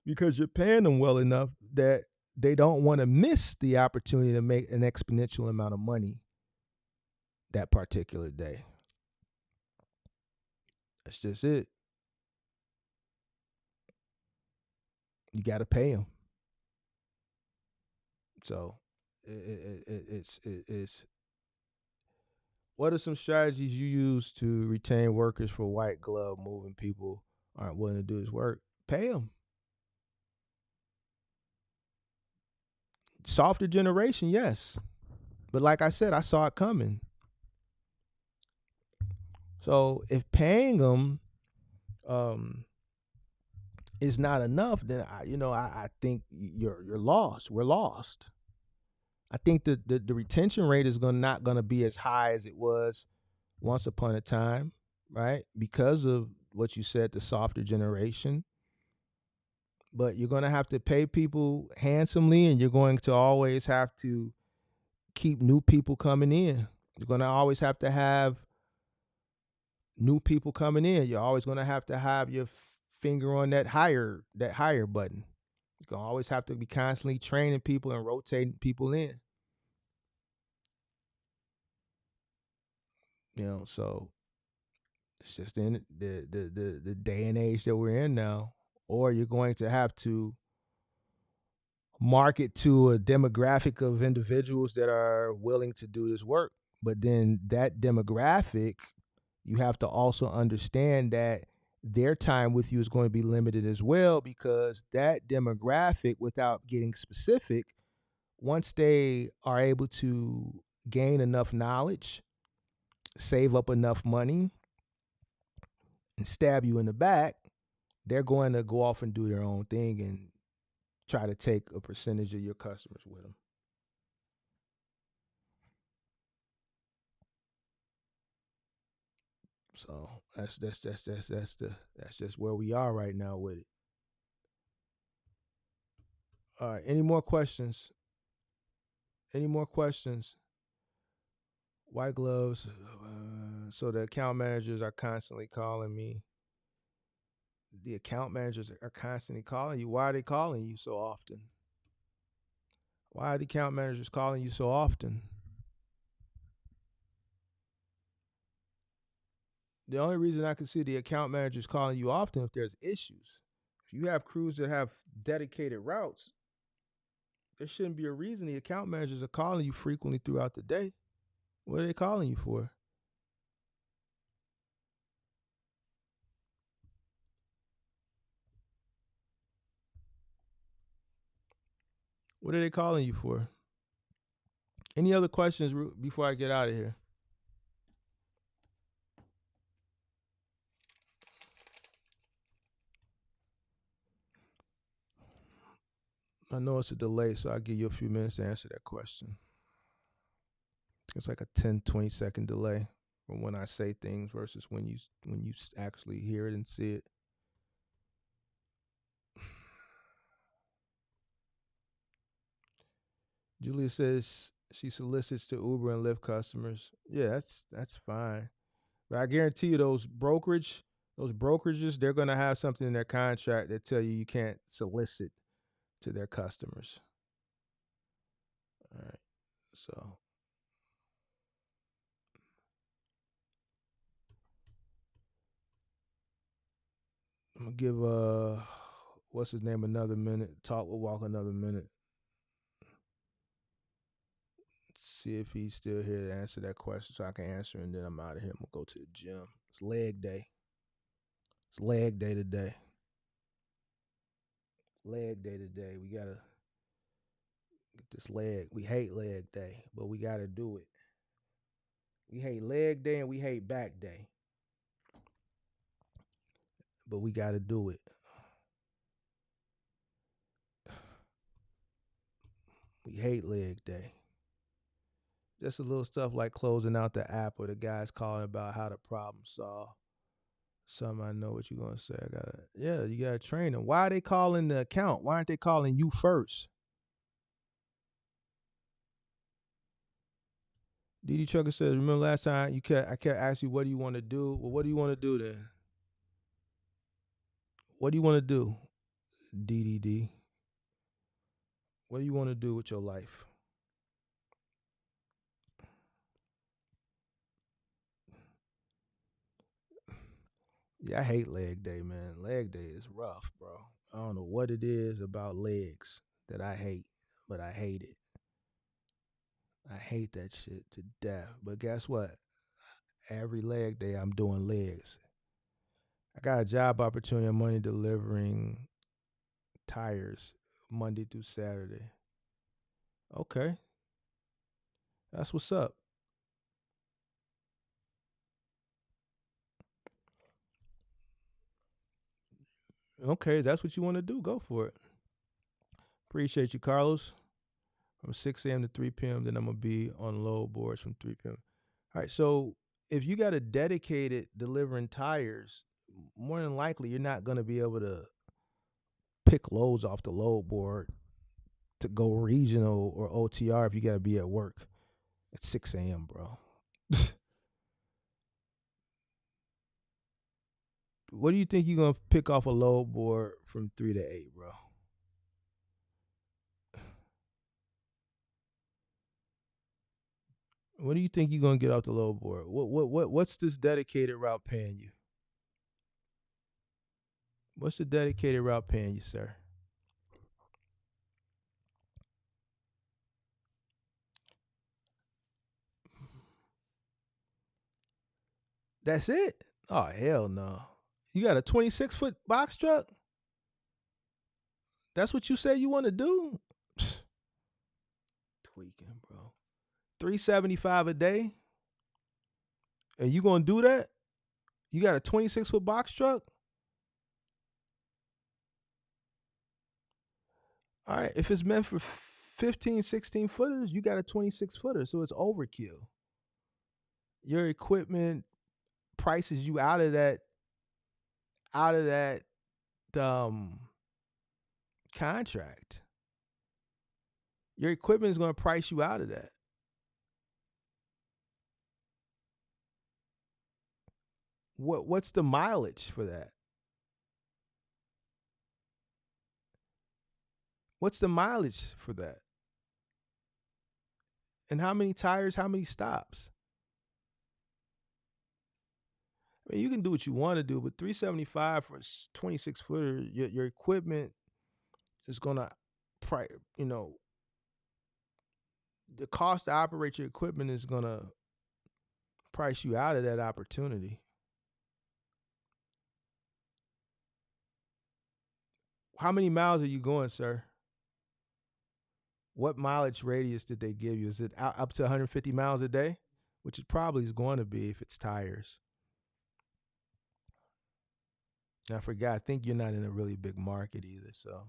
because you're paying them well enough that they don't want to miss the opportunity to make an exponential amount of money that particular day. That's just it. You got to pay them. So it's what are some strategies you use to retain workers for white glove moving people aren't willing to do this work? Pay them. Softer generation, yes. But like I said, I saw it coming. So if paying them is not enough, then I think you're lost. We're lost. I think the retention rate is not gonna be as high as it was once upon a time, right? Because of what you said, the softer generation. But you're gonna have to pay people handsomely, and you're going to always have to keep new people coming in. You're gonna always have to have new people coming in. You're always gonna have to have your finger on that hire button. You're gonna always have to be constantly training people and rotating people in. So it's just in the day and age that we're in now. Or you're going to have to market to a demographic of individuals that are willing to do this work. But then that demographic, you have to also understand that their time with you is going to be limited as well, because that demographic, without getting specific, once they are able to gain enough knowledge, save up enough money, and stab you in the back, they're going to go off and do their own thing and try to take a percentage of your customers with them. So that's just where we are right now with it. All right. Any more questions? White gloves. So the account managers are constantly calling me. The account managers are constantly calling you. Why are they calling you so often? Why are the account managers calling you so often? The only reason I can see the account managers calling you often if there's issues. If you have crews that have dedicated routes, there shouldn't be a reason the account managers are calling you frequently throughout the day. What are they calling you for? What are they calling you for? Any other questions before I get out of here? I know it's a delay, so I'll give you a few minutes to answer that question. It's like a 10, 20-second delay from when I say things versus when you actually hear it and see it. Julia says she solicits to Uber and Lyft customers. Yeah, that's fine. But I guarantee you those brokerages, they're gonna have something in their contract that tell you can't solicit to their customers. All right. So I'm gonna give what's his name another minute. Talk will walk another minute. See if he's still here to answer that question so I can answer, and then I'm out of here. I'm gonna go to the gym. It's leg day. It's leg day today. Leg day today. We gotta get this leg. We hate leg day, but we gotta do it. We hate leg day and we hate back day, but we gotta do it. We hate leg day. Just a little stuff like closing out the app or the guys calling about how to problem solve. Some I know what you're gonna say. You gotta train them. Why are they calling the account? Why aren't they calling you first? DD Trucker says, remember last time I kept asking you what do you want to do? Well, what do you want to do then? What do you want to do, DDD? What do you want to do with your life? Yeah, I hate leg day, man. Leg day is rough, bro. I don't know what it is about legs that I hate, but I hate it. I hate that shit to death. But guess what? Every leg day, I'm doing legs. I got a job opportunity on Monday delivering tires Monday through Saturday. Okay. That's what's up. Okay, that's what you want to do. Go for it. Appreciate you, Carlos. From 6 a.m. to 3 p.m., then I'm going to be on load boards from 3 p.m. All right, so if you got a dedicated delivering tires, more than likely you're not going to be able to pick loads off the load board to go regional or OTR if you got to be at work at 6 a.m., bro. What do you think you're going to pick off a load board from 3 to 8, bro? What do you think you're gonna get off the load board? What's this dedicated route paying you? What's the dedicated route paying you, sir? That's it? Oh hell no. You got a 26-foot box truck? That's what you say you want to do? Psst. Tweaking, bro. $375 a day? And you gonna do that? You got a 26-foot box truck? All right, if it's meant for 15, 16 footers, you got a 26 footer, so it's overkill. Your equipment prices you out of that contract. Your equipment is going to price you out of that. What's the mileage for that? What's the mileage for that? And how many tires, how many stops? I mean, you can do what you want to do, but $375 for a 26 footer, your equipment is gonna the cost to operate your equipment is gonna price you out of that opportunity. How many miles are you going, sir? What mileage radius did they give you? Is it up to 150 miles a day? Which it probably is going to be if it's tires. And I forgot. I think you're not in a really big market either, so.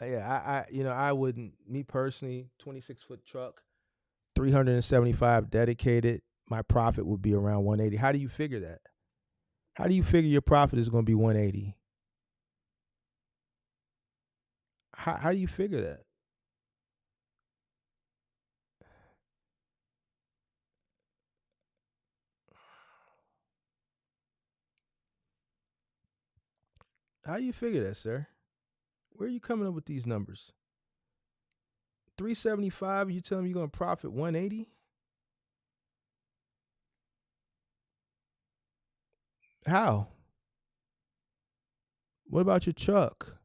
Yeah, I wouldn't. Me personally, 26-foot truck, 375 dedicated. My profit would be around 180. How do you figure that? How do you figure your profit is going to be 180? How do you figure that? How do you figure that, sir? Where are you coming up with these numbers? 375, you telling me you're going to profit 180? How? What about your truck?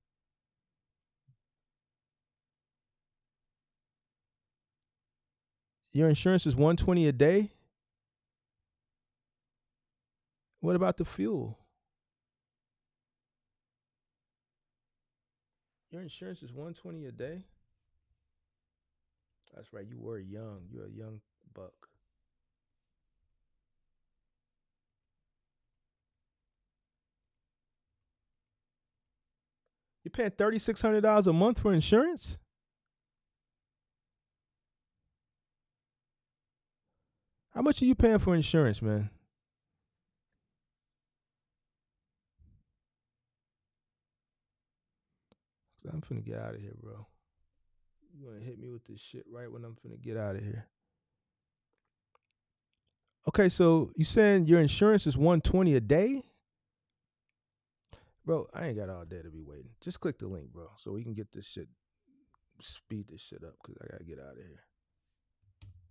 Your insurance is 120 a day? What about the fuel? Your insurance is 120 a day? That's right, you were young. You're a young buck. You're paying $3,600 a month for insurance? How much are you paying for insurance, man? I'm finna get out of here, bro. You gonna hit me with this shit right when I'm finna get out of here. Okay, so you saying your insurance is 120 a day? Bro, I ain't got all day to be waiting. Just click the link, bro, so we can get this shit, speed this shit up, because I gotta get out of here.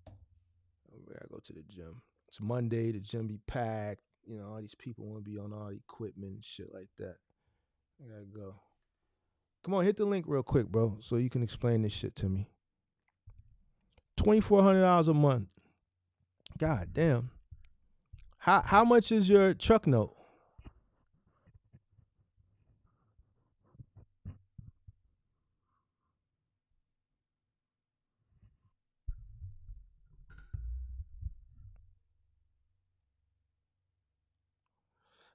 I gotta go to the gym. It's Monday, the gym be packed. You know, all these people want to be on all the equipment and shit like that. I gotta go. Come on, hit the link real quick, bro, so you can explain this shit to me. $2,400 a month. God damn. How much is your truck note?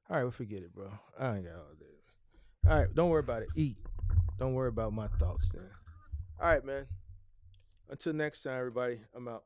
All right, well, forget it, bro. I ain't got all day. All right, don't worry about it. Eat. Don't worry about my thoughts then. All right, man. Until next time, everybody, I'm out.